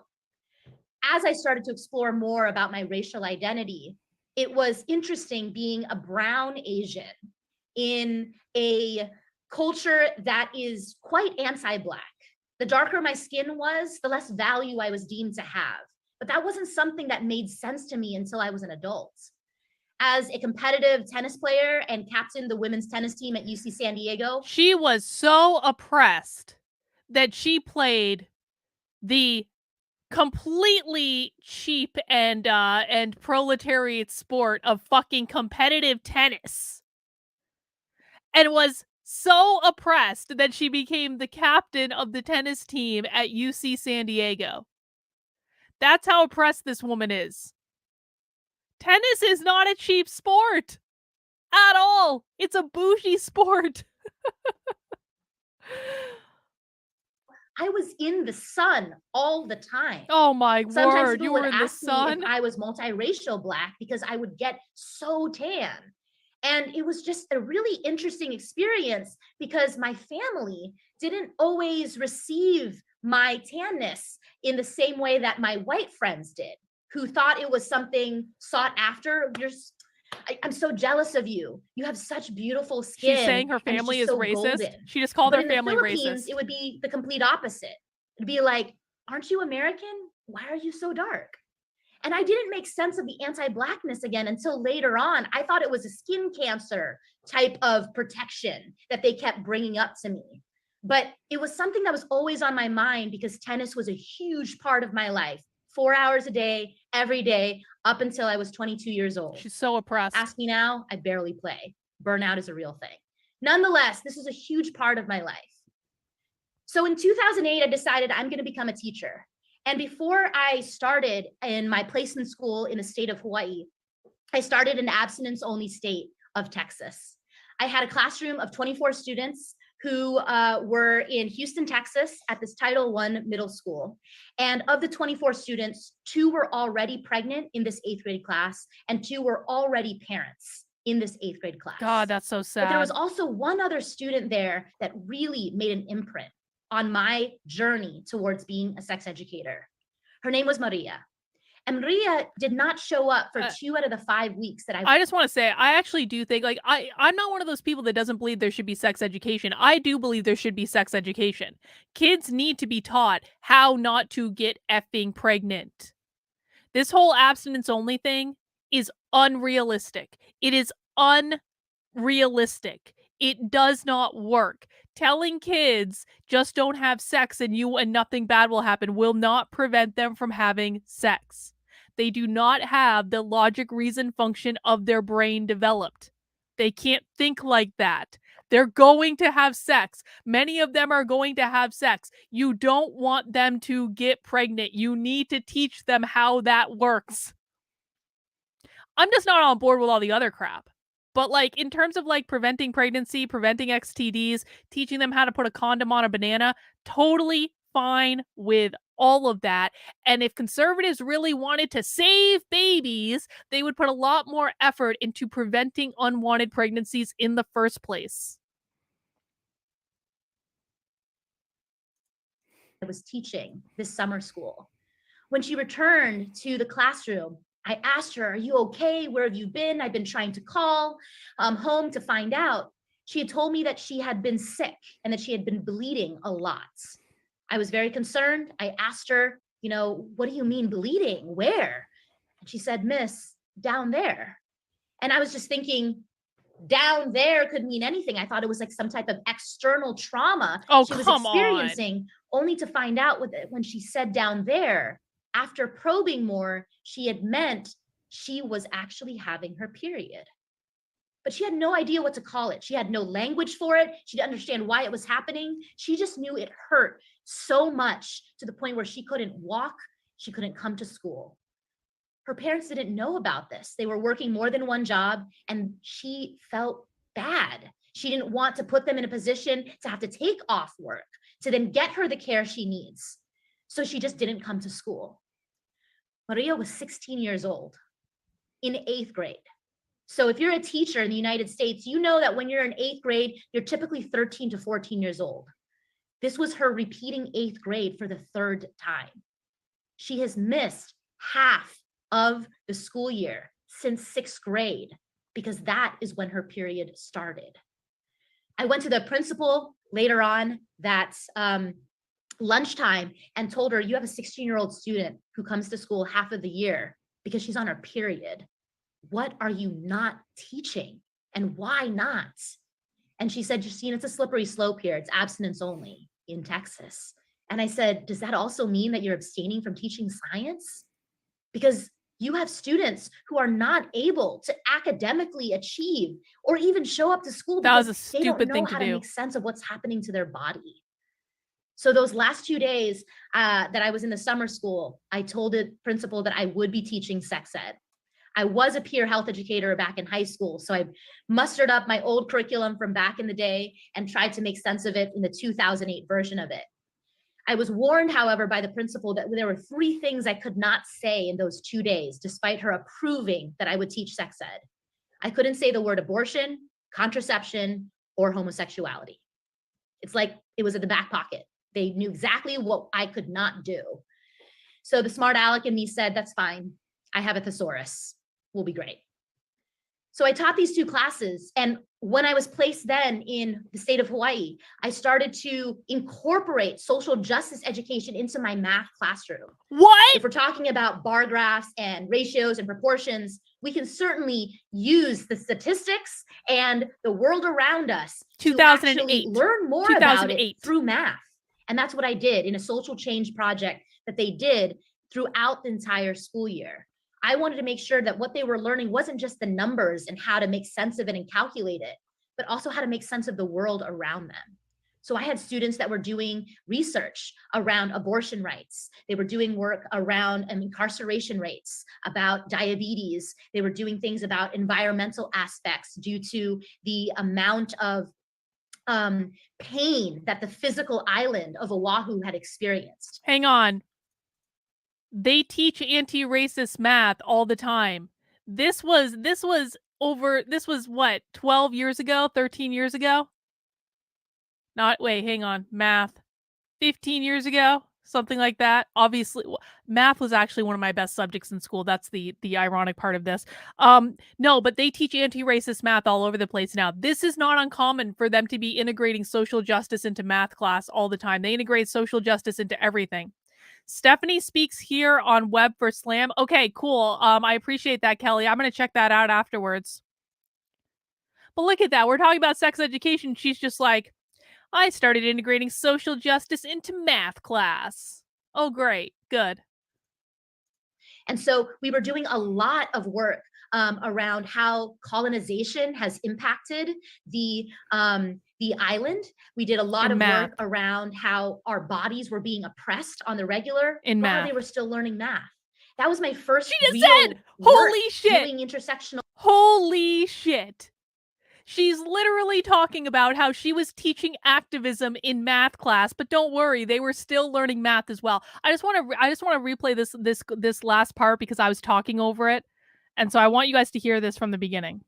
I: as I started to explore more about my racial identity, it was interesting being a brown Asian in a culture that is quite anti-Black. The darker my skin was, the less value I was deemed to have. But that wasn't something that made sense to me until I was an adult. As a competitive tennis player and captained the women's tennis team at UC San Diego,
A: she was so oppressed that she played the completely cheap and proletariat sport of fucking competitive tennis, and was so oppressed that she became the captain of the tennis team at UC San Diego. That's how oppressed this woman is. Tennis is not a cheap sport at all. It's a bougie sport.
I: I was in the sun all the time.
A: Oh my
I: Sometimes
A: word,
I: people
A: you
I: would
A: were in the
I: ask me
A: sun?
I: if I was multiracial Black because I would get so tan. And it was just a really interesting experience because my family didn't always receive my tanness in the same way that my white friends did, who thought it was something sought after. I'm so jealous of you. You have such beautiful skin.
A: She's saying her
I: and it's
A: family
I: just
A: is
I: so
A: racist.
I: golden.
A: She just called
I: But
A: her
I: in the
A: family
I: Philippines,
A: racist.
I: it would be the complete opposite. It'd be like, aren't you American? Why are you so dark? And I didn't make sense of the anti-Blackness again until later on. I thought it was a skin cancer type of protection that they kept bringing up to me. But it was something that was always on my mind because tennis was a huge part of my life. 4 hours a day, every day, up until I was 22 years old.
A: She's so oppressed.
I: Ask me now, I barely play. Burnout is a real thing. Nonetheless, this is a huge part of my life. So in 2008, I decided I'm going to become a teacher. And before I started in my placement school in the state of Hawaii, I started in the abstinence-only state of Texas. I had a classroom of 24 students who were in Houston, Texas at this Title I middle school. And of the 24 students, 2 were already pregnant in this 8th grade class, and 2 were already parents in this 8th grade class.
A: God, that's so sad.
I: But there was also one other student there that really made an imprint on my journey towards being a sex educator. Her name was Maria. And Maria did not show up for 2 out of the 5 weeks that
A: I just want to say, I actually do think, like, I'm not one of those people that doesn't believe there should be sex education. I do believe there should be sex education. Kids need to be taught how not to get effing pregnant. This whole abstinence only thing is unrealistic. It is unrealistic. It does not work. Telling kids just don't have sex and nothing bad will happen will not prevent them from having sex. They do not have the logic, reason, function of their brain developed. They can't think like that. They're going to have sex. Many of them are going to have sex. You don't want them to get pregnant. You need to teach them how that works. I'm just not on board with all the other crap. But, like, in terms of, like, preventing pregnancy, preventing STDs, teaching them how to put a condom on a banana, totally fine with all of that. And if conservatives really wanted to save babies, they would put a lot more effort into preventing unwanted pregnancies in the first place.
I: I was teaching this summer school. When she returned to the classroom, I asked her, "Are you okay? Where have you been? I've been trying to call home to find out." She had told me that she had been sick and that she had been bleeding a lot. I was very concerned. I asked her, "What do you mean bleeding? Where?" And she said, "Miss, down there." And I was just thinking, down there could mean anything. I thought it was like some type of external trauma she was experiencing, only to find out when she said down there, after probing more, she had meant she was actually having her period. But she had no idea what to call it. She had no language for it. She didn't understand why it was happening. She just knew it hurt so much to the point where she couldn't walk, she couldn't come to school. Her parents didn't know about this. They were working more than one job, and she felt bad. She didn't want to put them in a position to have to take off work to then get her the care she needs. So she just didn't come to school. Maria was 16 years old in 8th grade. So if you're a teacher in the United States, you know that when you're in 8th grade, you're typically 13 to 14 years old. This was her repeating 8th grade for the 3rd time. She has missed half of the school year since 6th grade because that is when her period started. I went to the principal later on that lunchtime and told her, "You have a 16-year-old student who comes to school half of the year because she's on her period. What are you not teaching and why not?" And she said, "Justine, it's a slippery slope here. It's abstinence only in Texas." And I said, "Does that also mean that you're abstaining from teaching science? Because you have students who are not able to academically achieve or even show up to school
A: That was
I: because
A: a
I: they don't
A: stupid
I: know
A: thing
I: how
A: to
I: to
A: do.
I: make sense of what's happening to their body." So those last 2 days that I was in the summer school, I told the principal that I would be teaching sex ed. I was a peer health educator back in high school, so I mustered up my old curriculum from back in the day and tried to make sense of it in the 2008 version of it. I was warned, however, by the principal that there were 3 things I could not say in those 2 days, despite her approving that I would teach sex ed. I couldn't say the word abortion, contraception, or homosexuality. It's like it was at the back pocket. They knew exactly what I could not do. So the smart aleck in me said, "That's fine. I have a thesaurus. Will be great." So I taught these 2 classes. And when I was placed then in the state of Hawaii, I started to incorporate social justice education into my math classroom.
A: What?
I: If we're talking about bar graphs and ratios and proportions, we can certainly use the statistics and the world around us to actually learn more about it through math. And that's what I did in a social change project that they did throughout the entire school year. I wanted to make sure that what they were learning wasn't just the numbers and how to make sense of it and calculate it, but also how to make sense of the world around them. So I had students that were doing research around abortion rights. They were doing work around incarceration rates, about diabetes. They were doing things about environmental aspects due to the amount of pain that the physical island of Oahu had experienced.
A: Hang on. They teach anti-racist math all the time. This was what, 12 years ago, 13 years ago? Wait, hang on. Math. 15 years ago? something like that. Obviously, math was actually one of my best subjects in school. That's the ironic part of this. No, but they teach anti-racist math all over the place now. This is not uncommon for them to be integrating social justice into math class all the time. They integrate social justice into everything. Stephanie speaks here on Web for Slam. Okay, cool. I appreciate that, Kelly. I'm gonna check that out afterwards. But look at that. We're talking about sex education. She's just like, I started integrating social justice into math class. Oh, great. Good.
I: And so we were doing a lot of work around how colonization has impacted the island. We did a lot of work around how our bodies were being oppressed on the regular while they were still learning math. That was my first real
A: holy shit,
I: doing intersectional.
A: Holy shit. She's literally talking about how she was teaching activism in math class, but don't worry, they were still learning math as well. I just want to replay this last part because I was talking over it, and so I want you guys to hear this from the beginning.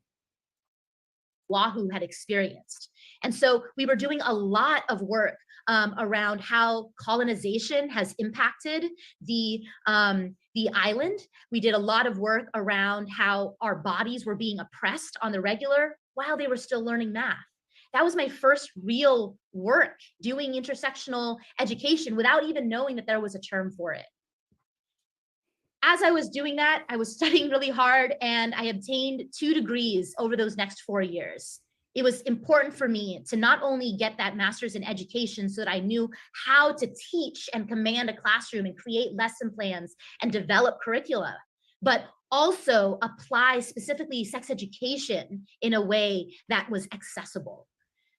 I: Wahoo had experienced, and so we were doing a lot of work around how colonization has impacted the island. We did a lot of work around how our bodies were being oppressed on the regular while they were still learning math. That was my first real work doing intersectional education without even knowing that there was a term for it. As I was doing that, I was studying really hard and I obtained 2 degrees over those next 4 years. It was important for me to not only get that master's in education so that I knew how to teach and command a classroom and create lesson plans and develop curricula, but also apply specifically sex education in a way that was accessible.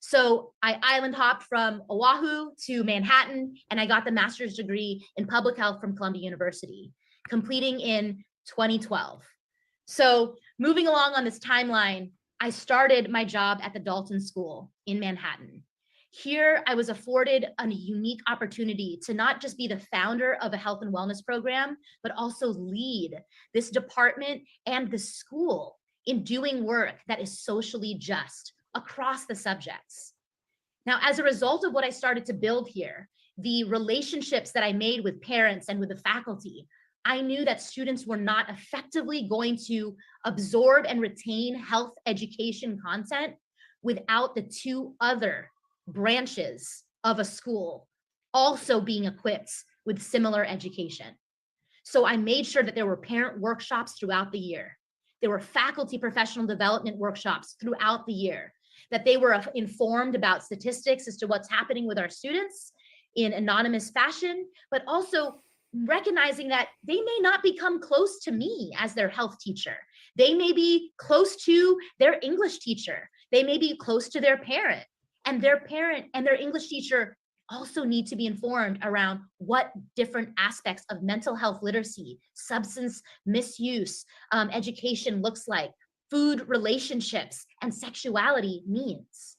I: So I island hopped from Oahu to Manhattan and I got the master's degree in public health from Columbia University, completing in 2012. So moving along on this timeline, I started my job at the Dalton School in Manhattan. Here, I was afforded a unique opportunity to not just be the founder of a health and wellness program, but also lead this department and the school in doing work that is socially just across the subjects. Now, as a result of what I started to build here, the relationships that I made with parents and with the faculty, I knew that students were not effectively going to absorb and retain health education content without the 2 other branches of a school also being equipped with similar education. So I made sure that there were parent workshops throughout the year. There were faculty professional development workshops throughout the year, that they were informed about statistics as to what's happening with our students in anonymous fashion, but also recognizing that they may not become close to me as their health teacher. They may be close to their English teacher. They may be close to their parent. And their parent and their English teacher also need to be informed around what different aspects of mental health literacy, substance misuse, education looks like, food relationships, and sexuality means.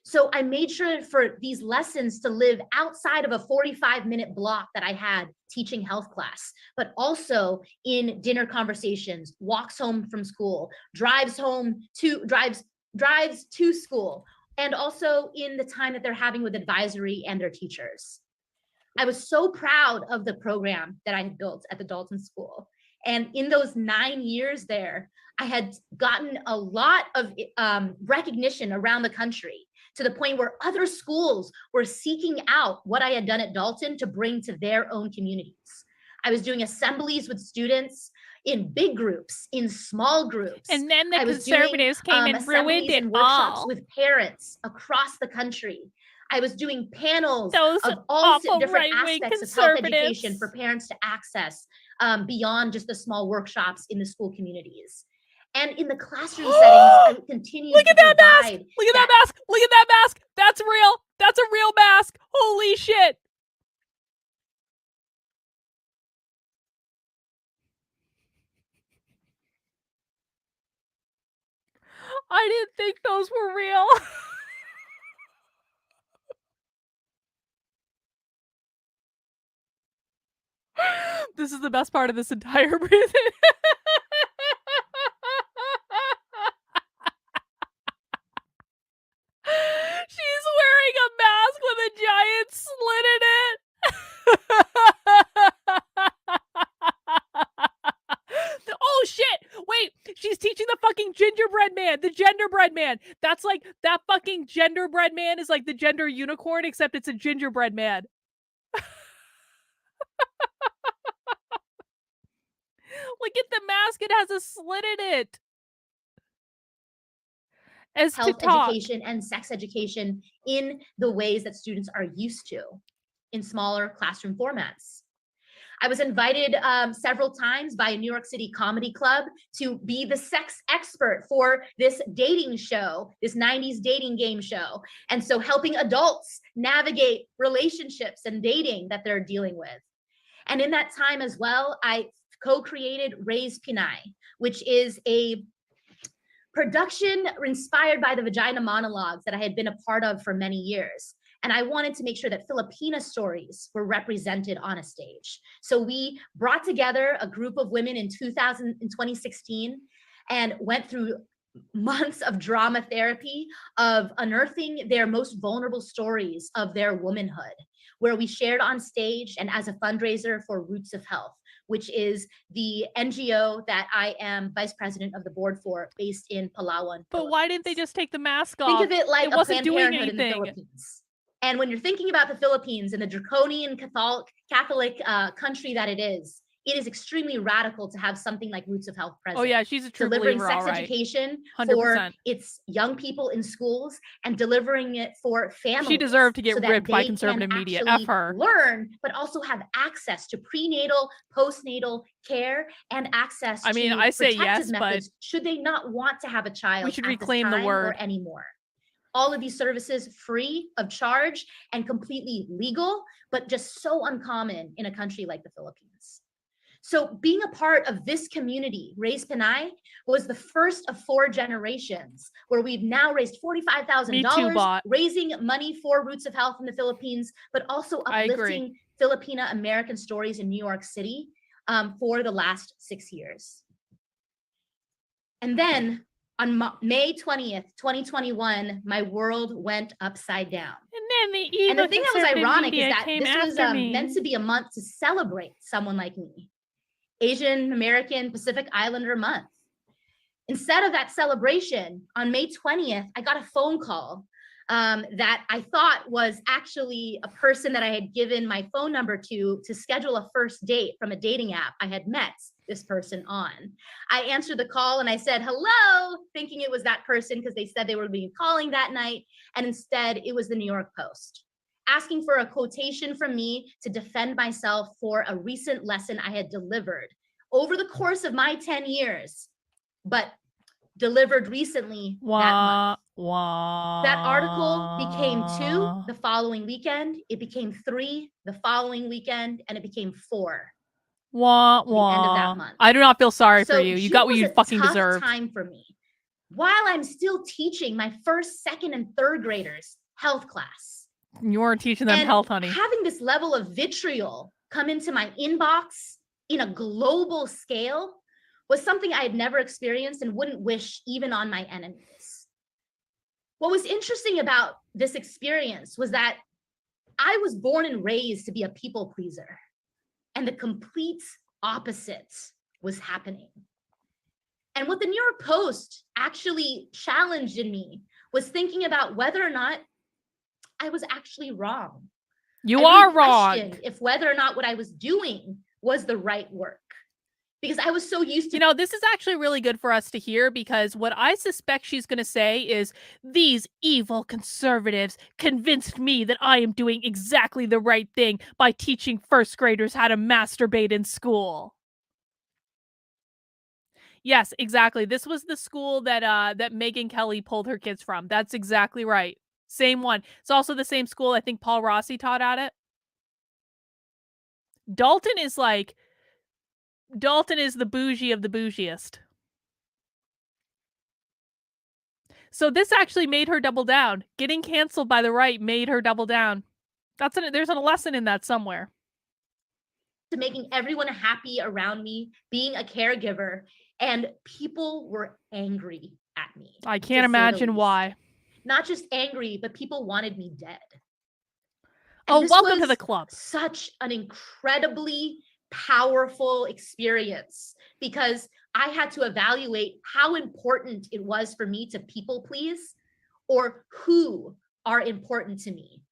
I: So I made sure for these lessons to live outside of a 45-minute block that I had teaching health class, but also in dinner conversations, walks home from school, drives to school, and also in the time that they're having with advisory and their teachers. I was so proud of the program that I had built at the Dalton School. And in those 9 years there, I had gotten a lot of recognition around the country, to the point where other schools were seeking out what I had done at Dalton to bring to their own communities. I was doing assemblies with students in big groups, in small groups.
A: And then the conservatives came and ruined it
I: workshops
A: all.
I: With parents across the country. I was doing panels
A: Those
I: of all
A: awful
I: different
A: right-wing
I: aspects of health
A: conservatives.
I: education for parents to access beyond just the small workshops in the school communities. And in the classroom settings, I continued
A: Look
I: to
A: at that mask!
I: provide
A: Look at that mask! Look at that mask! That's real! That's a real mask! Holy shit! I didn't think those were real. This is the best part of this entire briefing. She's wearing a mask with a giant slit in it. man, the genderbread man. That's like, that fucking genderbread man is like the gender unicorn, except it's a gingerbread man. Look at the mask, it has a slit in it. As to
K: health
A: talk.
K: education and sex education in the ways that students are used to in smaller classroom formats. I was invited several times by a New York City comedy club to be the sex expert for this dating show, this 90s dating game show. And so helping adults navigate relationships and dating that they're dealing with. And in that time as well, I co-created Raise Pinay, which is a production inspired by the vagina monologues that I had been a part of for many years. And I wanted to make sure that Filipina stories were represented on a stage. So we brought together a group of women in 2016 and went through months of drama therapy of unearthing their most vulnerable stories of their womanhood, where we shared on stage and as a fundraiser for Roots of Health, which is the NGO that I am vice president of the board for, based in Palawan.
A: But why didn't they just take the mask off?
K: Think of it like
A: it
K: a
A: wasn't
K: Planned
A: doing
K: Parenthood in the
A: anything.
K: Philippines. And when you're thinking about the Philippines and the draconian Catholic country that it is extremely radical to have something like Roots of Health present.
A: Oh yeah, she's a true
K: delivering
A: believer,
K: sex
A: all right.
K: education
A: 100%.
K: for its young people in schools and delivering it for families.
A: She deserved to get
K: so that
A: ripped by
K: they
A: conservative
K: can
A: media.
K: actually
A: F her.
K: learn, but also have access to prenatal, postnatal care and access
A: I mean,
K: to
A: I say
K: protective
A: yes, but
K: methods should they not want to have a child.
A: we should
K: at this
A: reclaim the
K: time
A: word.
K: or anymore. All of these services free of charge and completely legal, but just so uncommon in a country like the Philippines. So being a part of this community, Raise Pinay, was the first of 4 generations where we've now raised $45,000, raising money for Roots of Health in the Philippines, but also uplifting Filipina American stories in New York City for the last 6 years. And then on May 20th, 2021, my world went upside down.
A: And then the
K: thing that was ironic is that this was
A: me.
K: meant to be a month to celebrate someone like me, Asian American Pacific Islander month. Instead of that celebration, on May 20th, I got a phone call that I thought was actually a person that I had given my phone number to schedule a first date from a dating app I had met this person on. I answered the call and I said, hello, thinking it was that person because they said they were being calling that night. And instead it was the New York Post, asking for a quotation from me to defend myself for a recent lesson I had delivered over the course of my 10 years, but delivered recently that month. That article became 2 the following weekend. It became 3 the following weekend, and it became 4
A: Wah,
K: the end of that
A: wah.
K: month.
A: I do not feel sorry for
K: So
A: you. You
K: June
A: got what
K: was
A: you
K: a
A: fucking
K: tough
A: deserved.
K: time for me. While I'm still teaching my first, second, and third graders health class.
A: You weren't teaching them
K: And
A: health, honey.
K: having this level of vitriol come into my inbox in a global scale was something I had never experienced and wouldn't wish even on my enemies. What was interesting about this experience was that I was born and raised to be a people pleaser, and the complete opposite was happening. And what the New York Post actually challenged in me was thinking about whether or not I was actually wrong.
A: You
K: I
A: are wrong.
K: questioned if whether or not what I was doing was the right work. Because I was so used to—
A: You know, this is actually really good for us to hear, because what I suspect she's going to say is, these evil conservatives convinced me that I am doing exactly the right thing by teaching first graders how to masturbate in school. Yes, exactly. This was the school that that Megyn Kelly pulled her kids from. That's exactly right. Same one. It's also the same school I think Paul Rossi taught at it. Dalton is the bougie of the bougiest. So this actually made her double down. Getting canceled by the right made her double down. There's a lesson in that somewhere.
K: to making everyone happy around me, being a caregiver, and people were angry at me.
A: I can't imagine why.
K: Not just angry, but people wanted me dead.
A: Oh, welcome to the club.
K: Such an incredibly powerful experience because I had to evaluate how important it was for me to people please or who are important to me.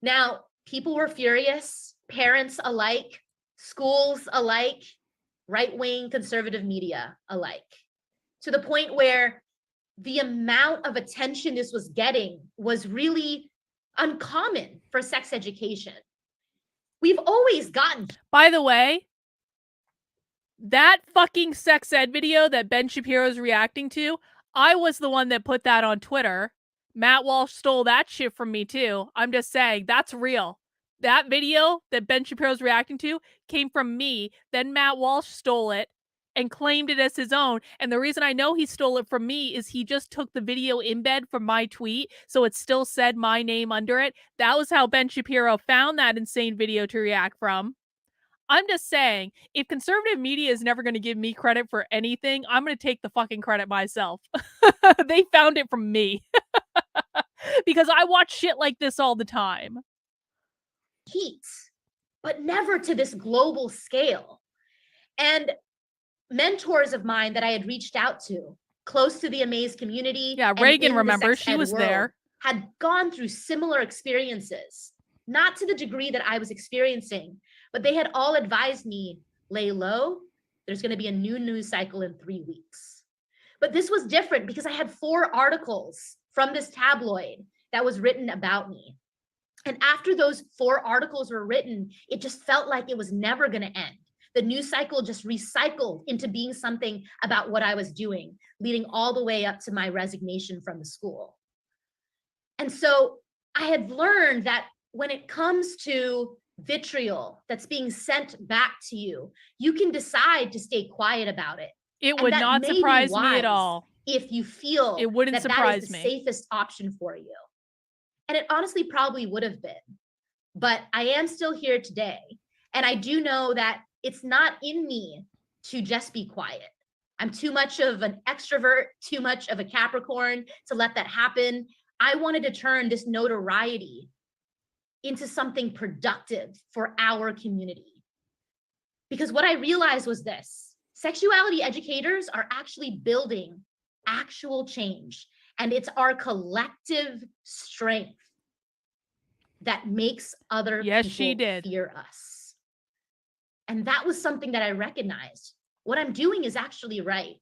K: Now, people were furious, parents alike, schools alike, right-wing conservative media alike, to the point where the amount of attention this was getting was really uncommon for sex education. We've always gotten.
A: By the way, that fucking sex ed video that Ben Shapiro's reacting to, I was the one that put that on Twitter. Matt Walsh stole that shit from me too. I'm just saying, that's real. That video that Ben Shapiro's reacting to came from me. Then Matt Walsh stole it and claimed it as his own. And the reason I know he stole it from me is he just took the video embed from my tweet, so it still said my name under it. That was how Ben Shapiro found that insane video to react from. I'm just saying, if conservative media is never going to give me credit for anything, I'm going to take the fucking credit myself. They found it from me. Because I watch shit like this all the time.
K: Heat, but never to this global scale. And mentors of mine that I had reached out to, close to the Amaze community.
A: Yeah, Reagan remembers, she was there.
K: Had gone through similar experiences, not to the degree that I was experiencing, but they had all advised me, lay low, there's going to be a new news cycle in 3 weeks. But this was different because I had 4 articles from this tabloid that was written about me. And after those 4 articles were written, it just felt like it was never going to end. The news cycle just recycled into being something about what I was doing, leading all the way up to my resignation from the school. And so I had learned that when it comes to vitriol that's being sent back to you, you can decide to stay quiet about it.
A: It would not surprise me at all.
K: If you feel
A: it wouldn't surprise
K: that is the
A: me.
K: Safest option for you. And it honestly probably would have been. But I am still here today. And I do know that it's not in me to just be quiet. I'm too much of an extrovert, too much of a Capricorn to let that happen. I wanted to turn this notoriety into something productive for our community. Because what I realized was this: sexuality educators are actually building actual change. And it's our collective strength that makes other people fear us. And that was something that I recognized. What I'm doing is actually right.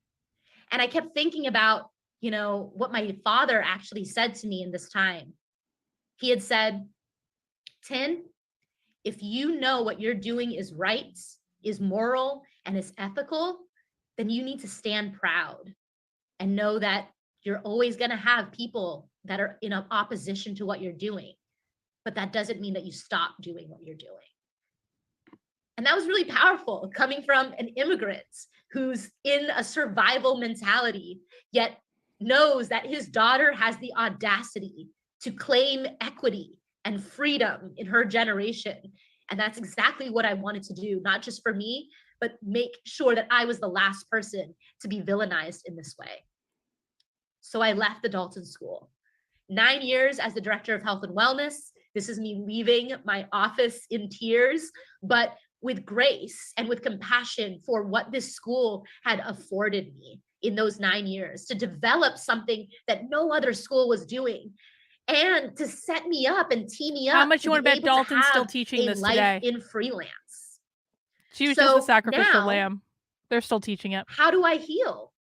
K: And I kept thinking about, you know, what my father actually said to me in this time. He had said, Tin, if you know what you're doing is right, is moral, and is ethical, then you need to stand proud and know that you're always going to have people that are in opposition to what you're doing. But that doesn't mean that you stop doing what you're doing. And that was really powerful, coming from an immigrant who's in a survival mentality, yet knows that his daughter has the audacity to claim equity and freedom in her generation. And that's exactly what I wanted to do, not just for me, but make sure that I was the last person to be villainized in this way. So I left the Dalton School. 9 years as the director of health and wellness. This is me leaving my office in tears, but with grace and with compassion for what this school had afforded me in those 9 years to develop something that no other school was doing, and to set me up and tee me up.
A: How much you want to bet Dalton's still teaching this today?
K: In freelance.
A: She was just a sacrificial lamb. They're still teaching it.
K: How do I heal?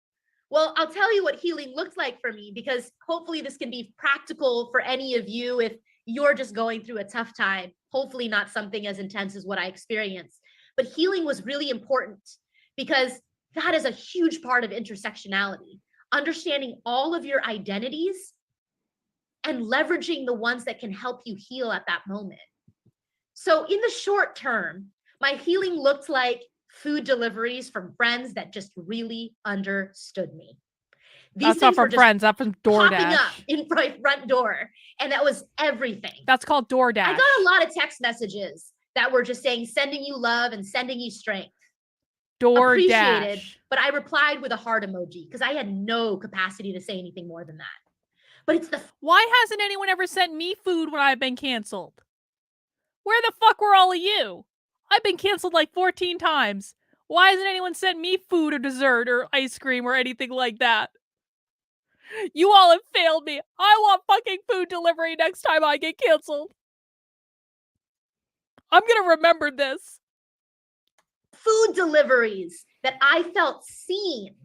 K: Well, I'll tell you what healing looks like for me, because hopefully this can be practical for any of you if you're just going through a tough time. Hopefully not something as intense as what I experienced. But healing was really important because that is a huge part of intersectionality. Understanding all of your identities and leveraging the ones that can help you heal at that moment. So in the short term, my healing looked like food deliveries from friends that just really understood me.
A: That's not from friends, that's from DoorDash.
K: Popping up in my front door, and that was everything.
A: That's called DoorDash.
K: I got a lot of text messages that were just saying, sending you love and sending you strength.
A: DoorDash.
K: Appreciated, but I replied with a heart emoji because I had no capacity to say anything more than that. But it's the...
A: Why hasn't anyone ever sent me food when I've been canceled? Where the fuck were all of you? I've been canceled like 14 times. Why hasn't anyone sent me food or dessert or ice cream or anything like that? You all have failed me. I want fucking food delivery next time I get canceled. I'm gonna remember this.
K: Food deliveries that I felt seen.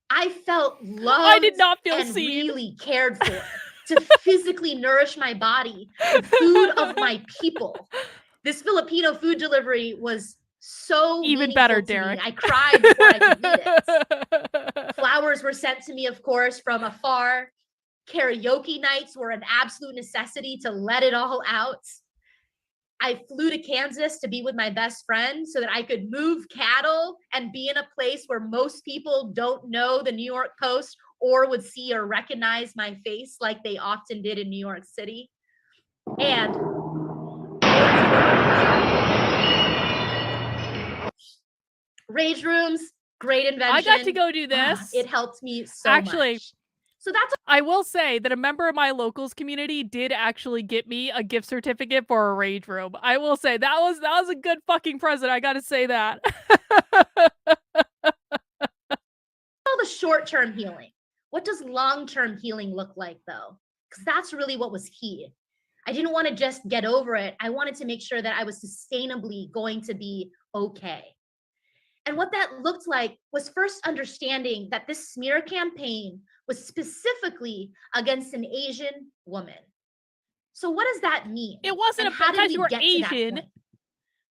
K: I felt loved
A: I did not feel
K: and
A: seen.
K: really cared for to physically nourish my body with food of my people. This Filipino food delivery was so
A: Even better,
K: meaningful to
A: Derek.
K: me. I cried before I could eat it. Flowers were sent to me, of course, from afar. Karaoke nights were an absolute necessity to let it all out. I flew to Kansas to be with my best friend so that I could move cattle and be in a place where most people don't know the New York Post or would see or recognize my face like they often did in New York City. And rage rooms, great invention.
A: I got to go do this.
K: It helped me so
A: Actually,
K: much. So that's
A: I will say that a member of my locals community did actually get me a gift certificate for a rage room. I will say that was a good fucking present. I got to say that.
K: all the short-term healing. What does long-term healing look like though? Because that's really what was key. I didn't want to just get over it. I wanted to make sure that I was sustainably going to be okay. And what that looked like was first understanding that this smear campaign was specifically against an Asian woman. So what does that mean?
A: It wasn't
K: And how did
A: because
K: we
A: you were
K: get to that
A: Asian.
K: point?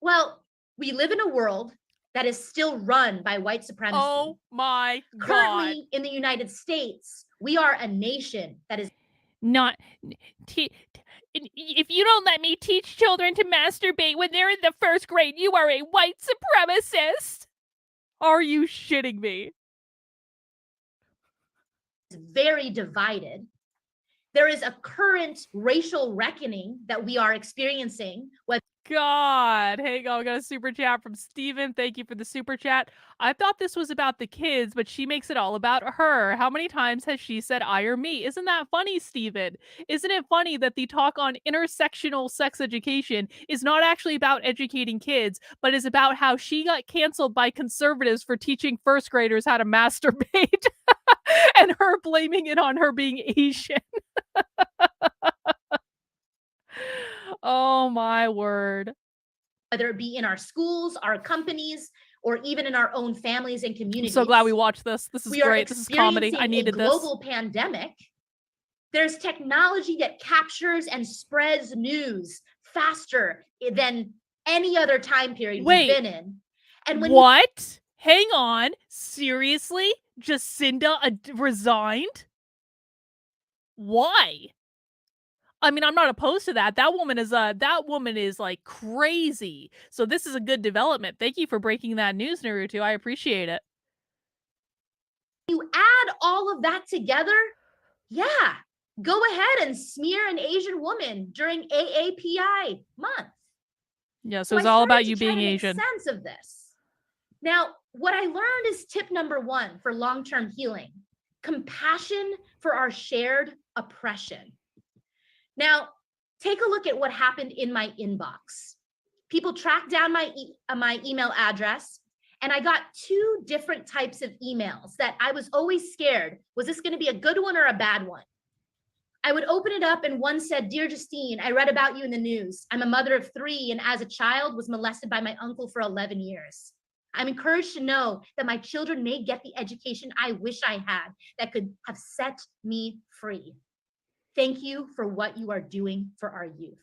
K: Well, we live in a world that is still run by white supremacy.
A: Oh my God.
K: Currently in the United States, we are a nation that is
A: Not if you don't let me teach children to masturbate when they're in the first grade, you are a white supremacist. Are you shitting me?
K: very divided. There is a current racial reckoning that we are experiencing.
A: God, hang on, we got a super chat from Steven. Thank you for the super chat. I thought this was about the kids, but she makes it all about her. How many times has she said I or me? Isn't that funny, Steven? Isn't it funny that the talk on intersectional sex education is not actually about educating kids, but is about how she got canceled by conservatives for teaching first graders how to masturbate and her blaming it on her being Asian. Oh my word.
K: Whether it be in our schools, our companies, or even in our own families and
A: I'm
K: communities.
A: so glad we watched this. This is
K: We are
A: great. This is comedy. I
K: experiencing
A: needed
K: a
A: this.
K: global pandemic. There's technology that captures and spreads news faster than any other time period we've been in. And when
A: what? Hang on. Seriously? Jacinda resigned? Why? I mean, I'm not opposed to that. That woman is like crazy. So this is a good development. Thank you for breaking that news, Naruto. I appreciate it.
K: you add all of that together, yeah, go ahead and smear an Asian woman during AAPI month.
A: Yeah, so it's all about you being Asian.
K: Sense of this. Now, what I learned is tip number 1 for long-term healing: compassion for our shared oppression. Now, take a look at what happened in my inbox. People tracked down my email address, and I got 2 different types of emails that I was always scared. Was this going to be a good one or a bad one? I would open it up and one said, "Dear Justine, I read about you in the news. I'm a mother of 3 and as a child was molested by my uncle for 11 years. I'm encouraged to know that my children may get the education I wish I had that could have set me free. Thank you for what you are doing for our youth."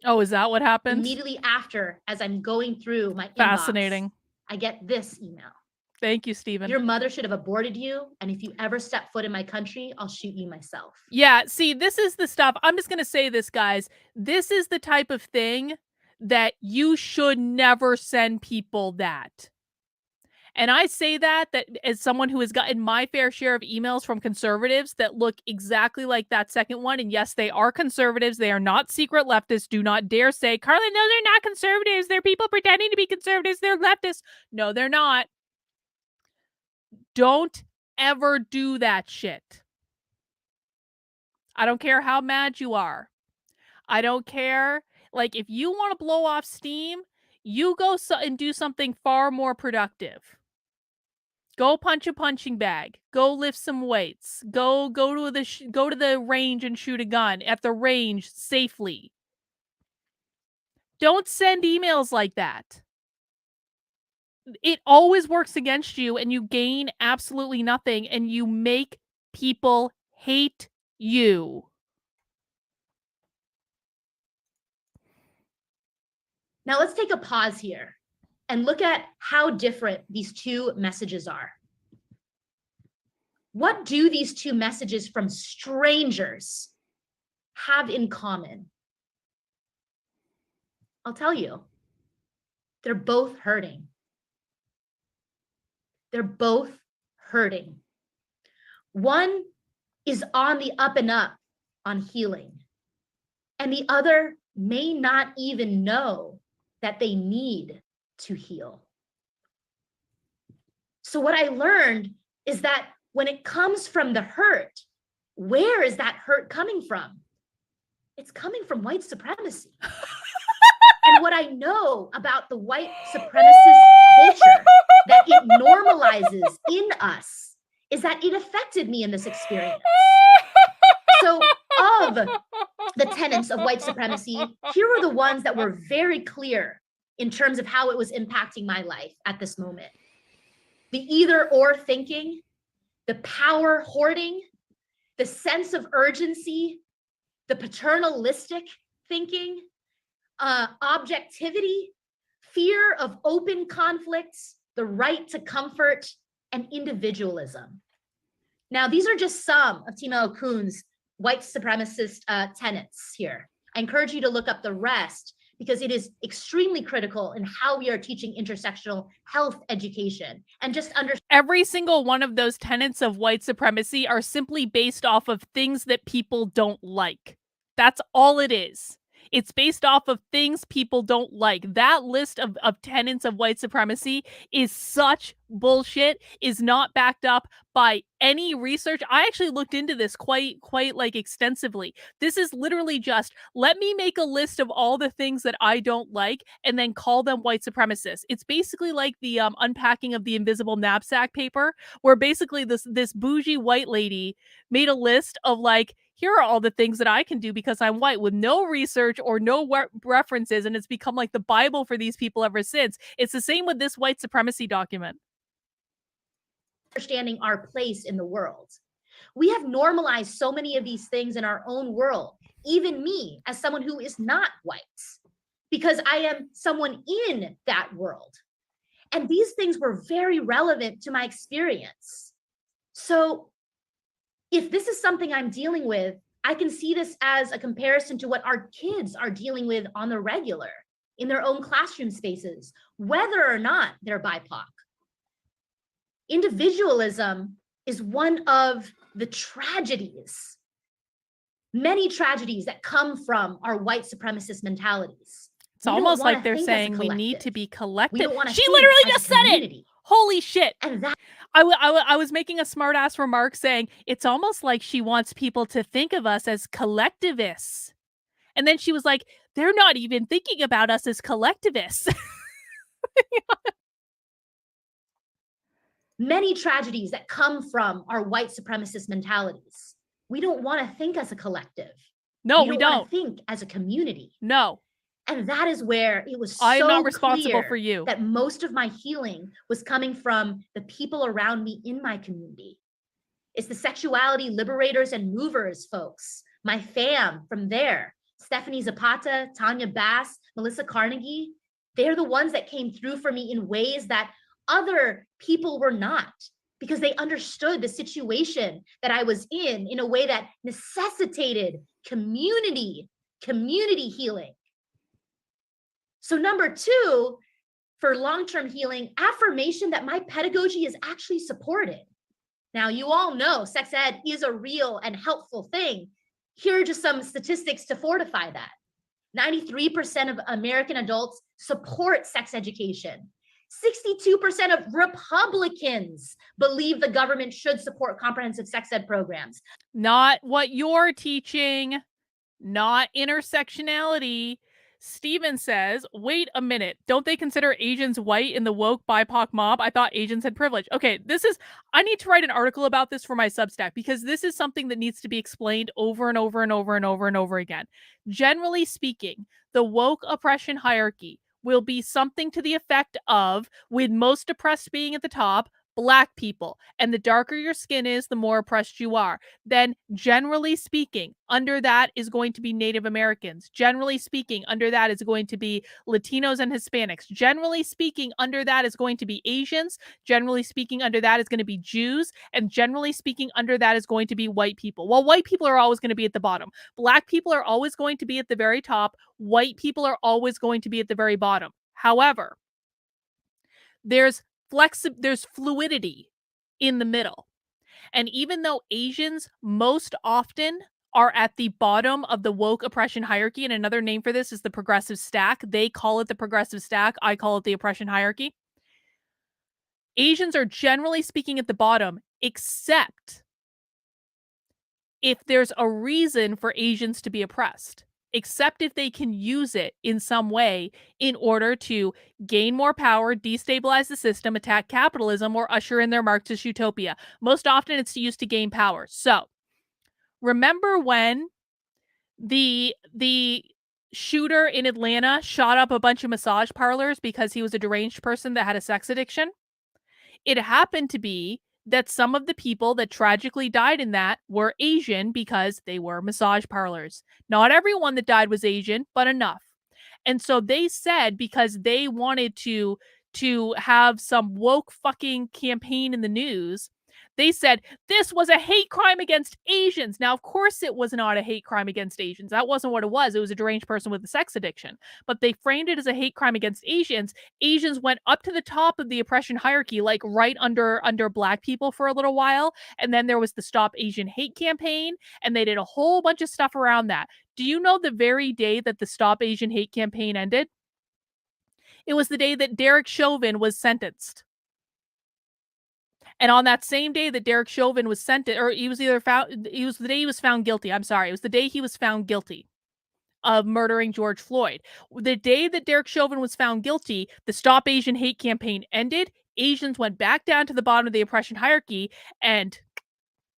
A: Oh, is that what happened?
K: Immediately after, as I'm going through my
A: Fascinating.
K: inbox, I get this email.
A: Thank you, Stephen.
K: "Your mother should have aborted you, and if you ever step foot in my country, I'll shoot you myself."
A: Yeah, see, this is the stuff. I'm just going to say this, guys. This is the type of thing that you should never send people that. And I say that as someone who has gotten my fair share of emails from conservatives that look exactly like that second one. And yes, they are conservatives. They are not secret leftists. Do not dare say, "Carla, no, they're not conservatives. They're people pretending to be conservatives. They're leftists." No, they're not. Don't ever do that shit. I don't care how mad you are. I don't care. Like, if you want to blow off steam, You go and do something far more productive. Go punch a punching bag. Go lift some weights. Go to the range and shoot a gun at the range safely. Don't send emails like that. It always works against you, and you gain absolutely nothing, and you make people hate you.
K: Now let's take a pause here and look at how different these two messages are. What do these two messages from strangers have in common? I'll tell you. They're both hurting. They're both hurting. One is on the up and up on healing, and the other may not even know that they need to heal. So what I learned is that when it comes from the hurt, where is that hurt coming from? It's coming from white supremacy. And what I know about the white supremacist culture that it normalizes in us is that it affected me in this experience. So of the tenets of white supremacy, here are the ones that were very clear in terms of how it was impacting my life at this moment. The either or thinking, the power hoarding, the sense of urgency, the paternalistic thinking, objectivity, fear of open conflicts, the right to comfort, and individualism. Now, these are just some of Timeo Kuhn's white supremacist tenets here. I encourage you to look up the rest because it is extremely critical in how we are teaching intersectional health education and just understand.
A: Every single one of those tenets of white supremacy are simply based off of things that people don't like. That's all it is. It's based off of things people don't like. That list of tenets of white supremacy is such bullshit, is not backed up by any research. I actually looked into this quite like extensively. This is literally just, let me make a list of all the things that I don't like and then call them white supremacists. It's basically like the unpacking of the invisible knapsack paper, where basically this bougie white lady made a list of like, here are all the things that I can do because I'm white, with no research or no references, and it's become like the Bible for these people ever since. It's the same with this white supremacy document.
K: Understanding our place in the world. We have normalized so many of these things in our own world, even me as someone who is not white, because I am someone in that world. And these things were very relevant to my experience. So if this is something I'm dealing with, I can see this as a comparison to what our kids are dealing with on the regular in their own classroom spaces, whether or not they're BIPOC. Individualism is one of the tragedies, many tragedies that come from our white supremacist mentalities.
A: It's almost like they're saying we need to be collective. She literally just said it. Holy shit.
K: And that
A: I was making a smart ass remark saying it's almost like she wants people to think of us as collectivists. And then she was like, they're not even thinking about us as collectivists.
K: Many tragedies that come from our white supremacist mentalities. We don't want to think as a collective.
A: No, we don't.
K: Want to think as a community.
A: No.
K: And that is where it was so
A: I'm not responsible
K: clear
A: for you.
K: That most of my healing was coming from the people around me in my community. It's the sexuality liberators and movers, folks. My fam from there. Stephanie Zapata, Tanya Bass, Melissa Carnegie. They're the ones that came through for me in ways that other people were not, because they understood the situation that I was in a way that necessitated community healing. So number two, for long-term healing, affirmation that my pedagogy is actually supported. Now, you all know sex ed is a real and helpful thing. Here are just some statistics to fortify that. 93% of American adults support sex education. 62% of Republicans believe the government should support comprehensive sex ed programs.
A: Not what you're teaching, not intersectionality. Steven says, wait a minute. Don't they consider Asians white in the woke BIPOC mob? I thought Asians had privilege. Okay, I need to write an article about this for my Substack because this is something that needs to be explained over and over and over and over and over again. Generally speaking, the woke oppression hierarchy will be something to the effect of, with most oppressed being at the top, Black people. And the darker your skin is, the more oppressed you are. Then, generally speaking, under that is going to be Native Americans. Generally speaking, under that is going to be Latinos and Hispanics. Generally speaking, under that is going to be Asians. Generally speaking, under that is going to be Jews. And generally speaking, under that is going to be white people. Well, white people are always going to be at the bottom. Black people are always going to be at the very top. White people are always going to be at the very bottom. However, there's fluidity in the middle. And even though Asians most often are at the bottom of the woke oppression hierarchy, and another name for this is the progressive stack. They call it the progressive stack. I call it the oppression hierarchy. Asians are generally speaking at the bottom, except if there's a reason for Asians to be oppressed. Except if they can use it in some way in order to gain more power, destabilize the system, attack capitalism, or usher in their Marxist utopia. Most often it's used to gain power. So, remember when the shooter in Atlanta shot up a bunch of massage parlors because he was a deranged person that had a sex addiction? It happened to be that some of the people that tragically died in that were Asian because they were massage parlors. Not everyone that died was Asian, but enough. And so they said, because they wanted to have some woke fucking campaign in the news, they said this was a hate crime against Asians. Now, of course, it was not a hate crime against Asians. That wasn't what it was. It was a deranged person with a sex addiction. But they framed it as a hate crime against Asians. Asians went up to the top of the oppression hierarchy, like right under Black people for a little while. And then there was the Stop Asian Hate campaign. And they did a whole bunch of stuff around that. Do you know the very day that the Stop Asian Hate campaign ended? It was the day that Derek Chauvin was sentenced. And on that same day that Derek Chauvin was sentenced, or he was the day he was found guilty. I'm sorry. It was the day he was found guilty of murdering George Floyd. The day that Derek Chauvin was found guilty, the Stop Asian Hate campaign ended. Asians went back down to the bottom of the oppression hierarchy, and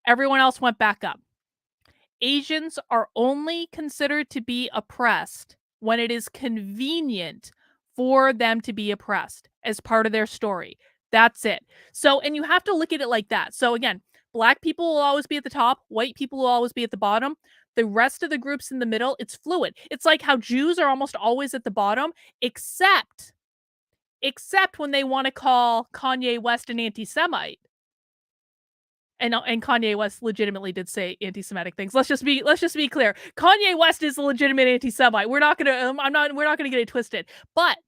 A: everyone else went back up. Asians are only considered to be oppressed when it is convenient for them to be oppressed as part of their story. That's it. So, and you have to look at it like that. So again, Black people will always be at the top. White people will always be at the bottom. The rest of the groups in the middle, it's fluid. It's like how Jews are almost always at the bottom, except when they want to call Kanye West an anti-Semite. And Kanye West legitimately did say anti-Semitic things. Let's just be clear. Kanye West is a legitimate anti-Semite. We're not gonna get it twisted. But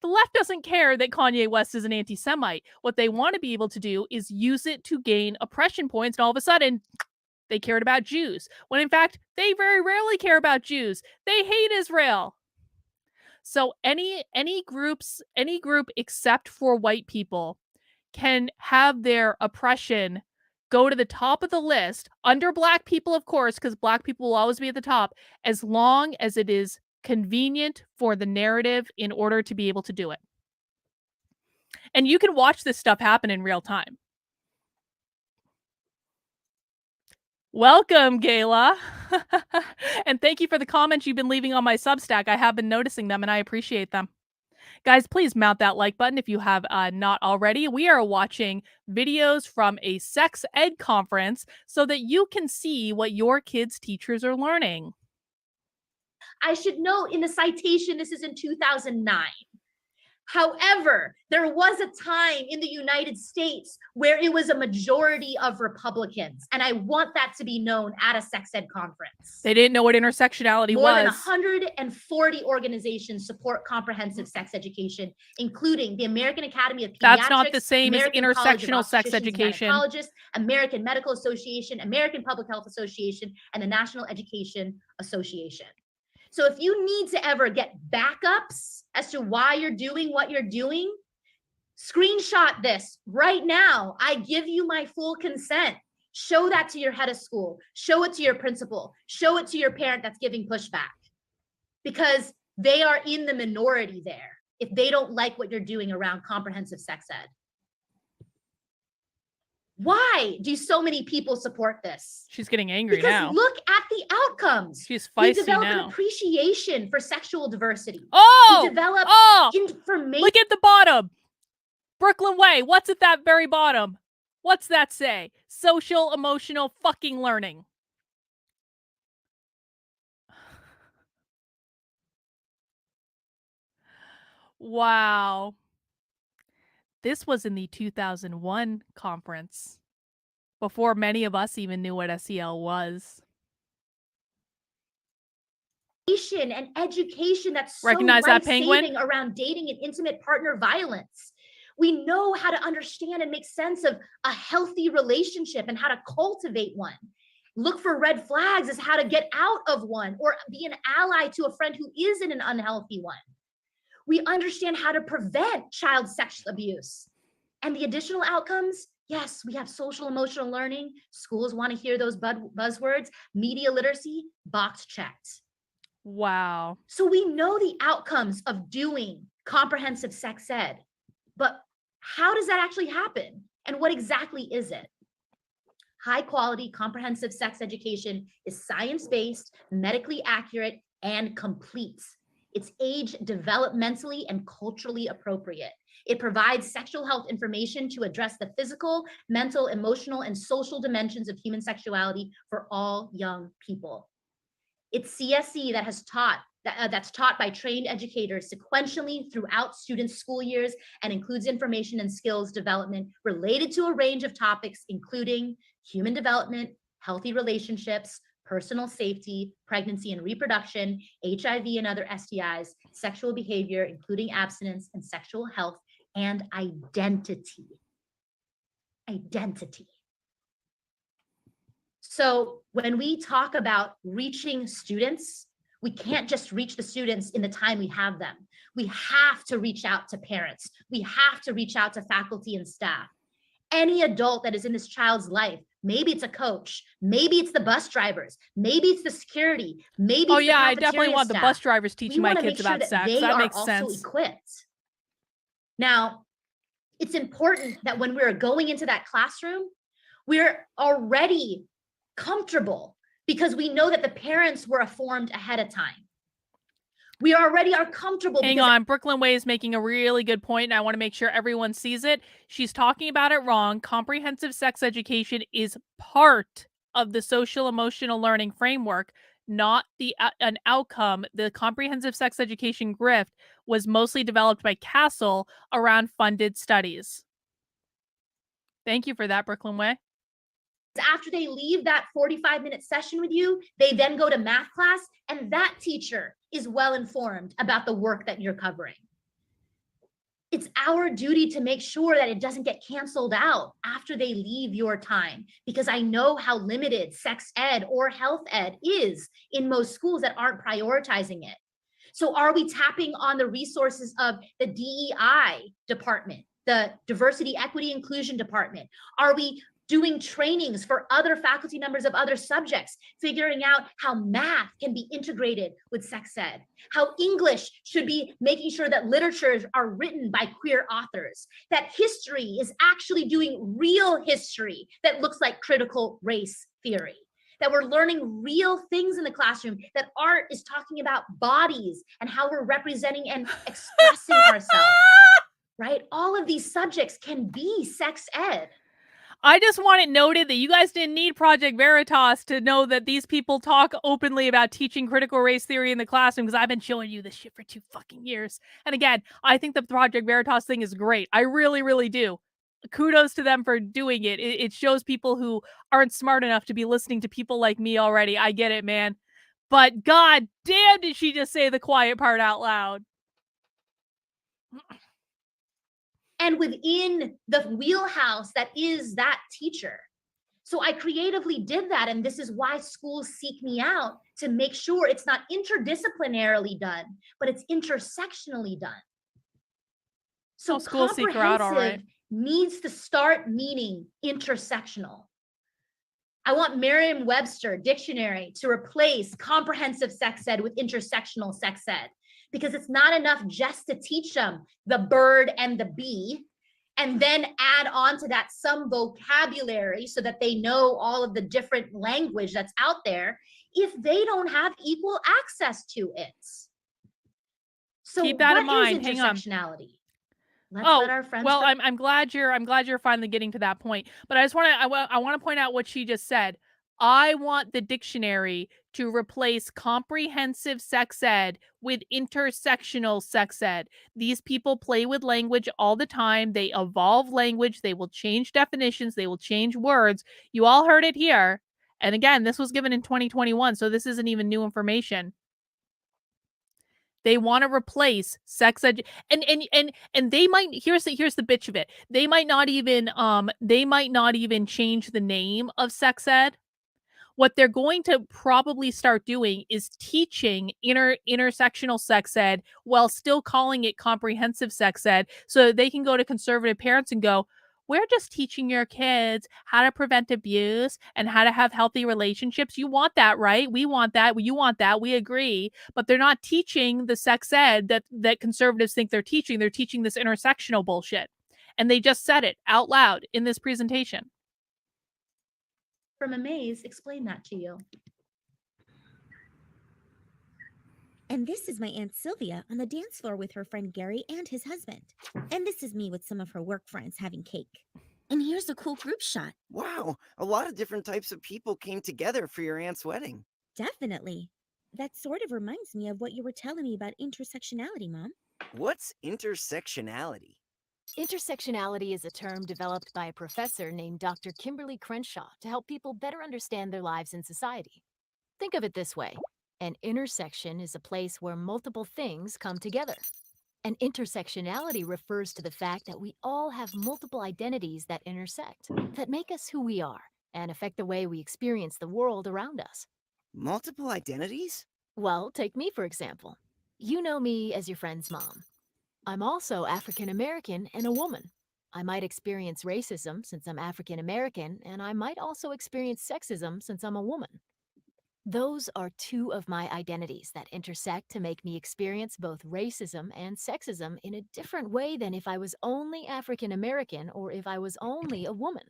A: the left doesn't care that Kanye West is an anti-Semite. What they want to be able to do is use it to gain oppression points, and all of a sudden, they cared about Jews. When in fact, they very rarely care about Jews. They hate Israel. So any group except for white people can have their oppression go to the top of the list, under Black people, of course, because Black people will always be at the top, as long as it is convenient for the narrative in order to be able to do it. And you can watch this stuff happen in real time. Welcome, Gayla. And thank you for the comments you've been leaving on my Substack. I have been noticing them and I appreciate them. Guys, please mount that like button if you have not already. We are watching videos from a sex ed conference so that you can see what your kids' teachers are learning.
K: I should note in the citation, this is in 2009. However, there was a time in the United States where it was a majority of Republicans. And I want that to be known at a sex ed conference.
A: They didn't know what intersectionality was.
K: More than 140 organizations support comprehensive sex education, including the American Academy of Pediatrics.
A: That's not the same
K: American
A: as intersectional sex education.
K: American Medical Association, American Public Health Association, and the National Education Association. So if you need to ever get backups as to why you're doing what you're doing, screenshot this right now. I give you my full consent. Show that to your head of school. Show it to your principal. Show it to your parent that's giving pushback. Because they are in the minority there if they don't like what you're doing around comprehensive sex ed. Why do so many people support this?
A: She's getting angry
K: Because
A: now.
K: look at the outcomes.
A: She's
K: We
A: feisty
K: develop an
A: now.
K: appreciation for sexual diversity.
A: Oh!
K: We develop
A: Oh!
K: information.
A: Look at the bottom. Brooklyn Way. What's at that very bottom? What's that say? Social, emotional fucking learning. Wow. This was in the 2001 conference, before many of us even knew what SEL was.
K: And education that's so
A: Recognize that penguin?
K: life-saving around dating and intimate partner violence. We know how to understand and make sense of a healthy relationship and how to cultivate one. Look for red flags as how to get out of one or be an ally to a friend who is in an unhealthy one. We understand how to prevent child sexual abuse. And the additional outcomes, yes, we have social emotional learning. Schools want to hear those buzzwords. Media literacy, box checked.
A: Wow.
K: So we know the outcomes of doing comprehensive sex ed, but how does that actually happen? And what exactly is it? High quality comprehensive sex education is science-based, medically accurate, and complete. It's age developmentally and culturally appropriate. It provides sexual health information to address the physical, mental, emotional, and social dimensions of human sexuality for all young people. It's CSE that has taught that's taught by trained educators sequentially throughout students' school years and includes information and skills development related to a range of topics, including human development, healthy relationships, personal safety, pregnancy and reproduction, HIV and other STIs, sexual behavior, including abstinence, and sexual health and identity. Identity. So when we talk about reaching students, we can't just reach the students in the time we have them. We have to reach out to parents. We have to reach out to faculty and staff. Any adult that is in this child's life, maybe it's a coach, maybe it's the bus drivers, maybe it's the security, maybe
A: Oh
K: it's the
A: yeah, I definitely
K: cafeteria
A: want the
K: staff.
A: bus drivers teaching my
K: wanna
A: kids
K: make sure
A: about sex.
K: They
A: That
K: are
A: makes
K: also
A: sense.
K: equipped. Now, it's important that when we're going into that classroom, we're already comfortable because we know that the parents were informed ahead of time. We already are comfortable.
A: Hang on, Brooklyn Way is making a really good point, and I want to make sure everyone sees it. She's talking about it wrong. Comprehensive sex education is part of the social emotional learning framework, not an outcome. The comprehensive sex education grift was mostly developed by Castle around funded studies. Thank you for that, Brooklyn Way.
K: After they leave that 45-minute session with you, they then go to math class, and that teacher is well informed about the work that you're covering. It's our duty to make sure that it doesn't get canceled out after they leave your time, because I know how limited sex ed or health ed is in most schools that aren't prioritizing it. So are we tapping on the resources of the DEI department, the diversity, equity, inclusion department? Are we doing trainings for other faculty members of other subjects, figuring out how math can be integrated with sex ed, how English should be making sure that literatures are written by queer authors, that history is actually doing real history that looks like critical race theory, that we're learning real things in the classroom, that art is talking about bodies and how we're representing and expressing ourselves, right? All of these subjects can be sex ed.
A: I just want it noted that you guys didn't need Project Veritas to know that these people talk openly about teaching critical race theory in the classroom, because I've been showing you this shit for 2 fucking years. And again, I think the Project Veritas thing is great. I really, really do. Kudos to them for doing it. It shows people who aren't smart enough to be listening to people like me already. I get it, man. But god damn, did she just say the quiet part out loud.
K: And within the wheelhouse that is that teacher. So I creatively did that. And this is why schools seek me out, to make sure it's not interdisciplinarily done, but it's intersectionally done. So
A: schools seek her out, all right.
K: Needs to start meaning intersectional. I want Merriam-Webster dictionary to replace comprehensive sex ed with intersectional sex ed. because it's not enough just to teach them the bird and the bee and then add on to that some vocabulary so that they know all of the different language that's out there if they don't have equal access to it. So
A: Keep that in
K: what is
A: mind. Hang on.
K: intersectionality? Let's
A: Oh,
K: let our friends
A: well,
K: go.
A: I'm glad you're finally getting to that point. But I want to point out what she just said. I want the dictionary to replace comprehensive sex ed with intersectional sex ed. These people play with language all the time. They evolve language. They will change definitions. They will change words. You all heard it here. And again, this was given in 2021, so this isn't even new information. They want to replace sex ed, and they might, here's the bitch of it. They might not even change the name of sex ed. What they're going to probably start doing is teaching intersectional sex ed while still calling it comprehensive sex ed, so that they can go to conservative parents and go, we're just teaching your kids how to prevent abuse and how to have healthy relationships. You want that, right? We want that. You want that. We agree. But they're not teaching the sex ed that conservatives think they're teaching. They're teaching this intersectional bullshit. And they just said it out loud in this presentation.
K: From Amaze, explain that to you.
L: And this is my Aunt Sylvia on the dance floor with her friend Gary and his husband. And this is me with some of her work friends having cake. And here's a cool group shot.
M: Wow, a lot of different types of people came together for your aunt's wedding.
L: Definitely. That sort of reminds me of what you were telling me about intersectionality, Mom.
M: What's intersectionality?
N: Intersectionality is a term developed by a professor named Dr. Kimberly Crenshaw to help people better understand their lives in society. Think of it this way. An intersection is a place where multiple things come together. And intersectionality refers to the fact that we all have multiple identities that intersect, that make us who we are, and affect the way we experience the world around us.
M: Multiple identities?
N: Well, take me for example. You know me as your friend's mom. I'm also African American and a woman. I might experience racism since I'm African American, and I might also experience sexism since I'm a woman. Those are two of my identities that intersect to make me experience both racism and sexism in a different way than if I was only African American or if I was only a woman.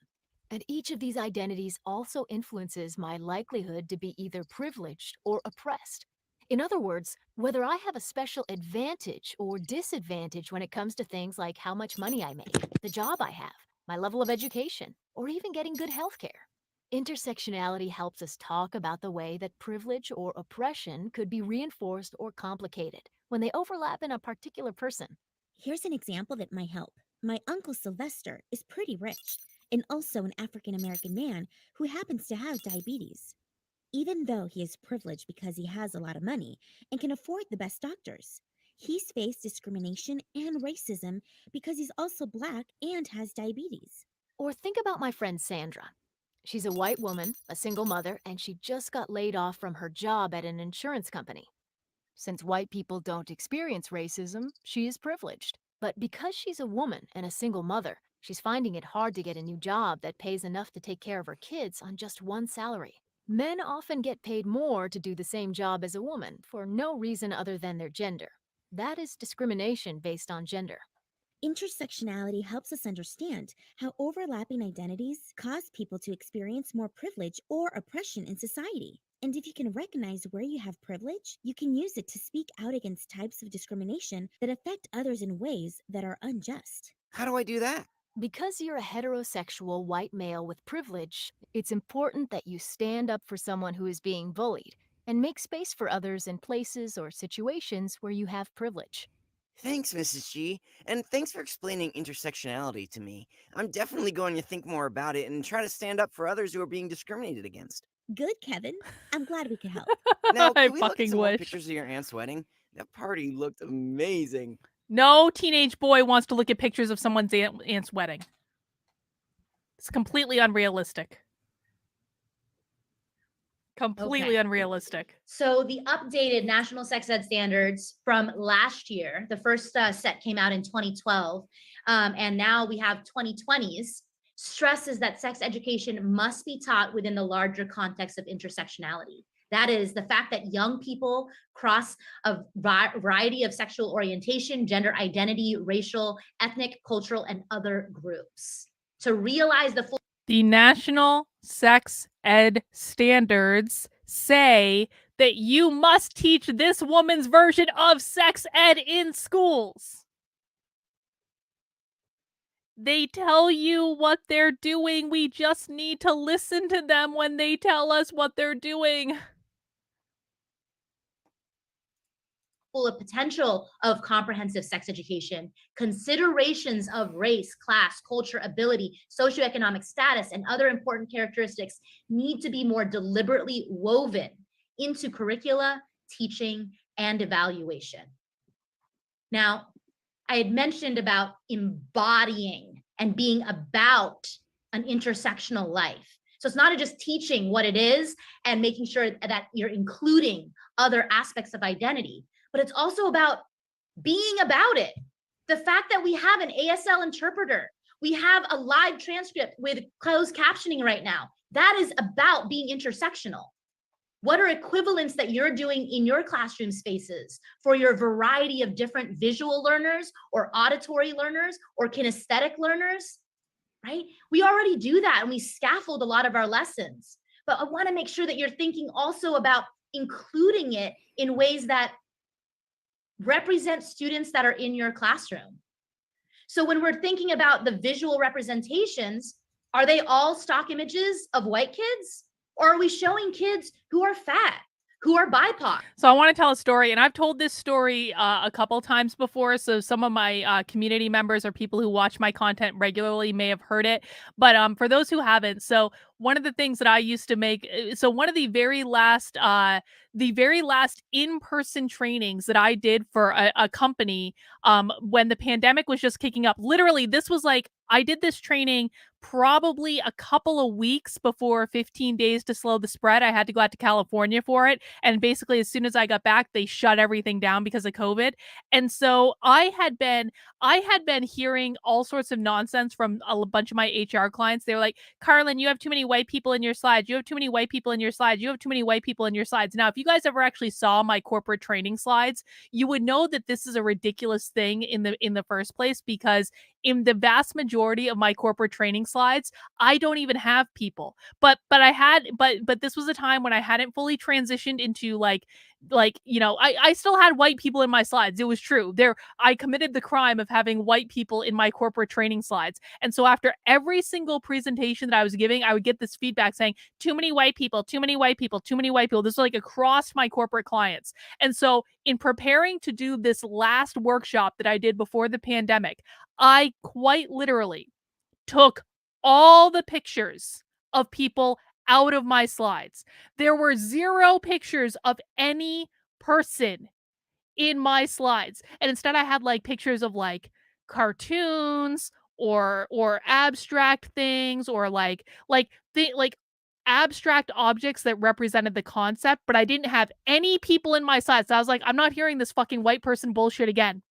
N: And each of these identities also influences my likelihood to be either privileged or oppressed. In other words, whether I have a special advantage or disadvantage when it comes to things like how much money I make, the job I have, my level of education, or even getting good health care. Intersectionality helps us talk about the way that privilege or oppression could be reinforced or complicated when they overlap in a particular person.
L: Here's an example that might help. My uncle Sylvester is pretty rich and also an African American man who happens to have diabetes. Even though he is privileged because he has a lot of money and can afford the best doctors, he's faced discrimination and racism because he's also Black and has diabetes.
N: Or think about my friend Sandra. She's a white woman, a single mother, and she just got laid off from her job at an insurance company. Since white people don't experience racism, she is privileged. But because she's a woman and a single mother, she's finding it hard to get a new job that pays enough to take care of her kids on just one salary. Men often get paid more to do the same job as a woman for no reason other than their gender. That is discrimination based on gender.
L: Intersectionality helps us understand how overlapping identities cause people to experience more privilege or oppression in society. And if you can recognize where you have privilege, you can use it to speak out against types of discrimination that affect others in ways that are unjust.
M: How do I do that?
N: Because you're a heterosexual white male with privilege, it's important that you stand up for someone who is being bullied and make space for others in places or situations where you have privilege.
M: Thanks, Mrs. G, and thanks for explaining intersectionality to me. I'm definitely going to think more about it and try to stand up for others who are being discriminated against.
L: Good, Kevin. I'm glad we could help.
M: Now,
A: I
M: can we look at
A: fucking
M: some more
A: wish.
M: pictures of your aunt's wedding? That party looked amazing.
A: No teenage boy wants to look at pictures of someone's aunt's wedding. It's completely unrealistic. Completely unrealistic.
K: So the updated national sex ed standards from last year, the first set came out in 2012, and now we have 2020s, stresses that sex education must be taught within the larger context of intersectionality. That is the fact that young people cross a variety of sexual orientation, gender identity, racial, ethnic, cultural, and other groups. To realize the full
A: The national sex ed standards say that you must teach this woman's version of sex ed in schools. They tell you what they're doing. We just need to listen to them when they tell us what they're doing.
K: of potential of comprehensive sex education, considerations of race, class, culture, ability, socioeconomic status, and other important characteristics need to be more deliberately woven into curricula, teaching, and evaluation. Now, I had mentioned about embodying and being about an intersectional life. So it's not just teaching what it is and making sure that you're including other aspects of identity, but it's also about being about it. The fact that we have an ASL interpreter, we have a live transcript with closed captioning right now, that is about being intersectional. What are equivalents that you're doing in your classroom spaces for your variety of different visual learners or auditory learners or kinesthetic learners, right? We already do that and we scaffold a lot of our lessons, but I want to make sure that you're thinking also about including it in ways that represent students that are in your classroom. So when we're thinking about the visual representations, are they all stock images of white kids? Or are we showing kids who are fat, who are BIPOC?
A: So I want to tell a story, and I've told this story a couple times before, so some of my community members or people who watch my content regularly may have heard it. But for those who haven't, so one of the things that I used to make, so one of the very last in-person trainings that I did for a company when the pandemic was just kicking up, literally, this was like, I did this training probably a couple of weeks before 15 days to slow the spread. I had to go out to California for it. And basically, as soon as I got back, they shut everything down because of COVID. And so I had been hearing all sorts of nonsense from a bunch of my HR clients. They were like, Carlin, you have too many white people in your slides. You have too many white people in your slides. You have too many white people in your slides. Now, if you guys ever actually saw my corporate training slides, you would know that this is a ridiculous thing in the first place, because in the vast majority of my corporate training slides, I don't even have people. But this was a time when I hadn't fully transitioned into I still had white people in my slides. It was true. I committed the crime of having white people in my corporate training slides. And so after every single presentation that I was giving, I would get this feedback saying, too many white people, too many white people, too many white people. This was like across my corporate clients. And so in preparing to do this last workshop that I did before the pandemic, I quite literally took all the pictures of people out of my slides. There were 0 pictures of any person in my slides. And instead I had like pictures of like cartoons or abstract things or like abstract objects that represented the concept, but I didn't have any people in my slides. So I was like, I'm not hearing this fucking white person bullshit again.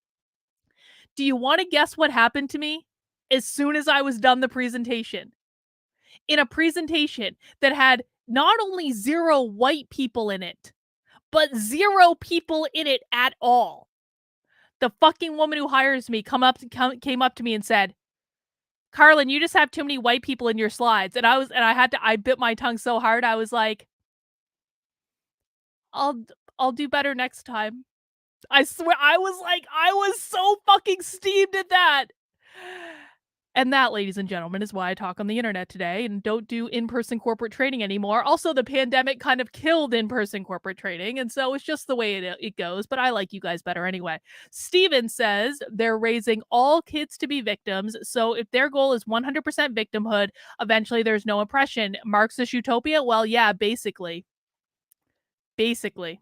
A: Do you want to guess what happened to me as soon as I was done the presentation? In a presentation that had not only 0 white people in it, but 0 people in it at all. The fucking woman who hires me came up to me and said, Carlin, you just have too many white people in your slides. And I bit my tongue so hard. I was like, I'll do better next time. I swear, I was so fucking steamed at that. And that, ladies and gentlemen, is why I talk on the internet today and don't do in-person corporate training anymore. Also, the pandemic kind of killed in-person corporate training, and so it's just the way it goes, but I like you guys better anyway. Steven says they're raising all kids to be victims, so if their goal is 100% victimhood, eventually there's no oppression. Marxist utopia? Well, yeah, basically. Basically.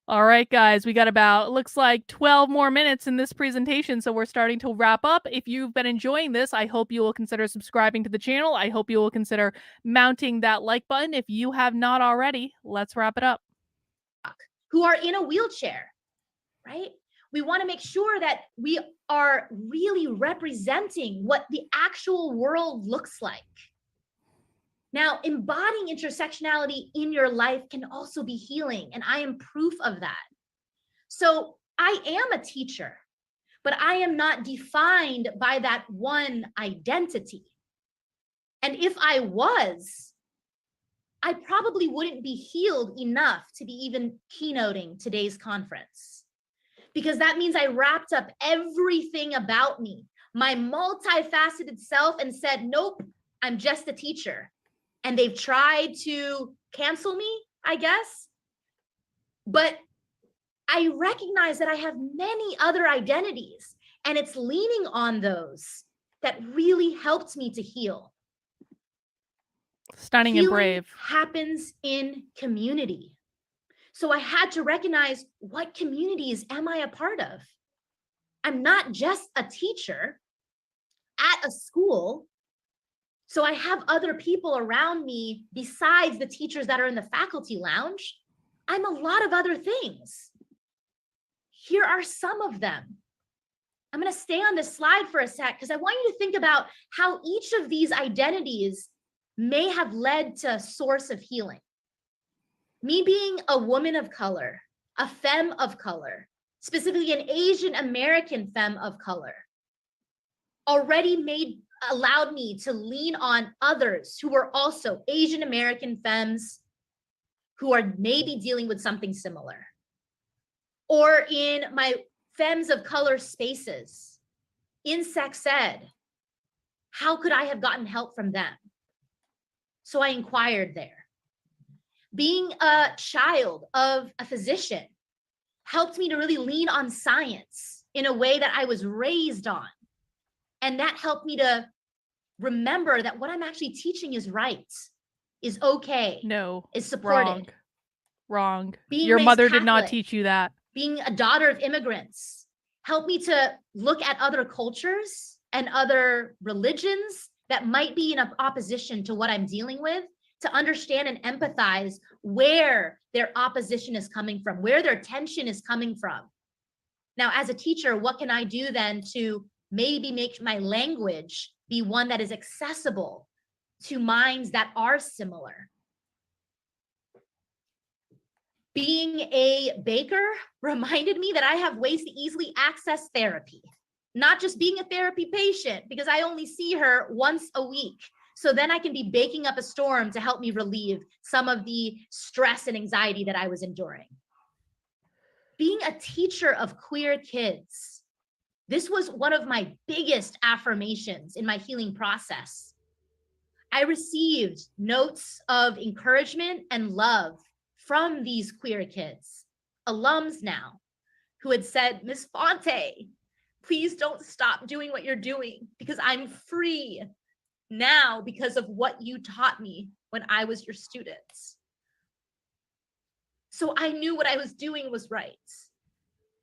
A: All right, guys, we got about, looks like 12 more minutes in this presentation, so we're starting to wrap up. If you've been enjoying this, I hope you will consider subscribing to the channel. I hope you will consider mounting that like button if you have not already. Let's wrap it up.
K: Who are in a wheelchair, right? We want to make sure that we are really representing what the actual world looks like. Now, embodying intersectionality in your life can also be healing, and I am proof of that. So I am a teacher, but I am not defined by that one identity. And if I was, I probably wouldn't be healed enough to be even keynoting today's conference, because that means I wrapped up everything about me, my multifaceted self, and said, nope, I'm just a teacher. And they've tried to cancel me, I guess. But I recognize that I have many other identities, and it's leaning on those that really helped me to heal.
A: Stunning
K: Healing
A: and brave.
K: happens in community. So I had to recognize, what communities am I a part of? I'm not just a teacher at a school. So I have other people around me besides the teachers that are in the faculty lounge. I'm a lot of other things. Here are some of them. I'm going to stay on this slide for a sec because I want you to think about how each of these identities may have led to a source of healing. Me being a woman of color, a femme of color, specifically an Asian American femme of color, already allowed me to lean on others who were also Asian American femmes who are maybe dealing with something similar. Or in my femmes of color spaces, in sex ed, how could I have gotten help from them? So I inquired there. Being a child of a physician helped me to really lean on science in a way that I was raised on. And that helped me to remember that what I'm actually teaching is right, is okay, is supported.
A: Wrong.
K: Being
A: Your
K: raised
A: mother did not
K: Catholic,
A: teach you that.
K: Being a daughter of immigrants helped me to look at other cultures and other religions that might be in opposition to what I'm dealing with, to understand and empathize where their opposition is coming from, where their tension is coming from. Now, as a teacher, what can I do then to maybe make my language be one that is accessible to minds that are similar? Being a baker reminded me that I have ways to easily access therapy, not just being a therapy patient, because I only see her once a week. So then I can be baking up a storm to help me relieve some of the stress and anxiety that I was enduring. Being a teacher of queer kids, this was one of my biggest affirmations in my healing process. I received notes of encouragement and love from these queer kids, alums now, who had said, Miss Fonte, please don't stop doing what you're doing, because I'm free now because of what you taught me when I was your students. So I knew what I was doing was right,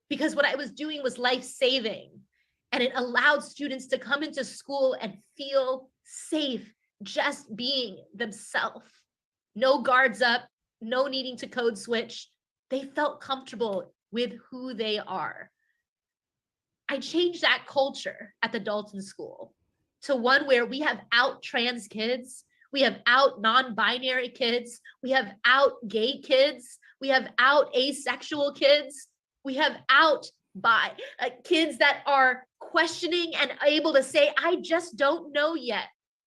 K: because what I was doing was life-saving, and it allowed students to come into school and feel safe just being themselves. No guards up, no needing to code switch. They felt comfortable with who they are. I changed that culture at the Dalton School to one where we have out trans kids, we have out non-binary kids, we have out gay kids, we have out asexual kids, we have out kids that are questioning and able to say, I just don't know yet,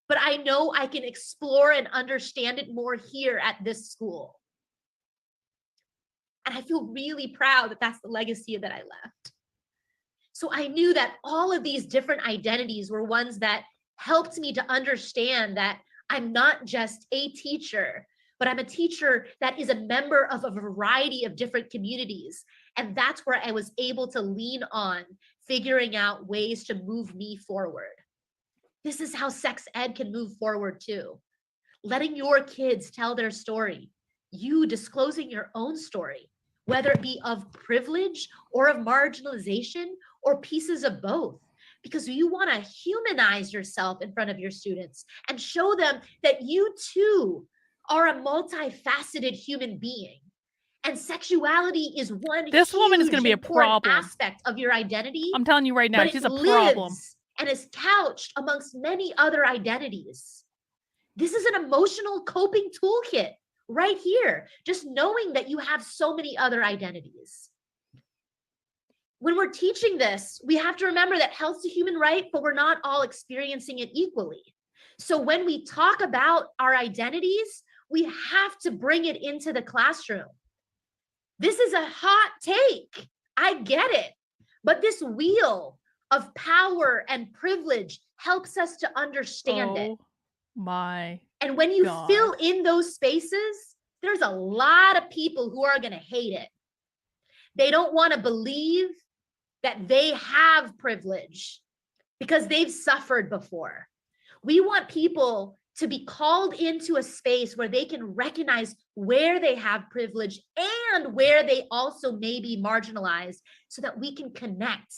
K: but I know I can explore and understand it more here at this school. And I feel really proud that that's the legacy that I left. So I knew that all of these different identities were ones that helped me to understand that I'm not just a teacher, but I'm a teacher that is a member of a variety of different communities. And that's where I was able to lean on figuring out ways to move me forward. This is how sex ed can move forward too. Letting your kids tell their story, you disclosing your own story, whether it be of privilege or of marginalization or pieces of both, because you want to humanize yourself in front of your students and show them that you too are a multifaceted human being. And sexuality is one
A: This woman is going to be a
K: important
A: problem.
K: aspect of your identity.
A: I'm telling you right now,
K: but
A: she's
K: it
A: a problem.
K: lives and is couched amongst many other identities. This is an emotional coping toolkit right here, just knowing that you have so many other identities. When we're teaching this, we have to remember that health's a human right, but we're not all experiencing it equally. So when we talk about our identities, we have to bring it into the classroom. This is a hot take. I get it. But this wheel of power and privilege helps us to understand it.
A: Oh my
K: And when you
A: God.
K: fill in those spaces, there's a lot of people who are going to hate it. They don't want to believe that they have privilege because they've suffered before. We want people to be called into a space where they can recognize where they have privilege and where they also may be marginalized so that we can connect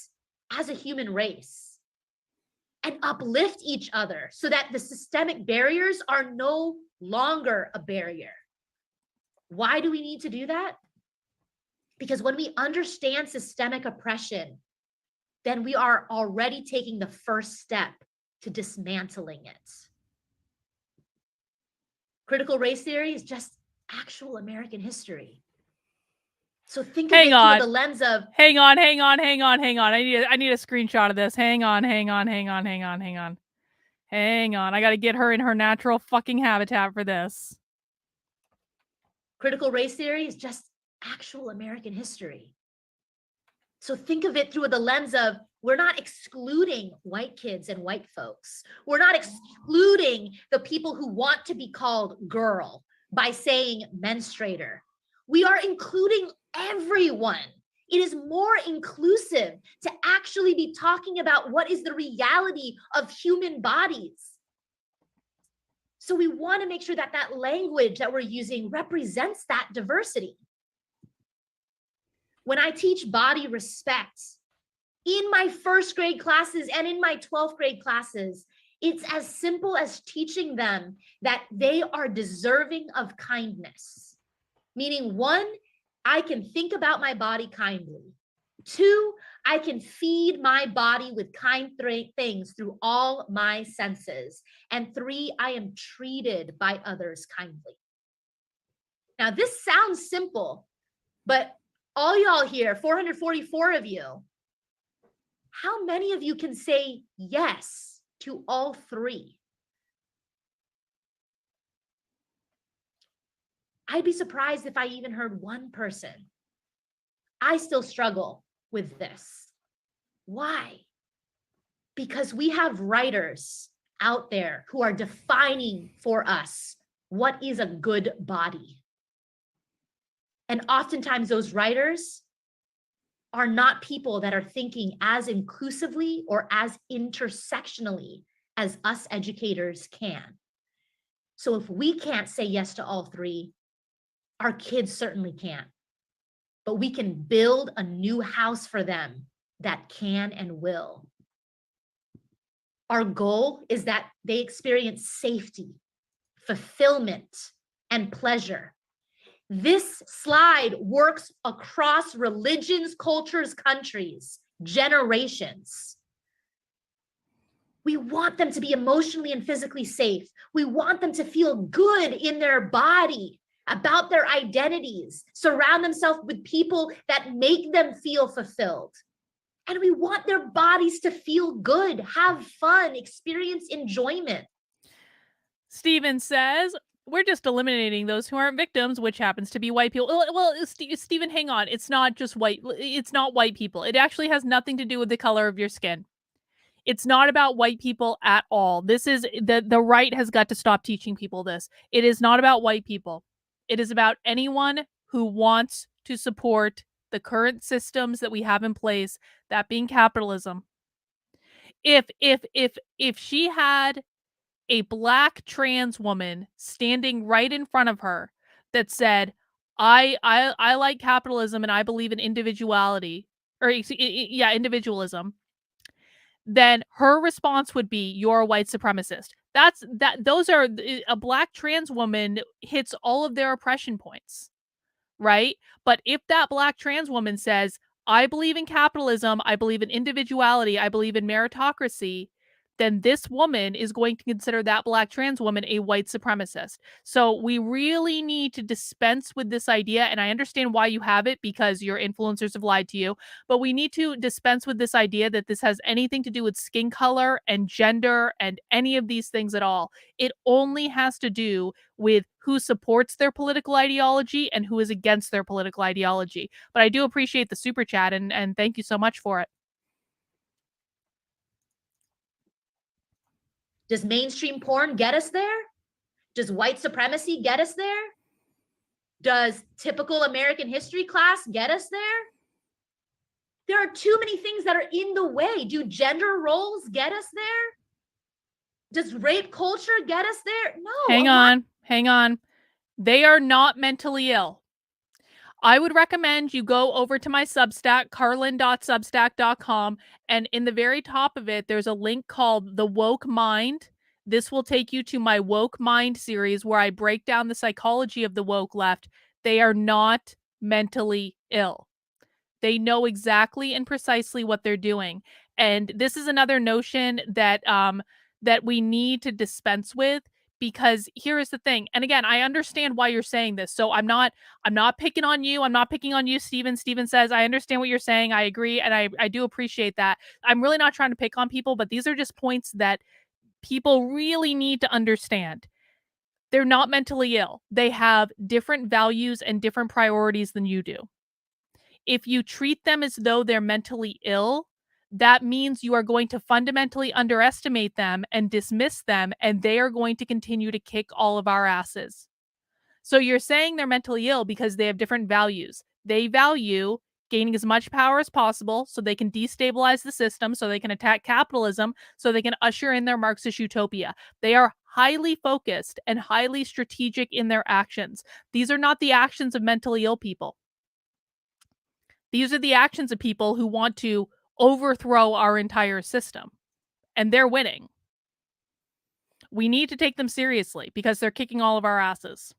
K: as a human race and uplift each other so that the systemic barriers are no longer a barrier. Why do we need to do that? Because when we understand systemic oppression, then we are already taking the first step to dismantling it. Critical race theory is just actual American history. So think of it through the lens of
A: Hang on. I need a screenshot of this. Hang on. I got to get her in her natural fucking habitat for this.
K: critical race theory is just actual American history. So think of it through the lens of we're not excluding white kids and white folks. We're not excluding the people who want to be called girl by saying menstruator. We are including everyone. It is more inclusive to actually be talking about what is the reality of human bodies. So we want to make sure that that language that we're using represents that diversity. When I teach body respect in my first grade classes and in my 12th grade classes, it's as simple as teaching them that they are deserving of kindness. Meaning, one, I can think about my body kindly. Two, I can feed my body with kind things through all my senses. And three, I am treated by others kindly. Now, this sounds simple, but all y'all here, 444 of you, how many of you can say yes to all three? I'd be surprised if I even heard one person. I still struggle with this. Why? Because we have writers out there who are defining for us what is a good body. And oftentimes those writers are not people that are thinking as inclusively or as intersectionally as us educators can. So if we can't say yes to all three, our kids certainly can't. But we can build a new house for them that can and will. Our goal is that they experience safety, fulfillment, and pleasure. This slide works across religions, cultures, countries, generations. We want them to be emotionally and physically safe. We want them to feel good in their body, about their identities, surround themselves with people that make them feel fulfilled. And we want their bodies to feel good, have fun, experience enjoyment.
A: Steven says, we're just eliminating those who aren't victims, which happens to be white people. Well, Steven, hang on. It's not just white. It's not white people. It actually has nothing to do with the color of your skin. It's not about white people at all. This is the right has got to stop teaching people this. It is not about white people. It is about anyone who wants to support the current systems that we have in place, that being capitalism. If she had a black trans woman standing right in front of her that said, I like capitalism and I believe in individuality, or individualism, then her response would be, you're a white supremacist. A black trans woman hits all of their oppression points, right? But if that black trans woman says, I believe in capitalism, I believe in individuality, I believe in meritocracy, then this woman is going to consider that Black trans woman a white supremacist. So we really need to dispense with this idea. And I understand why you have it, because your influencers have lied to you. But we need to dispense with this idea that this has anything to do with skin color and gender and any of these things at all. It only has to do with who supports their political ideology and who is against their political ideology. But I do appreciate the super chat, and thank you so much for it.
K: Does mainstream porn get us there? Does white supremacy get us there? Does typical American history class get us there? There are too many things that are in the way. Do gender roles get us there? Does rape culture get us there? No.
A: Hang on. They are not mentally ill. I would recommend you go over to my Substack, carlin.substack.com, and in the very top of it, there's a link called The Woke Mind. This will take you to my Woke Mind series where I break down the psychology of the woke left. They are not mentally ill. They know exactly and precisely what they're doing. And this is another notion that that we need to dispense with, because here is the thing. And again, I understand why you're saying this. So I'm not picking on you. I'm not picking on you, Steven. Steven says, I understand what you're saying. I agree. And I do appreciate that. I'm really not trying to pick on people, but these are just points that people really need to understand. They're not mentally ill. They have different values and different priorities than you do. If you treat them as though they're mentally ill, that means you are going to fundamentally underestimate them and dismiss them, and they are going to continue to kick all of our asses. So you're saying they're mentally ill because they have different values. They value gaining as much power as possible so they can destabilize the system, so they can attack capitalism, so they can usher in their Marxist utopia. They are highly focused and highly strategic in their actions. These are not the actions of mentally ill people. These are the actions of people who want to overthrow our entire system, and they're winning. We need to take them seriously because they're kicking all of our asses.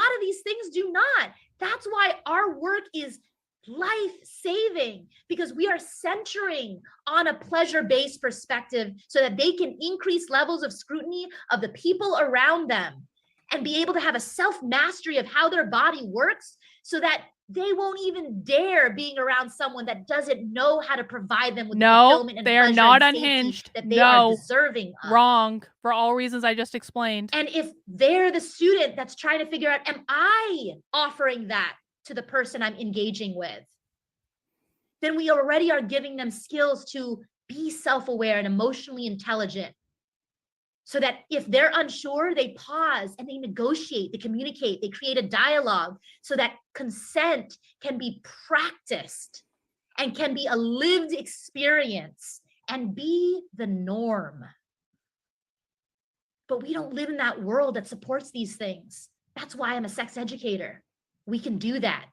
K: A lot of these things do not. That's why our work is life-saving, because we are centering on a pleasure-based perspective so that they can increase levels of scrutiny of the people around them and be able to have a self-mastery of how their body works so that they won't even dare being around someone that doesn't know how to provide them with the fulfillment and
A: they are
K: pleasure
A: not
K: and safety
A: unhinged.
K: that they are deserving of.
A: Wrong, for all reasons I just explained.
K: And if they're the student that's trying to figure out, am I offering that to the person I'm engaging with? Then we already are giving them skills to be self-aware and emotionally intelligent, so that if they're unsure, they pause and they negotiate, they communicate, they create a dialogue so that consent can be practiced and can be a lived experience and be the norm. But we don't live in that world that supports these things. That's why I'm a sex educator. We can do that.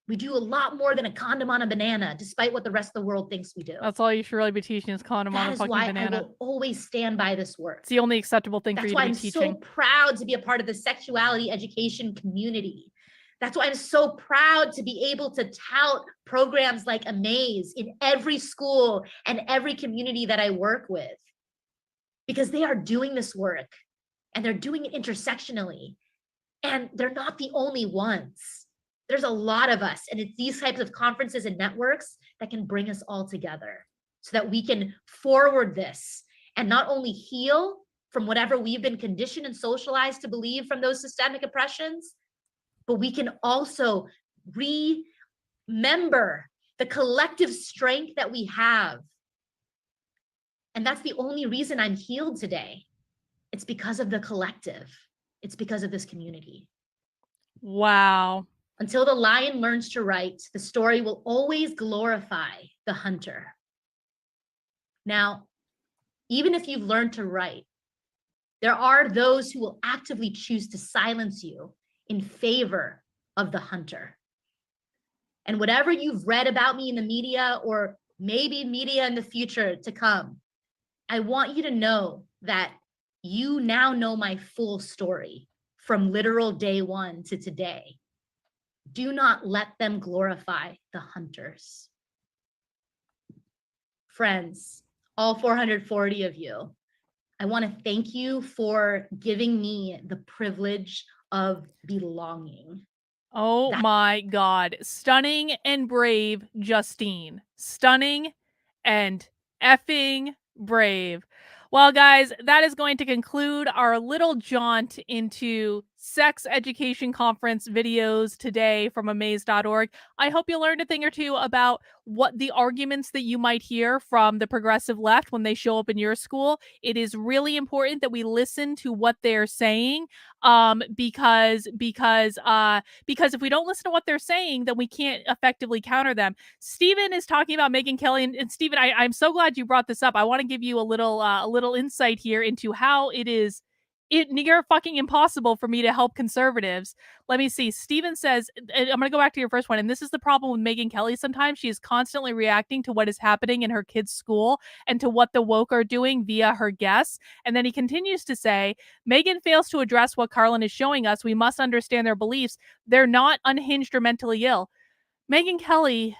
K: We do a lot more than a condom on a banana, despite what the rest of the world thinks we do.
A: That's all you should really be teaching is condom on a fucking banana.
K: That is why I will always stand by this work.
A: It's the only acceptable thing for you to be teaching.
K: That's why I'm so proud to be a part of the sexuality education community. That's why I'm so proud to be able to tout programs like Amaze in every school and every community that I work with, because they are doing this work and they're doing it intersectionally, and they're not the only ones. There's a lot of us, and it's these types of conferences and networks that can bring us all together so that we can forward this and not only heal from whatever we've been conditioned and socialized to believe from those systemic oppressions, but we can also remember the collective strength that we have. And that's the only reason I'm healed today. It's because of the collective. It's because of this community.
A: Wow.
K: Until the lion learns to write, the story will always glorify the hunter. Now, even if you've learned to write, there are those who will actively choose to silence you in favor of the hunter. And whatever you've read about me in the media, or maybe media in the future to come, I want you to know that you now know my full story from literal day one to today. Do not let them glorify the hunters. Friends, all 440 of you, I want to thank you for giving me the privilege of belonging.
A: Oh my God. Stunning and brave, Justine. Stunning and effing brave. Well, guys, that is going to conclude our little jaunt into sex education conference videos today from amaze.org. I hope you learned a thing or two about what the arguments that you might hear from the progressive left when they show up in your school. It is really important that we listen to what they're saying, because if we don't listen to what they're saying, then we can't effectively counter them. Stephen is talking about Megyn Kelly, and Stephen, I'm so glad you brought this up. I want to give you a little insight here into how it is near fucking impossible for me to help conservatives. Let me see. Steven says, and I'm going to go back to your first one. And this is the problem with Megyn Kelly. Sometimes she is constantly reacting to what is happening in her kid's school and to what the woke are doing via her guests. And then he continues to say, Megyn fails to address what Carlin is showing us. We must understand their beliefs. They're not unhinged or mentally ill. Megyn Kelly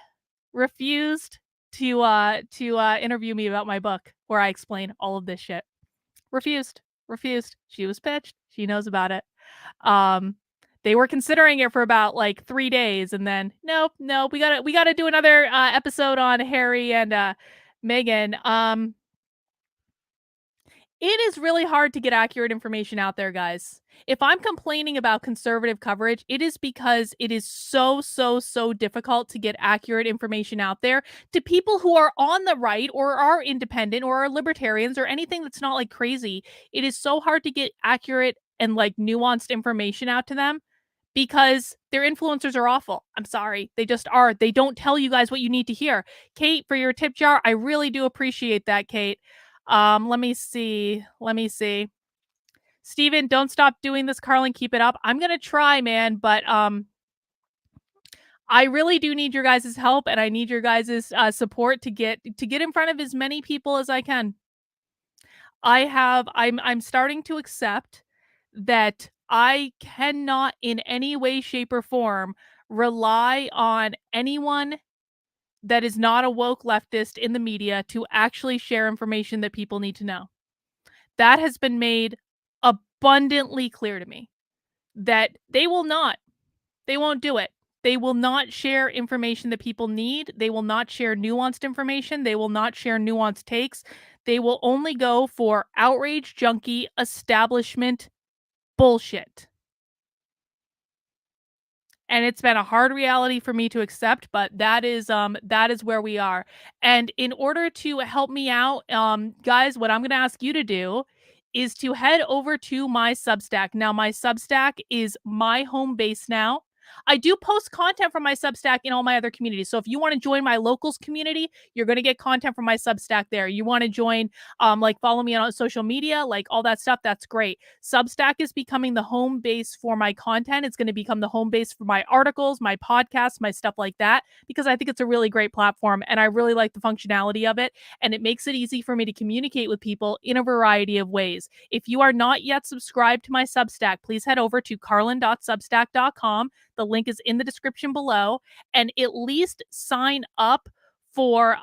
A: refused to interview me about my book where I explain all of this shit. Refused. She was pitched. She knows about it. They were considering it for about like 3 days, and then nope, we gotta do another episode on Harry and Megyn. It is really hard to get accurate information out there, guys. If I'm complaining about conservative coverage, it is because it is so difficult to get accurate information out there to people who are on the right or are independent or are libertarians or anything that's not like crazy. It is so hard to get accurate and like nuanced information out to them because their influencers are awful. I'm sorry. They just are. They don't tell you guys what you need to hear. Kate, for your tip jar, I really do appreciate that, Kate. Let me see. Steven, don't stop doing this, Carlin. Keep it up. I'm gonna try, man, but I really do need your guys' help, and I need your guys' support to get in front of as many people as I can. I'm starting to accept that I cannot in any way, shape, or form rely on anyone that is not a woke leftist in the media to actually share information that people need to know. That has been made abundantly clear to me that they won't do it. They will not share information that people need. They will not share nuanced information. They will not share nuanced takes. They will only go for outrage junkie establishment bullshit. And it's been a hard reality for me to accept, but that is where we are. And in order to help me out, guys, what I'm going to ask you to do is to head over to my Substack. Now, my Substack is my home base now. I do post content from my Substack in all my other communities. So if you want to join my locals community, you're going to get content from my Substack there. You want to join, like follow me on social media, like all that stuff, that's great. Substack is becoming the home base for my content. It's going to become the home base for my articles, my podcasts, my stuff like that, because I think it's a really great platform and I really like the functionality of it. And it makes it easy for me to communicate with people in a variety of ways. If you are not yet subscribed to my Substack, please head over to carlin.substack.com. The link is in the description below, and at least sign up for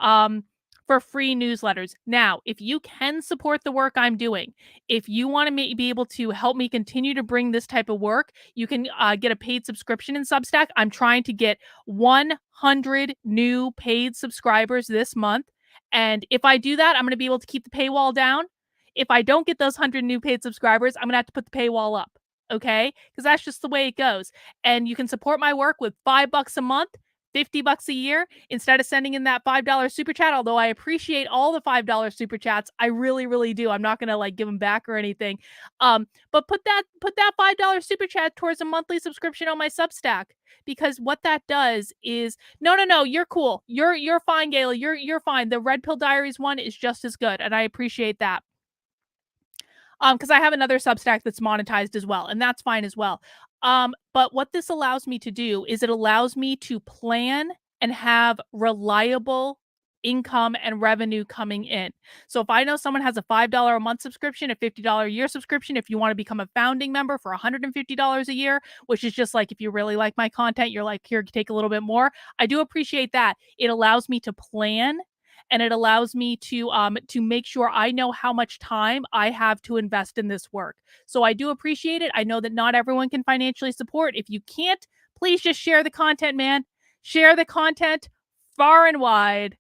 A: free newsletters. Now, if you can support the work I'm doing, if you want to be able to help me continue to bring this type of work, you can get a paid subscription in Substack. I'm trying to get 100 new paid subscribers this month. And if I do that, I'm going to be able to keep the paywall down. If I don't get those 100 new paid subscribers, I'm going to have to put the paywall up. Okay? Because that's just the way it goes. And you can support my work with $5 a month, $50 a year, instead of sending in that $5 super chat. Although I appreciate all the $5 super chats. I really, really do. I'm not going to like give them back or anything. But put that $5 super chat towards a monthly subscription on my Substack. Because what that does is no, you're cool. You're fine, Gayla. You're fine. The Red Pill Diaries one is just as good. And I appreciate that. Because I have another Substack that's monetized as well, and that's fine as well. But what this allows me to do is it allows me to plan and have reliable income and revenue coming in. So if I know someone has a $5 a month subscription, a $50 a year subscription, if you want to become a founding member for $150 a year, which is just like if you really like my content, you're like, here, take a little bit more. I do appreciate that. It allows me to plan and it allows me to make sure I know how much time I have to invest in this work. So I do appreciate it. I know that not everyone can financially support. If you can't, please just share the content, man. Share the content far and wide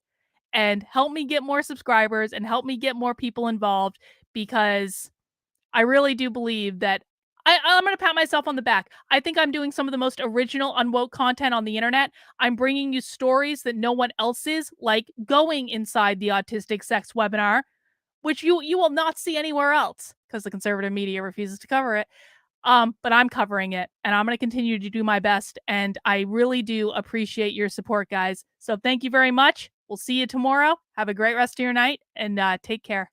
A: and help me get more subscribers and help me get more people involved, because I really do believe that I'm going to pat myself on the back. I think I'm doing some of the most original Unwoke content on the internet. I'm bringing you stories that no one else is, like going inside the autistic sex webinar, which you will not see anywhere else because the conservative media refuses to cover it. But I'm covering it, and I'm going to continue to do my best. And I really do appreciate your support, guys. So thank you very much. We'll see you tomorrow. Have a great rest of your night, and take care.